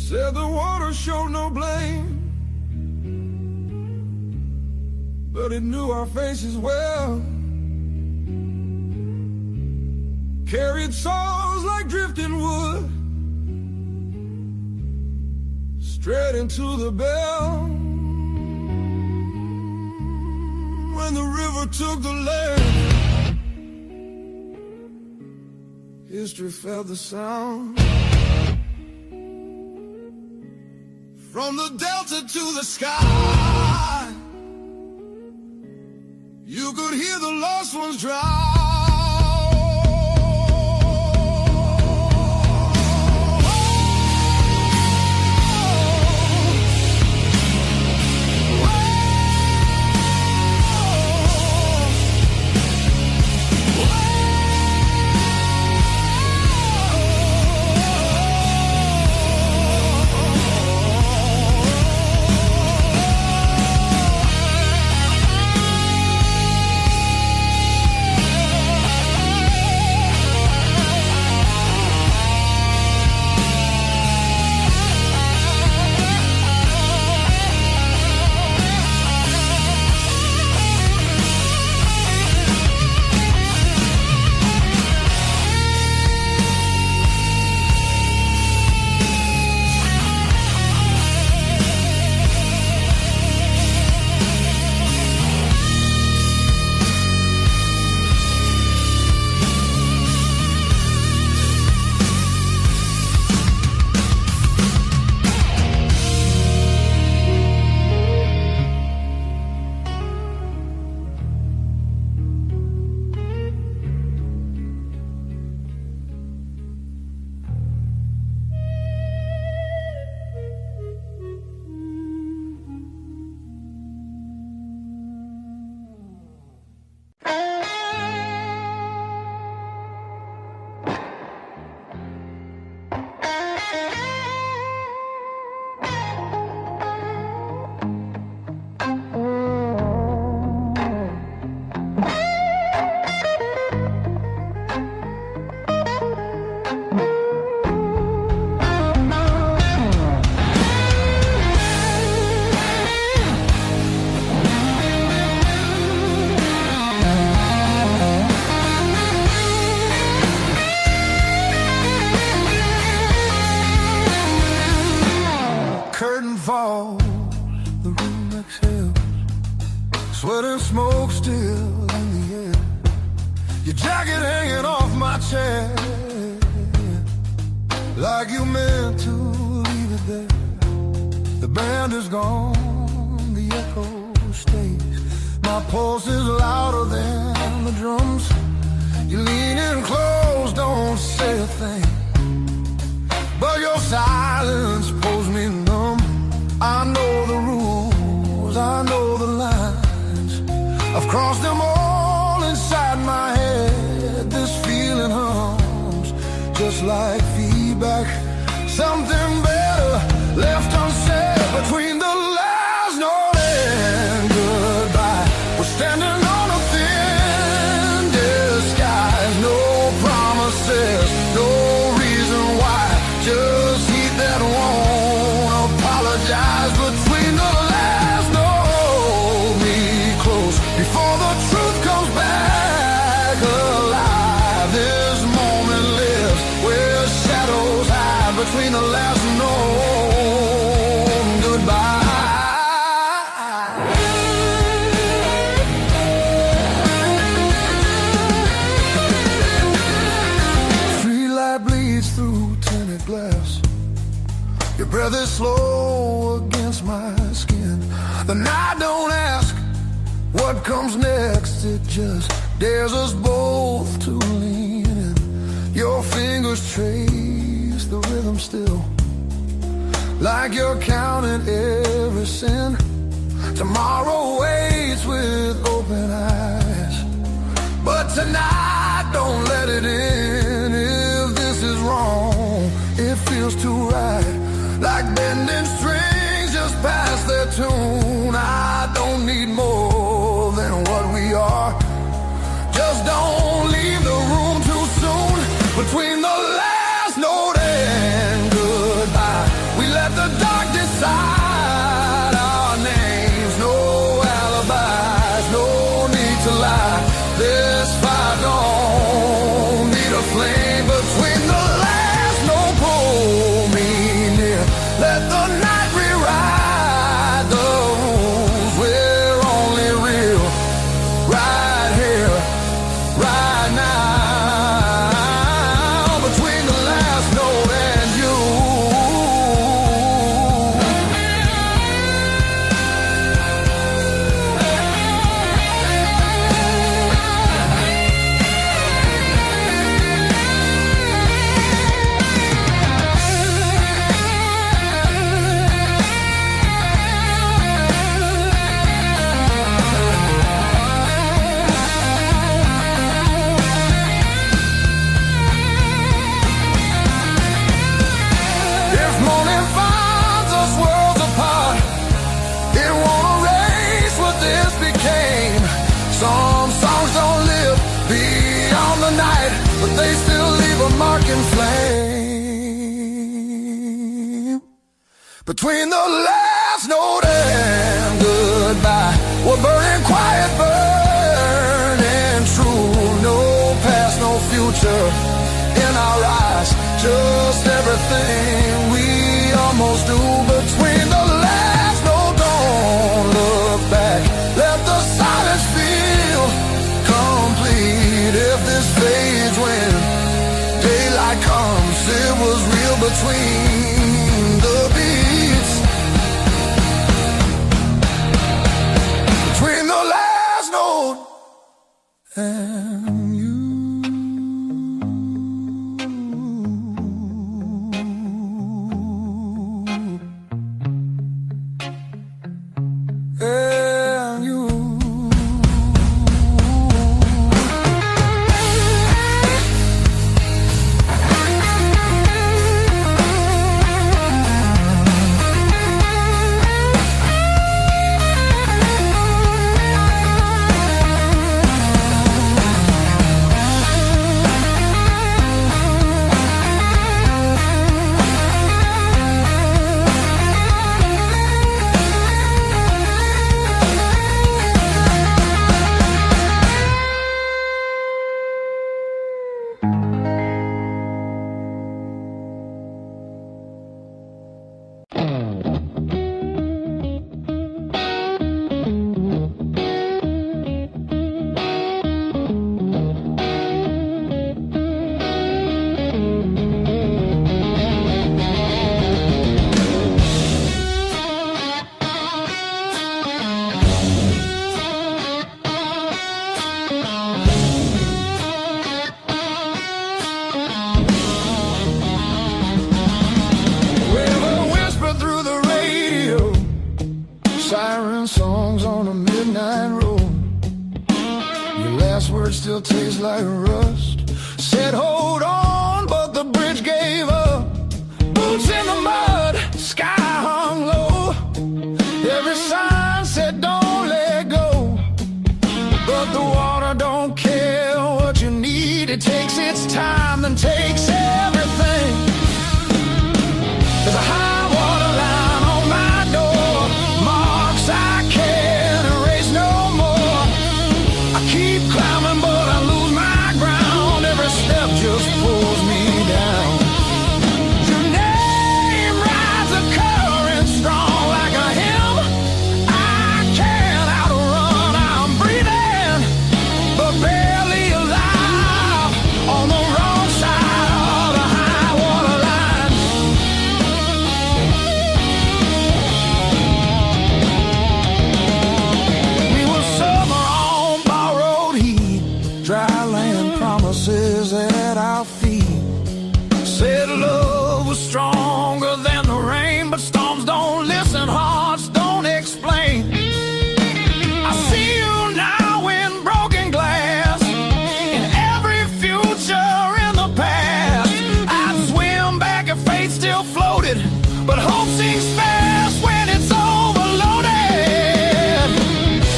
Said the water showed no blame, but it knew our faces well. Carried souls like drifting wood, straight into the bell. When the river took the land, history felt the sound. From the delta to the sky, you could hear the lost ones drown. still in the air. Your jacket hanging off my chair, like you meant to leave it there. The band is gone, the echo stays. My pulse is louder than the drums. You lean in close, don't say a thing, but your silence pulls me numb. I know the rules, I know the lines. I've crossed them all inside my head. This feeling hums just like feedback. Something better left unsaid between the last note and goodbye. We're standing on a thin disguise. No promises, no reason why. Just heat that won't apologize. Between the last note, me close before the truth comes back alive. This moment lives where shadows hide. Between the last note and goodbye. Streetlight bleeds through tinted glass. Your breath is slow against my skin. The night don't ask what comes next. It just dares us both to lean in. Your fingers trace the rhythm still, like you're counting every sin. Tomorrow waits with open eyes, but tonight don't let it in. If this is wrong, it feels too right, like bending strings just past their tune. I don't need more than what we are. Just don't leave the room too soon. Between the last note and goodbye, we let the dark decide our names. No alibis, no need to lie. This fire don't need a flame. Between the last note, pull me near. Let the night rewrite the rules. We're only real right here, right now. Between the last note and you. If morning finds us worlds apart, it won't erase what this became. Some songs don't live beyond the night, but they still leave a mark in flame. Between the last note and goodbye, we're burning quiet, burning true. No past, no future in our eyes, just everything we almost do. Between the last note, don't look back. Let the silence feel complete. If this fades when daylight comes, it was real between the beats. Between the last note and you. And you. last word still tastes like rust. Said hold on, but the bridge gave up. Boots in the mud, sky hung low. Every sign said don't let go, but the water don't care what you need. It takes its time, then takes everything. There's a high water line on my door, marks I can't erase no more. I keep climbing but I lose my ground. Every step just pulls me down. Your name rides a current strong like a hymn I can't outrun. I'm breathing but barely alive on the wrong side of the high water line. We were summer on borrowed heat, dry land promises at our feet. Said love was stronger than the rain, but storms don't listen, hearts don't explain. I see you now in broken glass, in every future in the past. I'd swim back if fate still floated, but hope sinks fast when it's overloaded.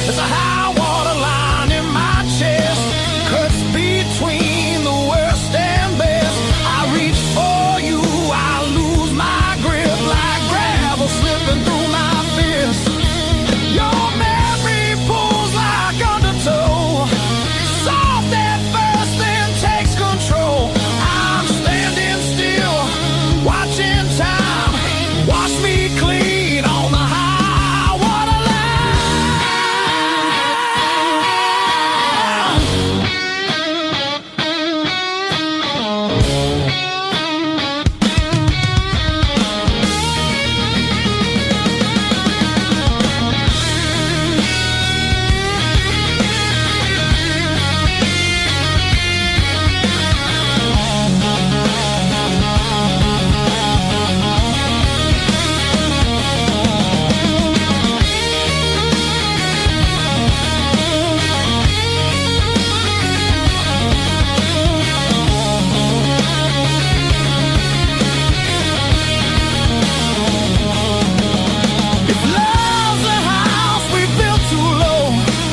There's a high water line in my chest, cuts between the worst and best. I reach for you, I lose my grip like gravel slipping through my fist. Your memory pulls like undertow, soft at first then takes control. I'm standing still, watching time wash me clean on the high water If love's a house we built too low,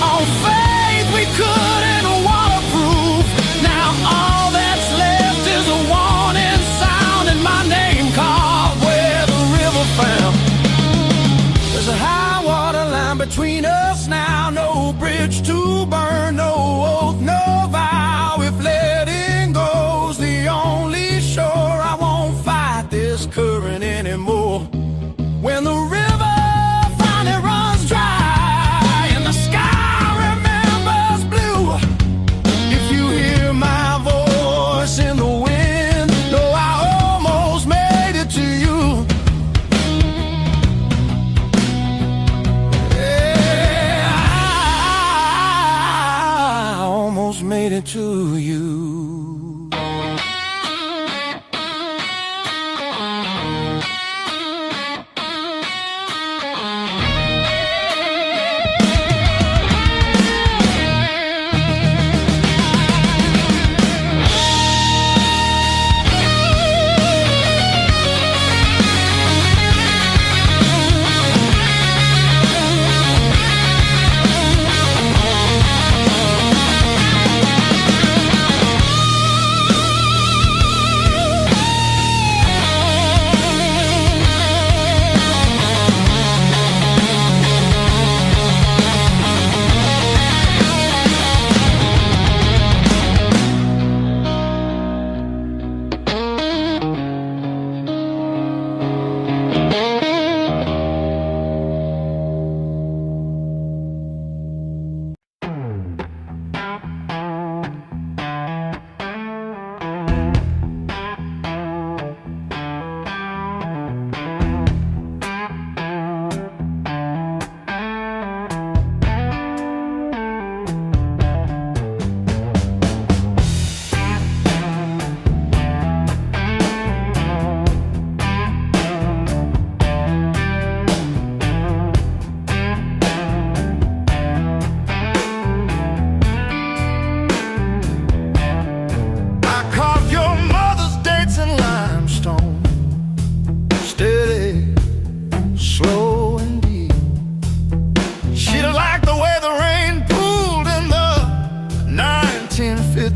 on faith we couldn't waterproof. Now all that's left is a warning sound and my name carved where the river found. There's a high water line between us now, no bridge to burn, no oath, no vow. If letting go's the only shore, I won't fight this current anymore. When the river finally runs dry and the sky remembers blue, if you hear my voice in the wind, know I almost made it to you. Yeah, I almost made it to you.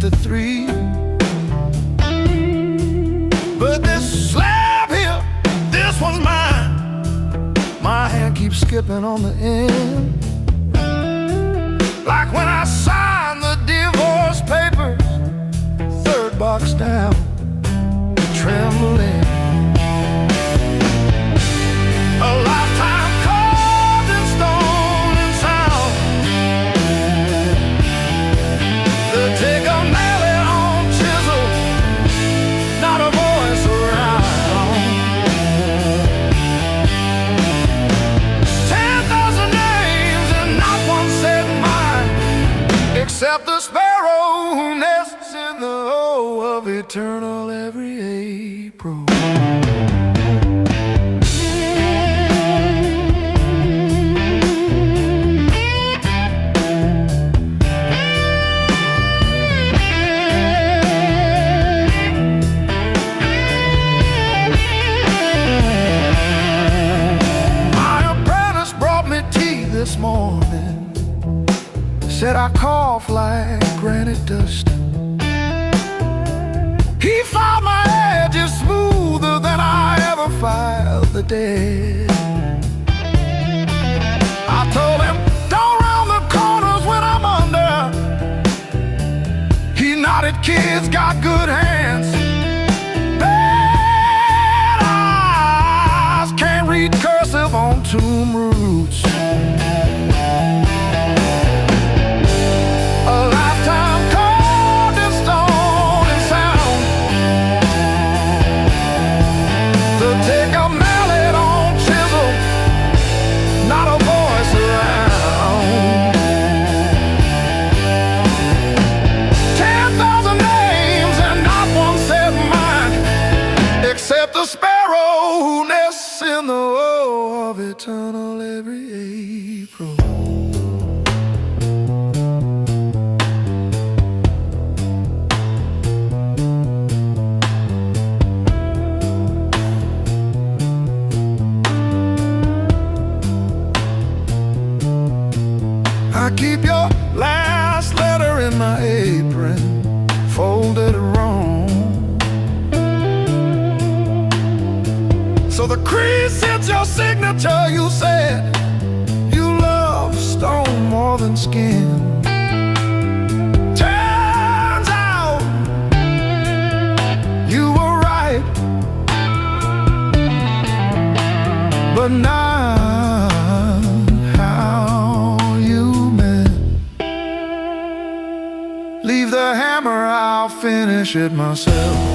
53. But this slab here, this one's mine. My hand keeps skipping on the end, like when I signed the divorce papers, third box down, trembling. A lifetime carved in stone and sound. They take a mallet on chisel, not a voice around. 10,000 names and not one said mine, except the sparrow who nests in the O of eternal every April. This morning said I cough like granite dust. He filed my edges smoother than I ever filed the dead. I told him, don't round the corners when I'm under. He nodded, kids got good hands. Bad eyes can't read cursive on tomb roots. The sparrow who nests in the O of eternal every April. I keep your last letter in my apron, folded wrong. So the crease hits your signature. You said you love stone more than skin. Turns out you were right, but not how you meant. Leave the hammer, I'll finish it myself.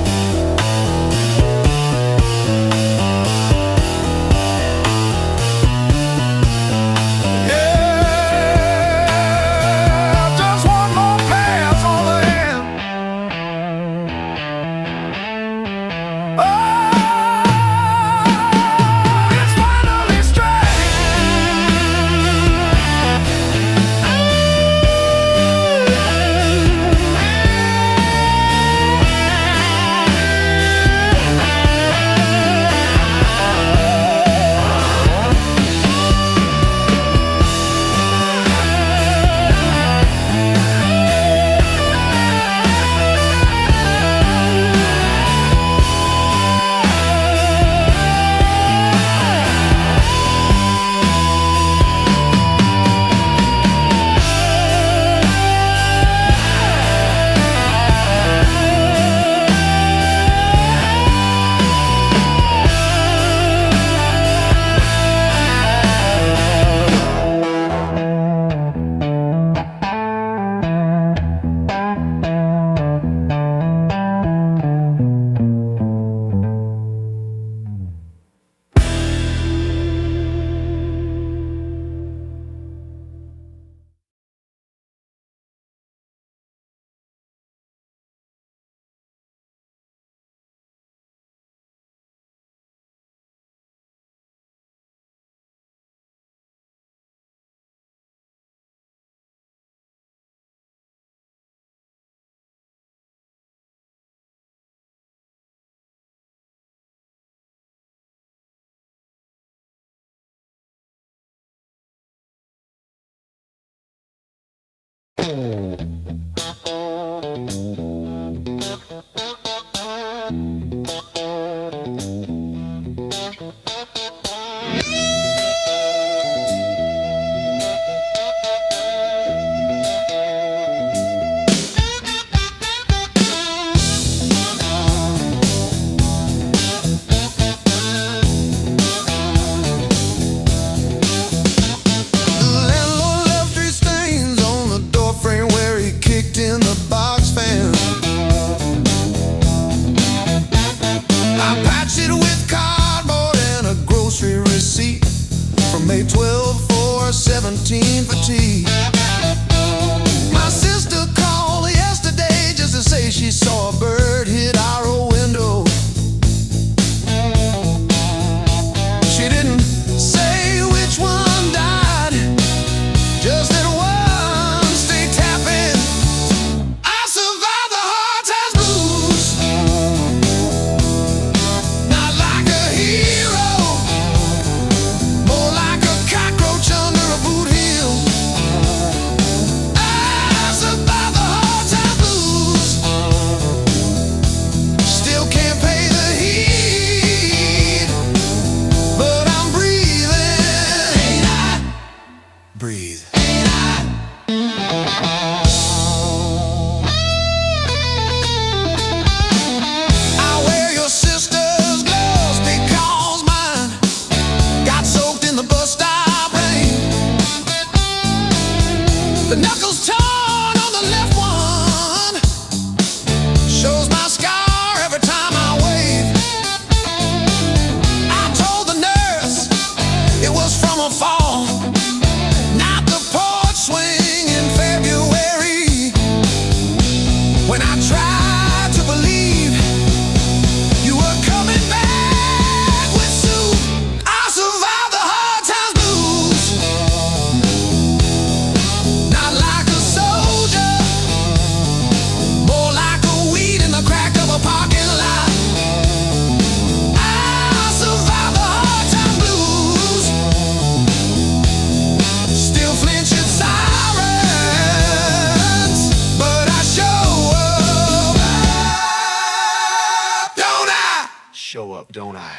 up, don't I?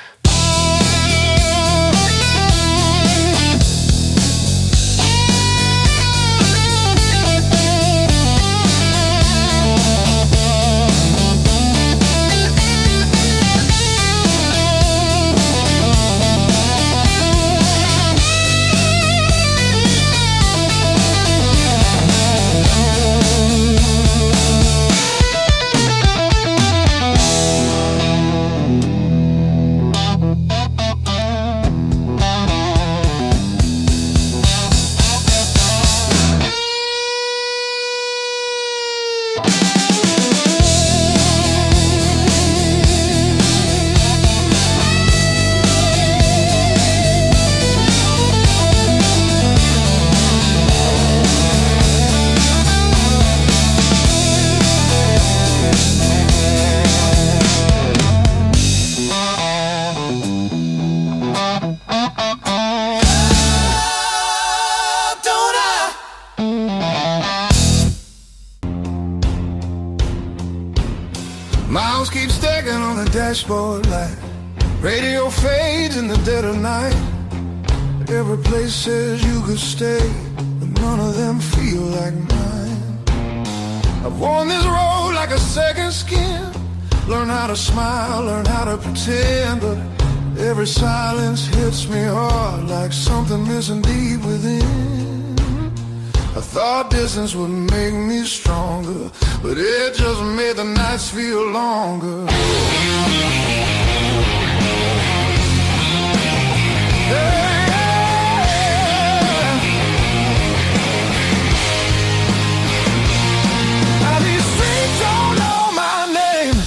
Miles keep stacking on the dashboard light. Radio fades in the dead of night. Every place says you could stay, but none of them feel like mine. I've worn this road like a second skin. Learn how to smile, learn how to pretend, but every silence hits me hard like something missing deep within. I thought distance would make me stronger, but it just made the nights feel longer. Now these streets don't know my name.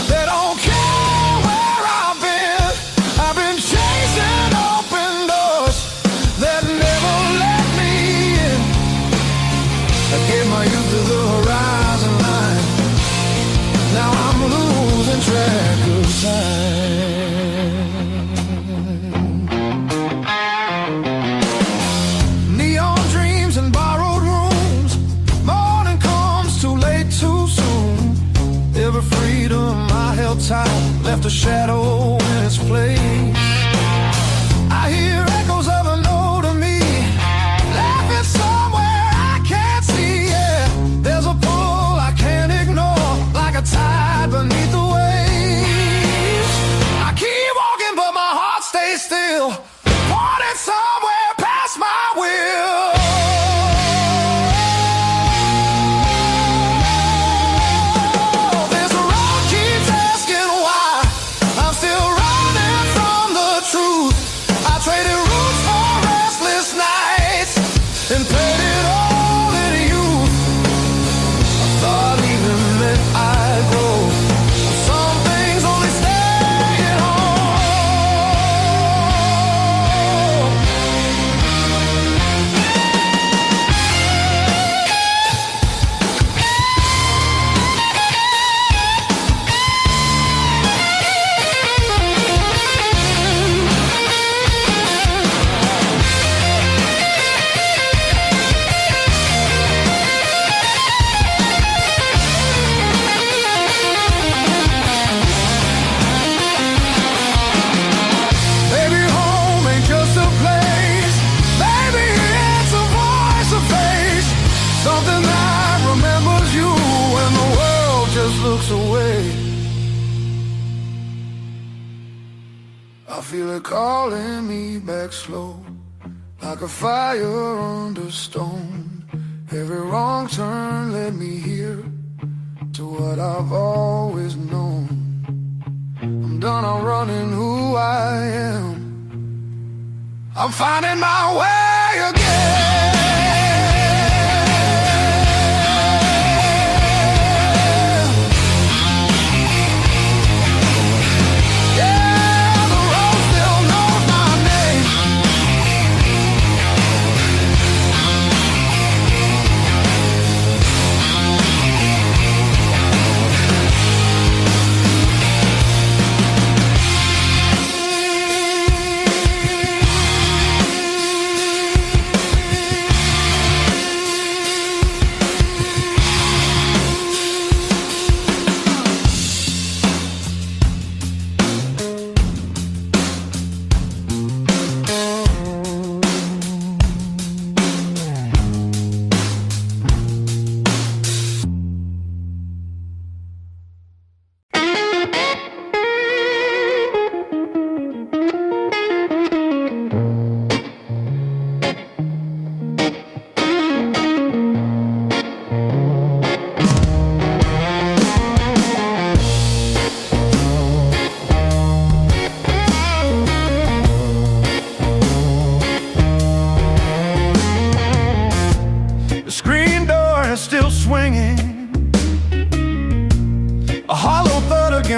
They don't care where I've been. I've been chasing open doors that never let me in. I gave my youth to the horizon line. Now I'm losing track of time. Neon dreams and borrowed rooms. Morning comes too late, too soon. Every freedom I held tight left a shadow in its place. I hear echoes of an older me laughing somewhere I can't see. Yeah, there's a pull I can't ignore, like a tide beneath the waves. I keep walking, but my heart stays still, wanted somewhere past my will. This road keeps asking why I'm still running from the truth. I traded roots for restless nights and played it all in youth. I thought even meant I'd grow. Some things only stay at home. Maybe home ain't just a place. Maybe it's a voice, a face, something that remembers you when the world just looks away. I feel it calling me back slow, like a fire under stone. Every wrong turn led me here to what I've always known. I'm done, I'm running who I am. I'm finding my way again. Yeah, the road still knows my name.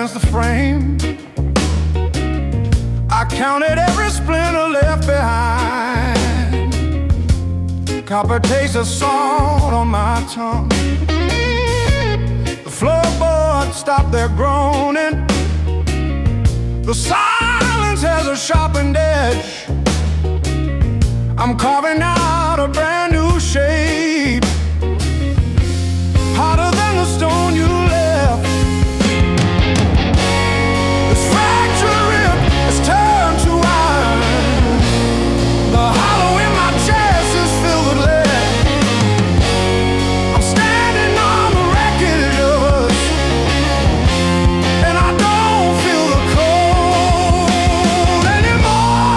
against the frame. I counted every splinter left behind. Copper taste of salt on my tongue. The floorboards stopped their groaning. The silence has a sharpened edge. I'm carving out a brand new shape, harder than the stone you left. This fractured rib has turned to iron. The hollow in my chest is filled with lead. I'm standing on the wreckage of us, and I don't feel the cold anymore.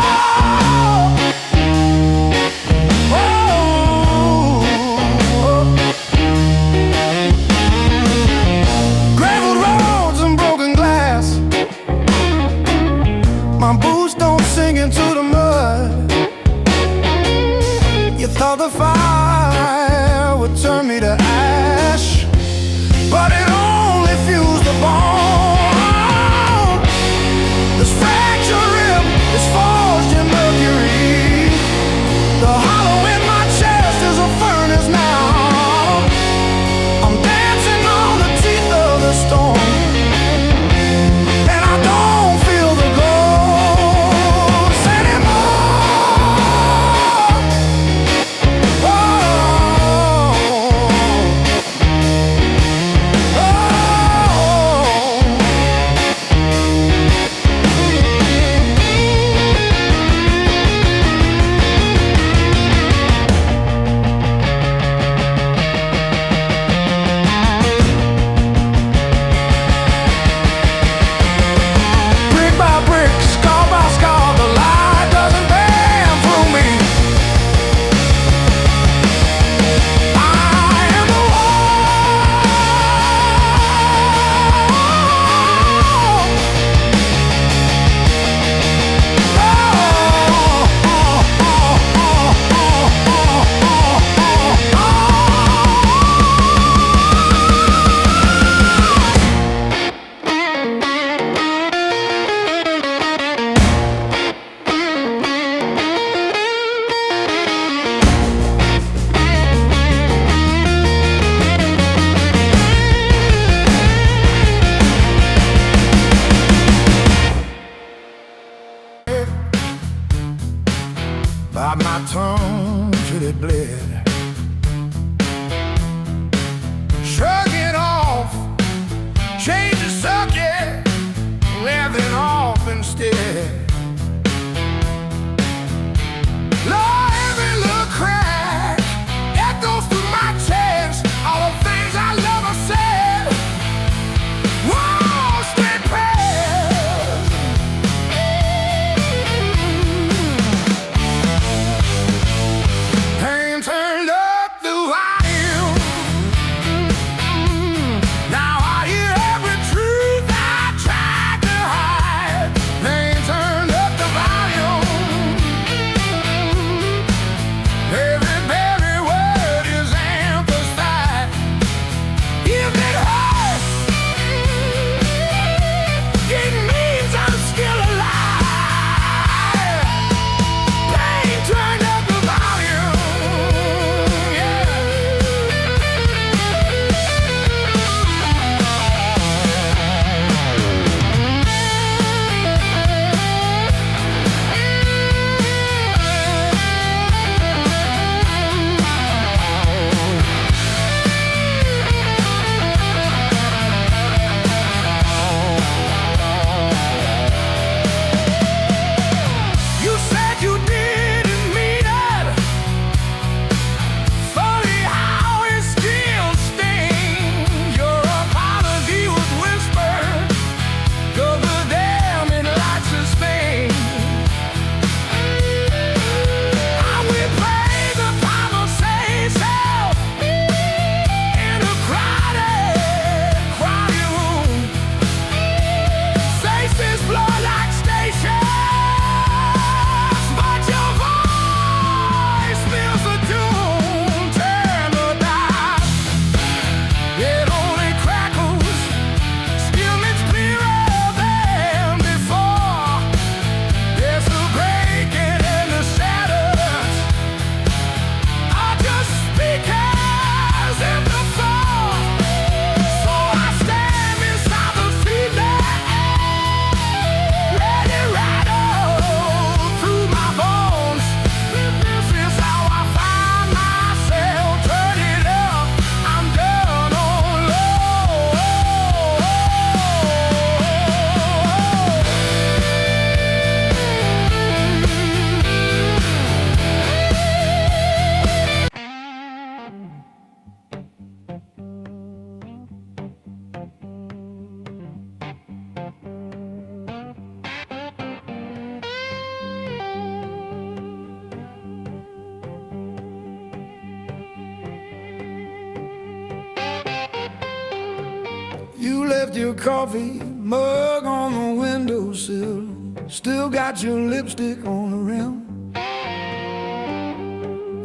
You left your coffee mug on the windowsill, still got your lipstick on the rim,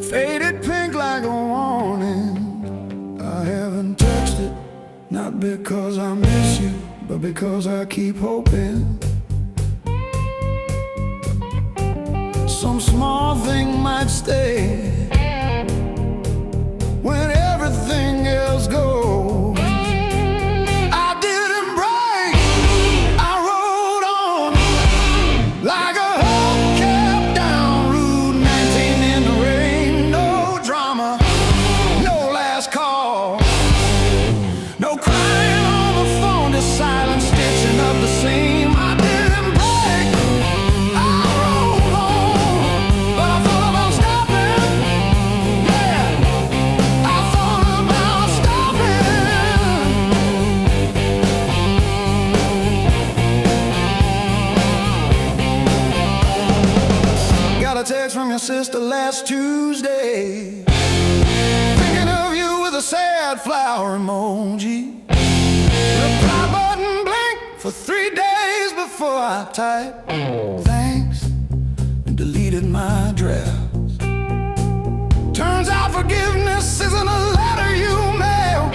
faded pink like a warning. I haven't touched it, not because I miss you, but because I keep hoping some small thing might stay when everything else goes. I didn't break, I rode on like a hubcap down Route 19 in the rain. No drama, no last call, no crying on the phone, just silent stitching up the seam. I didn't break, I rode on, but I thought about stopping. Yeah, I thought about stopping. Got a text from your sister last Tuesday, thinking of you with a sad flower emoji. Reply button blinked for 3 days before I typed thanks and deleted my drafts. Turns out forgiveness isn't a letter you mail,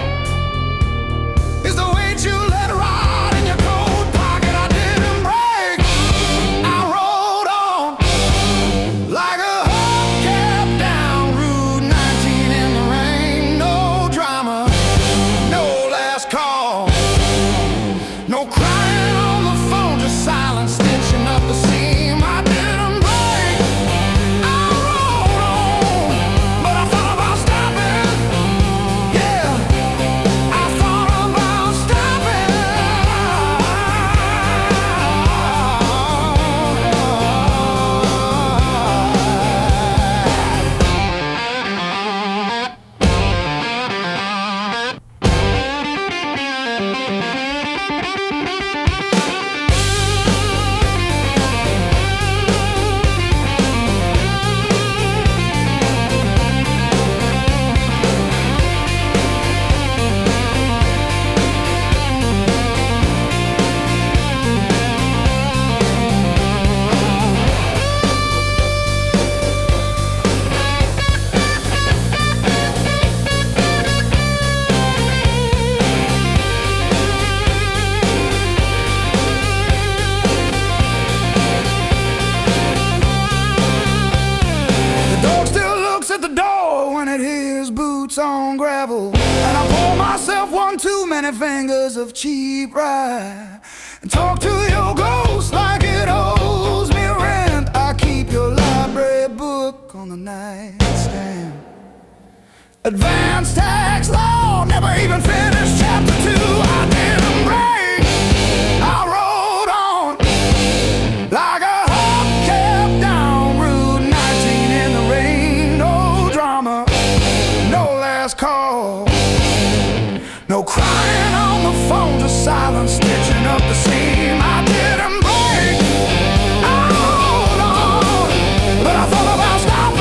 it's the weight you let ride in your coat pocket. I didn't break, I rode on like a hubcap down Route 19 in the rain. No drama, no last call, no crying on the phone, just silent stitching up the seam. I didn't break, I rode on, but I thought about stopping. Yeah, I thought about stopping. The dog still looks at the door when it hears boots on gravel, and I pour myself one too many fingers of cheap rye and talk to your ghost like it owes me rent. I keep your library book on the nightstand, advanced tax law, never even finished chapter 2. I didn't break, I rode on like a hubcap down Route 19 in the rain. No drama, no last call, no crying on the phone, just silent stitching up the seam. I didn't break, I rode on, but I thought about stopping.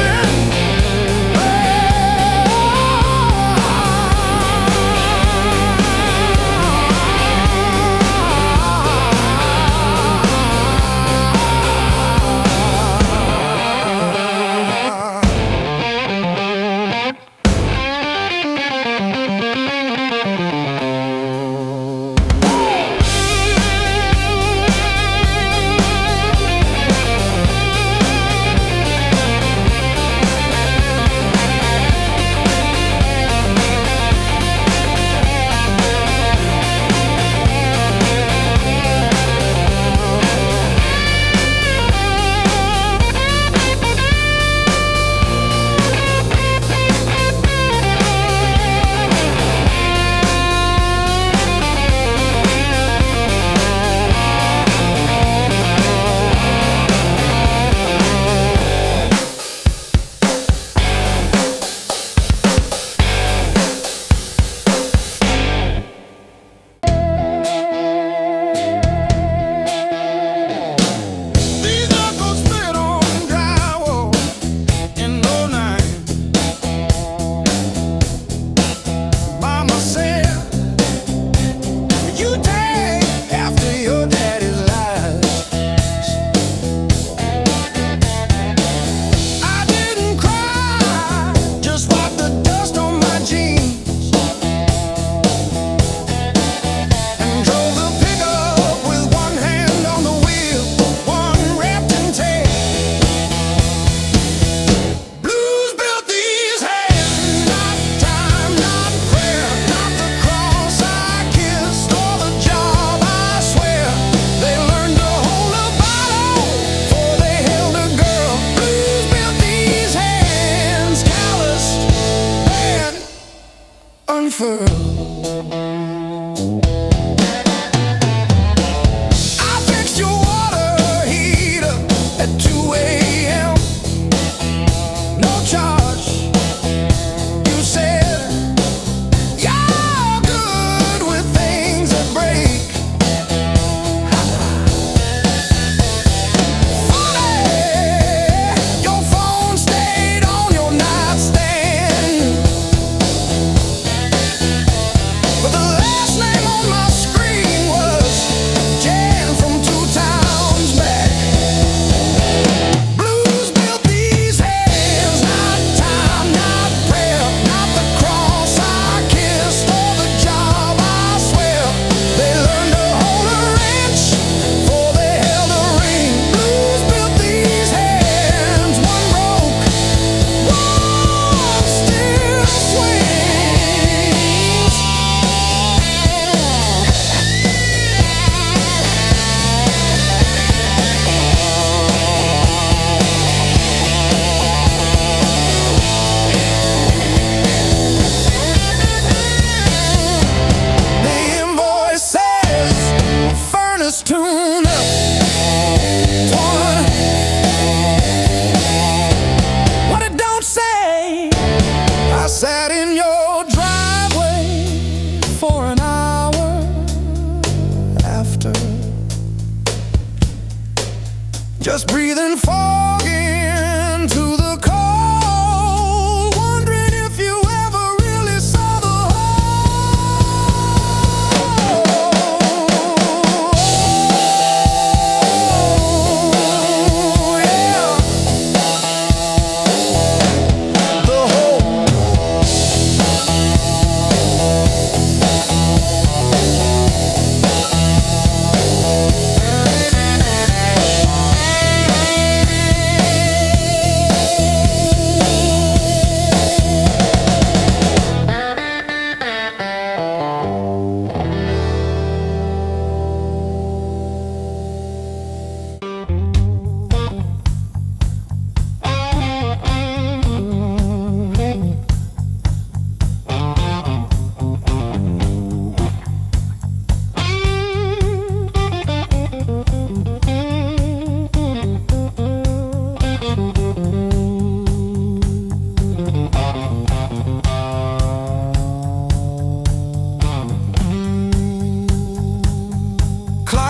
just breathing fog into the cold, wondering if you ever really saw the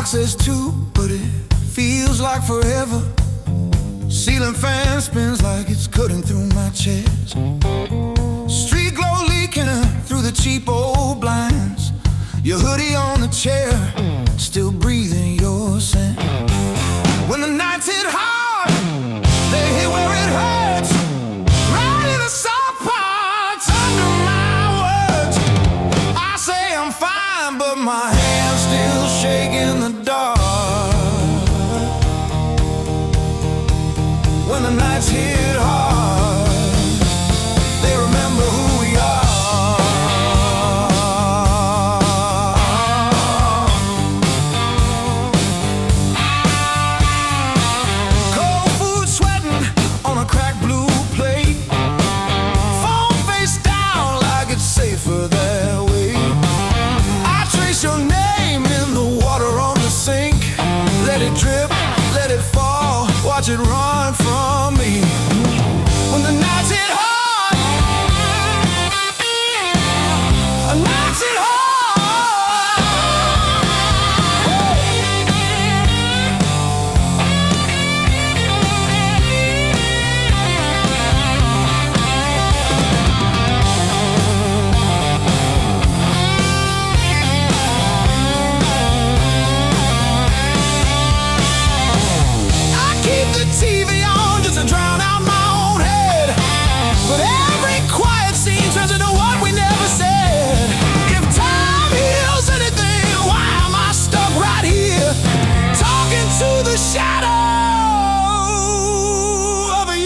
says two, but it feels like forever. Ceiling fan spins like it's cutting through my chest. Street glow leaking through the cheap old blinds. Your hoodie on the chair, still breathing your scent. When the nights hit hard, they hit where it hurts. Right in the soft parts under my words. I say I'm fine, but my hands still shaking the dark. When the nights hit hard, they remember who we are. Cold food sweating on a cracked blue plate. Phone face down like it's safer that way. I trace your name in the water on the sink. Let it drip, let it fall, watch it run from me. When the nights hit hard, nights hit hard. TV on just to drown out my own head. But every quiet scene turns into what we never said. If time heals anything, why am I stuck right here? Talking to the shadow of a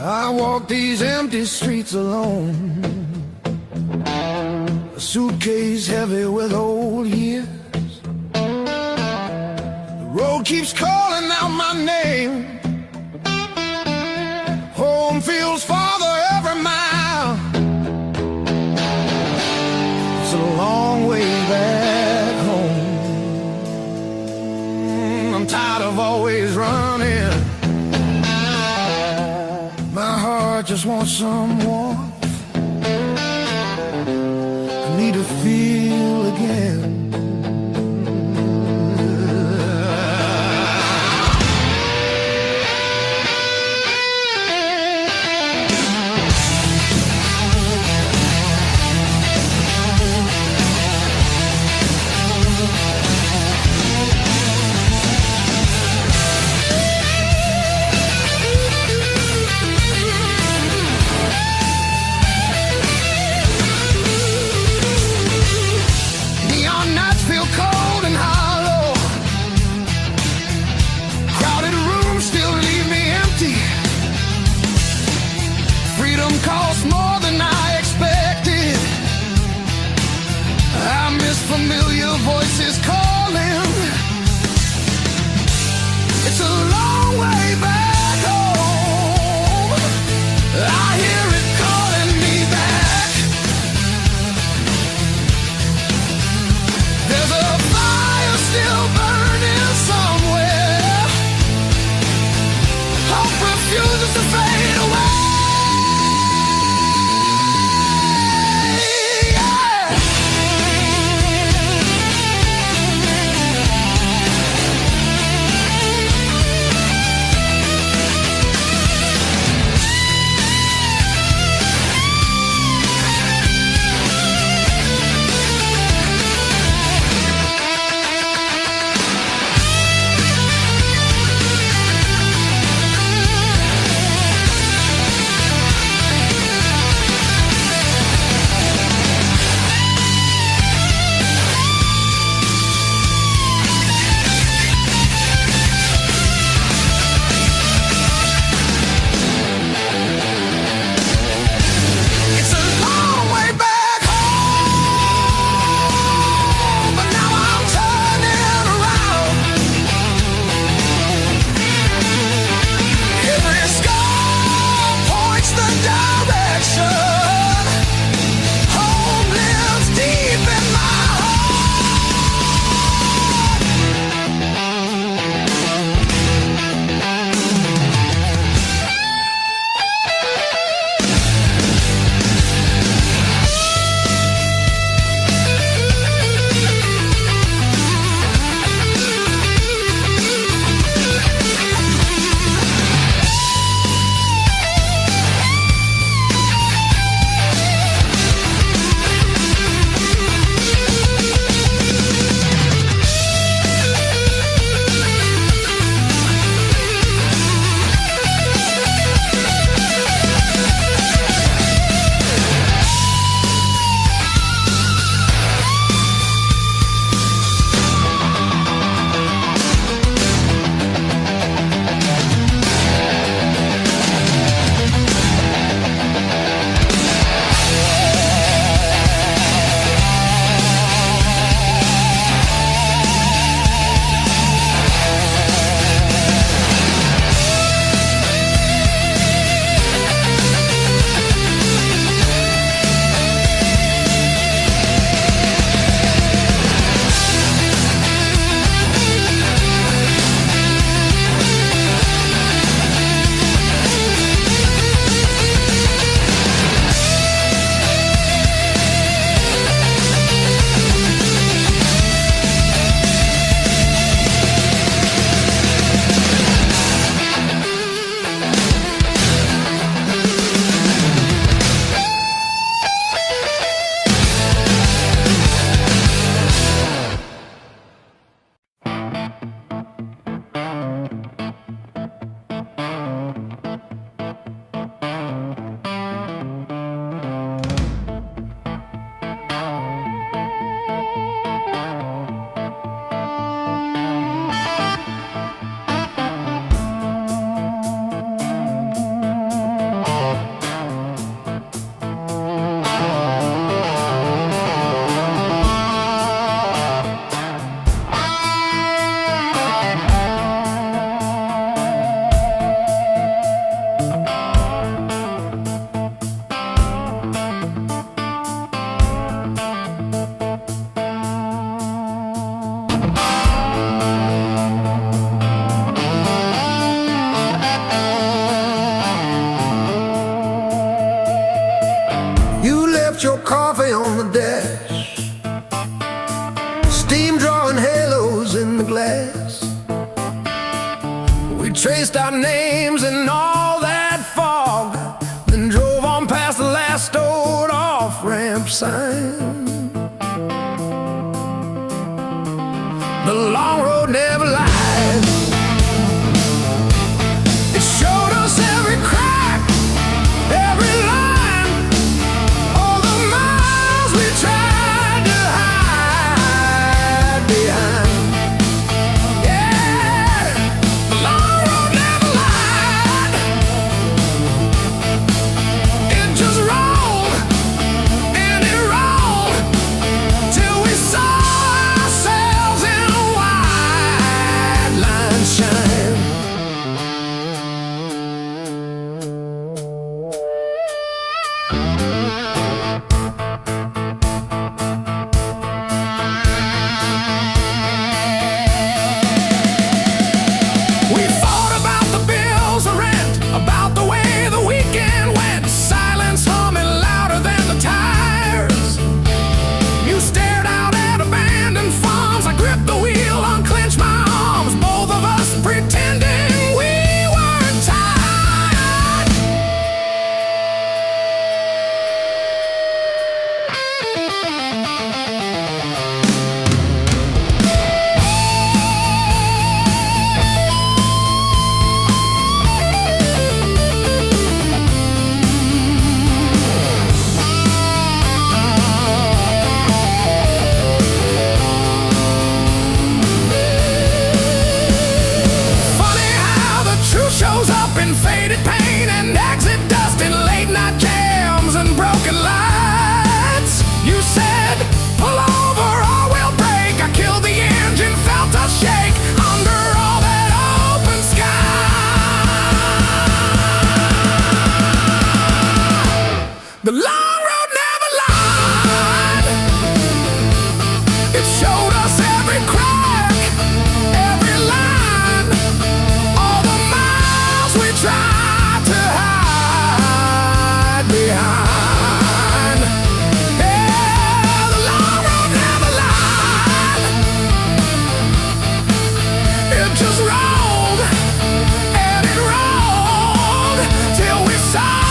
I walk these empty streets alone, a suitcase heavy with old years. The road keeps calling out my name. Home feels tired of always running. My heart just wants some warmth. I need to feel again. traced our names in all that fog, then drove on past the last old off-ramp sign. The long road never lied. It showed us every crack, every line, all the miles we tried to hide behind. The long road never lied. It showed us every crack, every line, all the miles we tried to hide behind. Yeah, the long road never lied. It just rolled and it rolled till we saw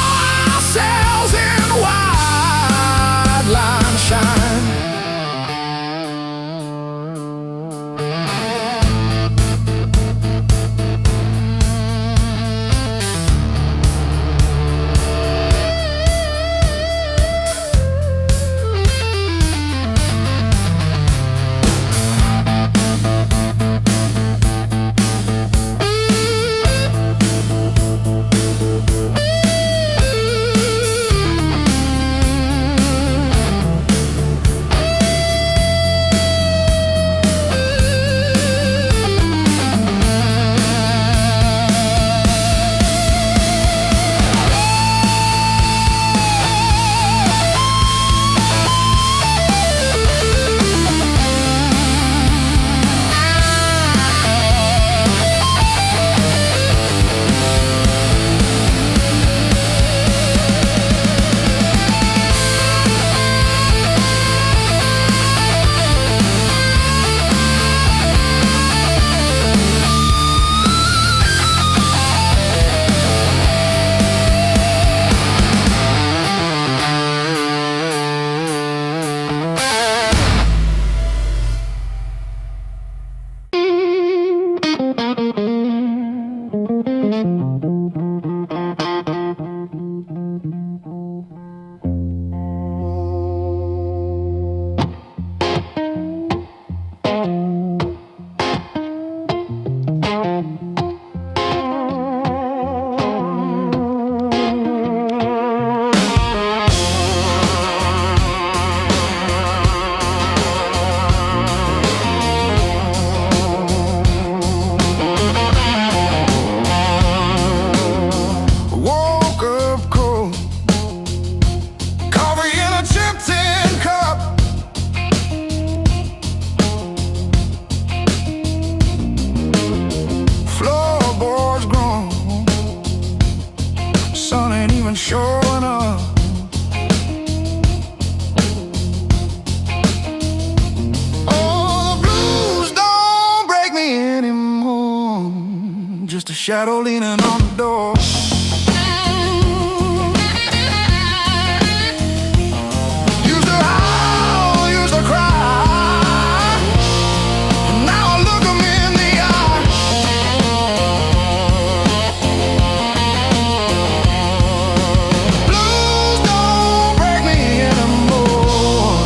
ourselves in wide line shine. Showing up. Oh, the blues don't break me anymore. just a shadow leaning on the door. Used to howl, used to cry. Now I look 'em in the eye. Blues don't break me anymore.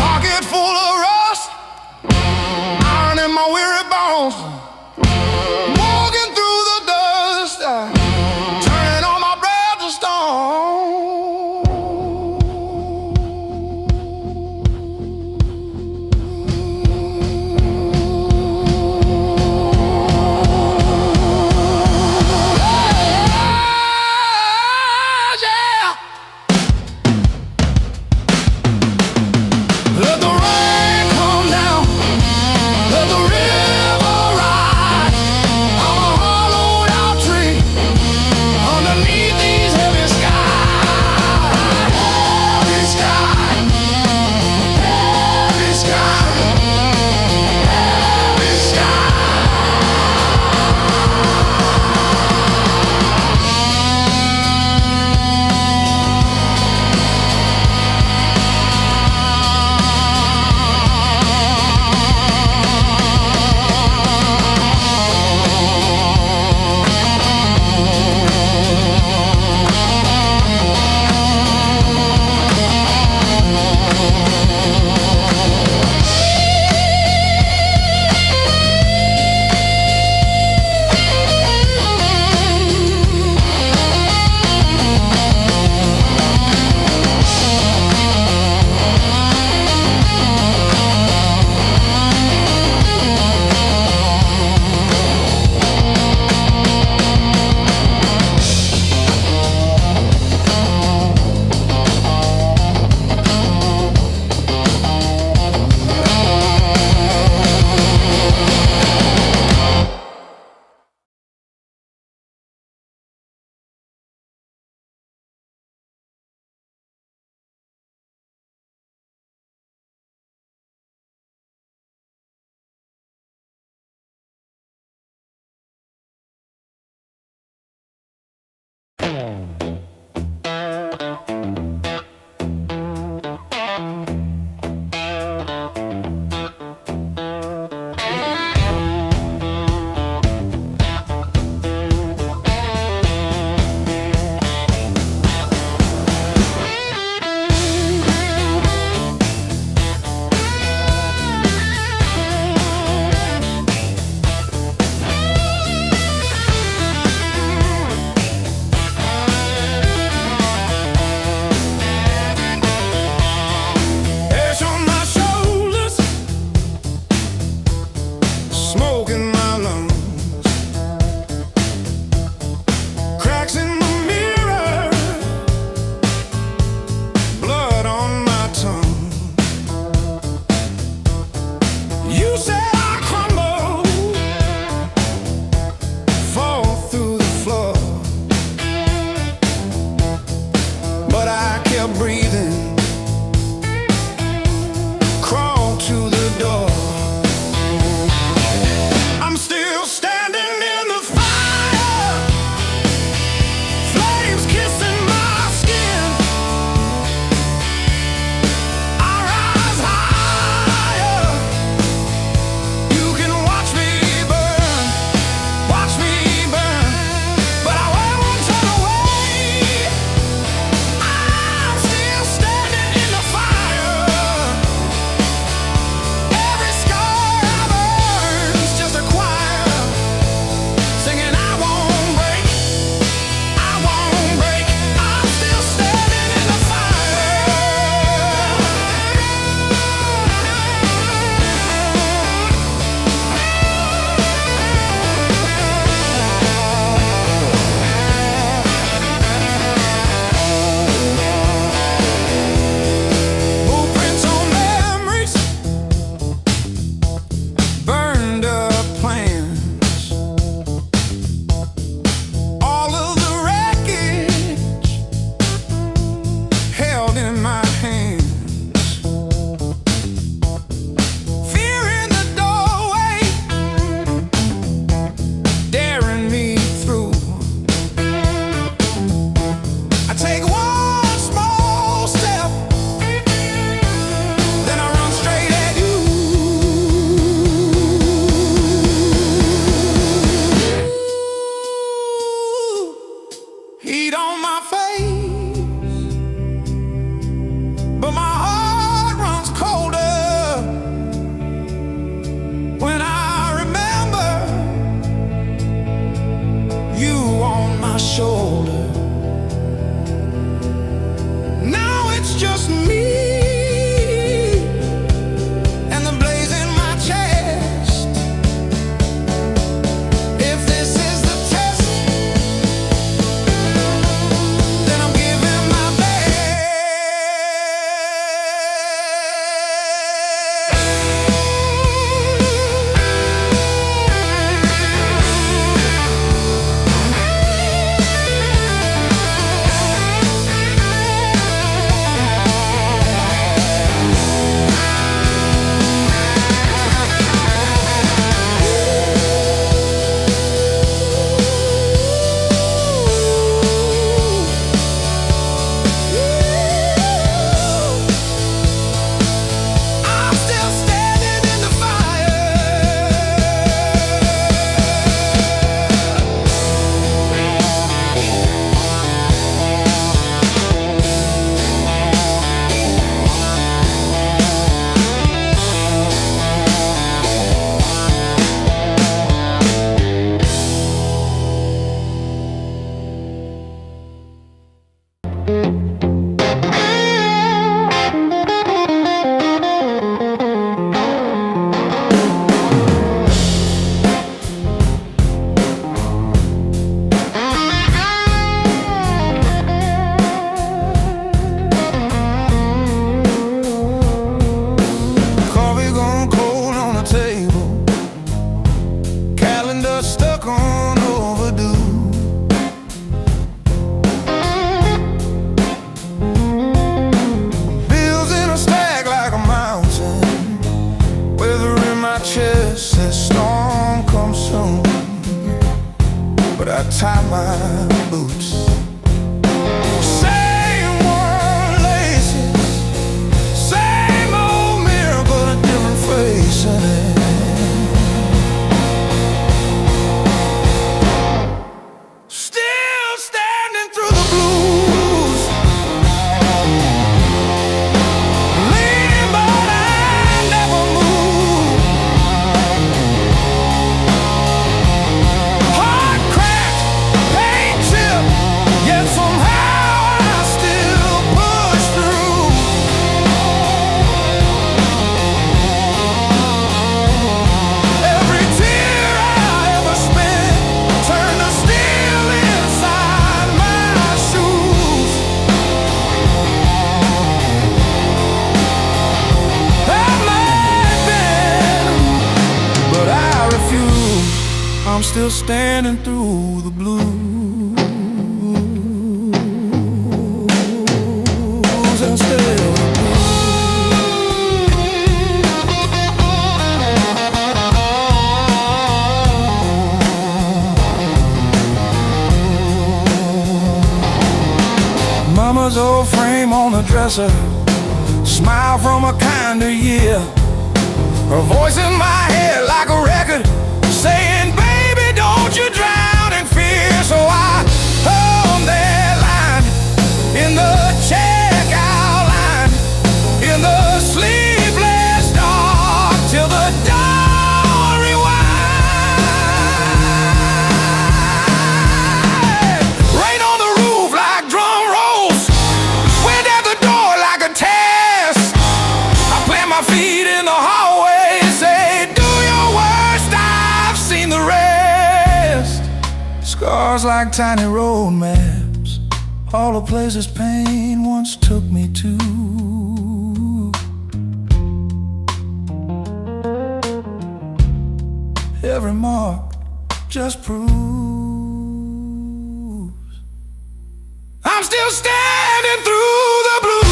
Pocket full of rust, iron in my weary bones. Walking through the dust, turning all my breath to stone. Yeah. Let the rain come down, let the river rise. just stuck on overdue. Bills in a stack like a mountain, weather in my chest says storm comes soon. But I tie my boots. Same worn laces, same old mirror, but a different face in it. Still standing through the blues, leaning but I never move. Heart cracked, pain chipped, yet somehow I still push through. Every tear I ever spent turned to steel inside my shoes. I might bend, but I refuse. I'm still standing through the blues. And still Mama's old frame on the dresser, smile from a kinder year. Her voice in my head like a record saying, baby, don't you drown in fear. So I hung that line in the checkout line, in the sleepless dark, till the dawn rewind. Rain on the roof like drum rolls, wind at the door like a test. I plant my feet in the hallway, say, do your worst, I've seen the rest. Scars like tiny road maps, all the places pain once took me to. Every mark just proves I'm still standing through the blues.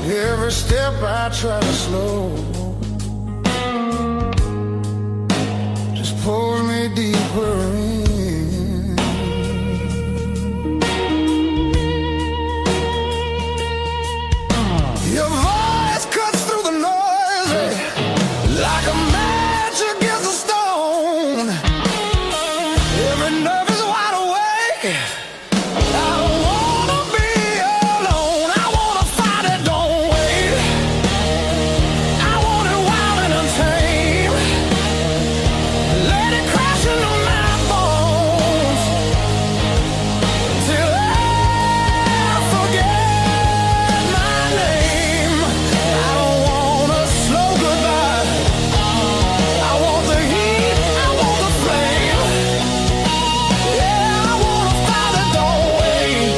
Every step I try to slow just pulls me deeper in. Your voice cuts through the noise like a match against a stone. Every nerve is wide awake. I don't wanna be alone. I wanna fight it, don't wait. I want it wild and untamed. Let it crash into my bones till I forget my name. I don't want a slow goodbye. I want the heat, I want the flame. Yeah, I wanna fight it, don't wait.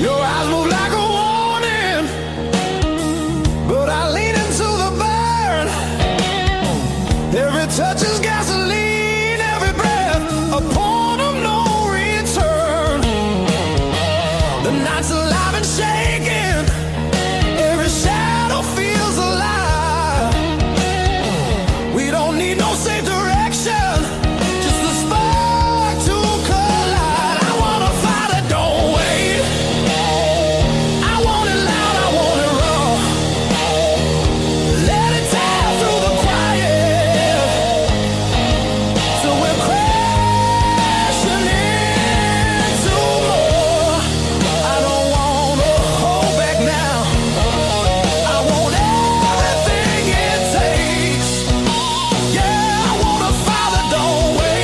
Your eyes move like a warning, but I lean into the burn. Every touch is gasoline, every breath a point of no return. The night's alive and shaking, every shadow feels alive. We don't need no safe direction, just a spark to collide. I wanna fight it, don't wait. I want it loud, I want it raw. Let it tear through the quiet till we're crashing into more. I don't wanna hold back now. I want everything it takes. Yeah, I wanna fight it, don't wait.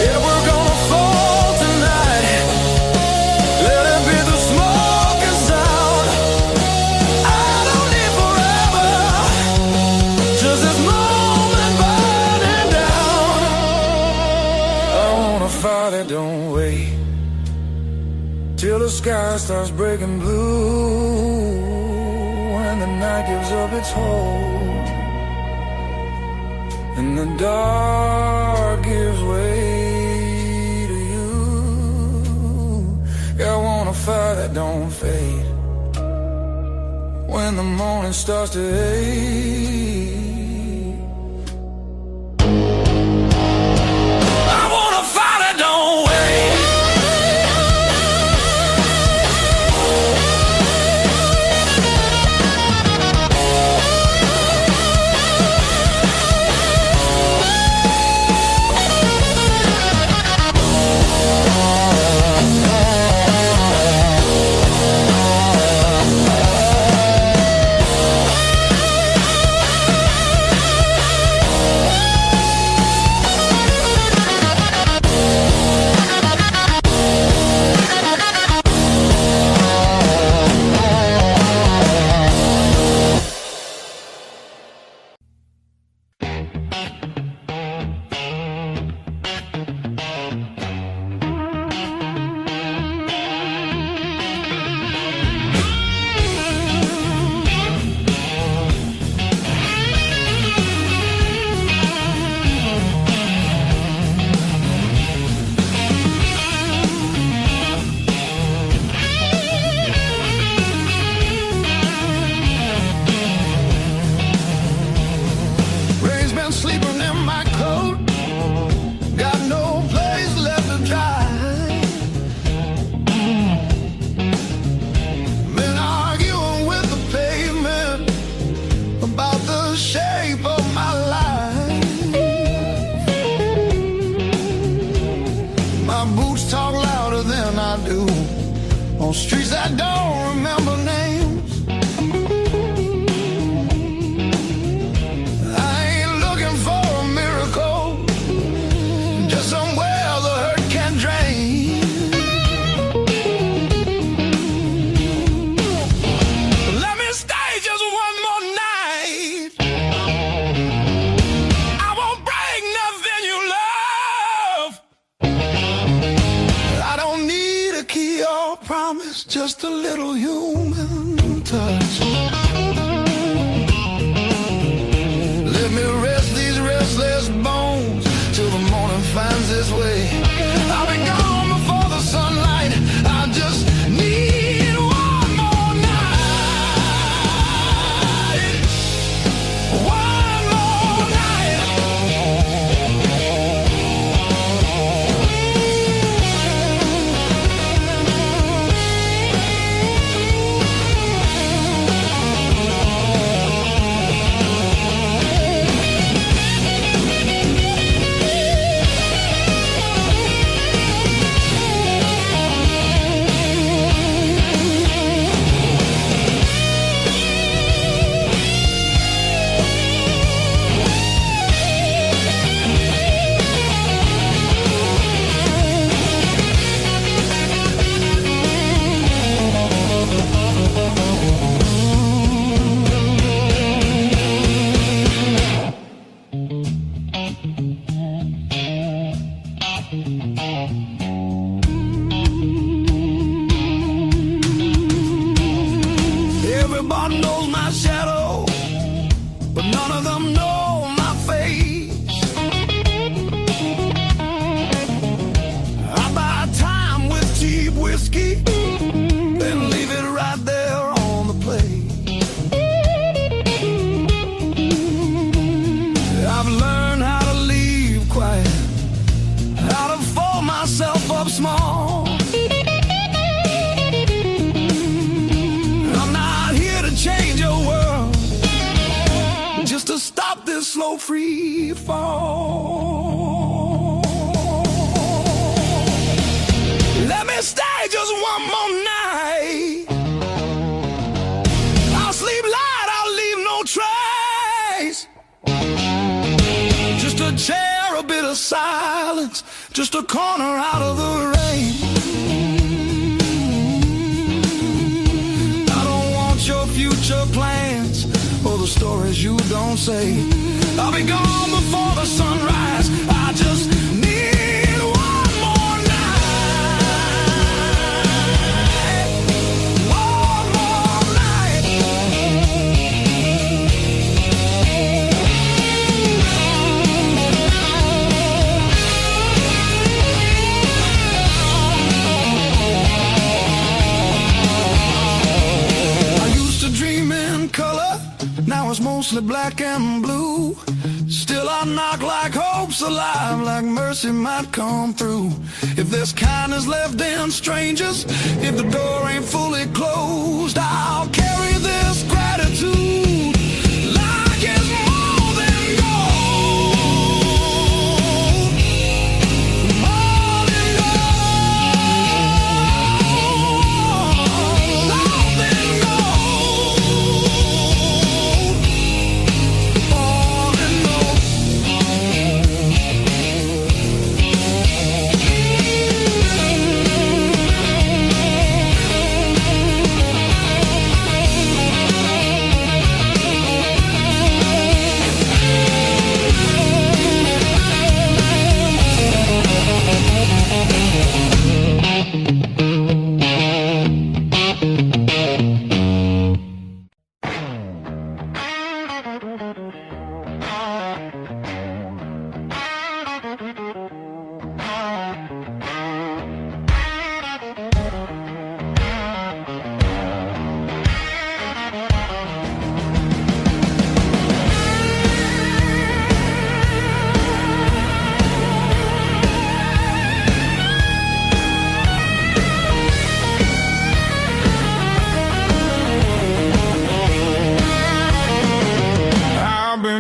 Yeah, we're gonna fall tonight. Let it be the smoke and sound. I don't need forever, just this moment burning down. I wanna fight it, don't wait till the sky starts breaking blue and the night gives up its hold and the dark gives way to you. Yeah, I wanna fight it, don't fade when the morning starts to ache. I wanna fight it, don't wait. shape of on streets that don't remember names. I ain't looking for a miracle, just somewhere the hurt can drain. Let me stay just one more night. I won't break nothing you love. I don't need a key or promise, just a little human touch. Let me rest these restless bones till the morning finds its way. I'll be gone before the sunlight. I just need one more night. One more night. Everybody knows my shadow, but none of them know my face. I buy time with cheap whiskey, then leave it right there on the plate. I've learned how to leave quiet, how to fold myself up small. I'm not here to change your world, just to stop this slow free fall. Let me stay just one more night. I'll sleep light, I'll leave no trace. Just a chair, a bit of silence, just a corner out of the rain. I don't want your future plans or the stories you don't say. I'll be gone before the sunrise. I just need one more night. One more night. I used to dream in color, now it's mostly black and blue. Still I knock like hope's alive, like mercy might come through. If there's kindness left in strangers, if the door ain't fully closed, I'll carry this gratitude like it's more than gold. More than gold. More than gold. More than gold.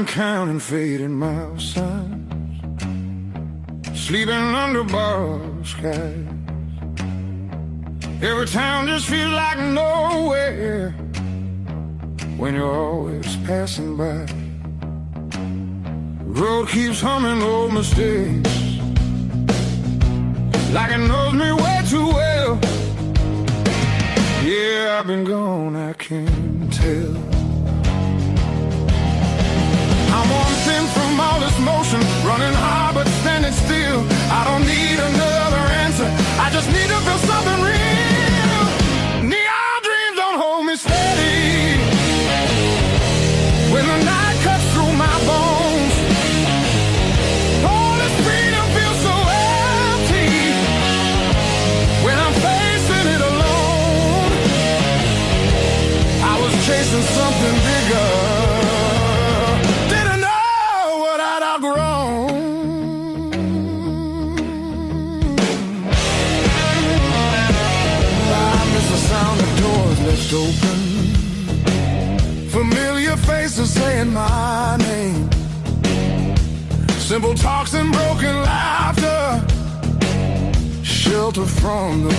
Counting fading mile signs, sleeping under borrowed skies. Every town just feels like nowhere when you're always passing by. The road keeps humming old mistakes like it knows me way too well. Yeah, I've been gone, I can tell. I'm on thin from all this motion, running hard but standing still. I don't need another answer, I just need to feel something real. Neon dreams don't hold me steady when the night cuts through my bones. All this freedom feels so empty when I'm facing it alone. I was chasing something bigger, didn't know what I'd outgrown. I miss the sound of doors left open, familiar faces saying my name, simple talks and broken laughter, shelter from the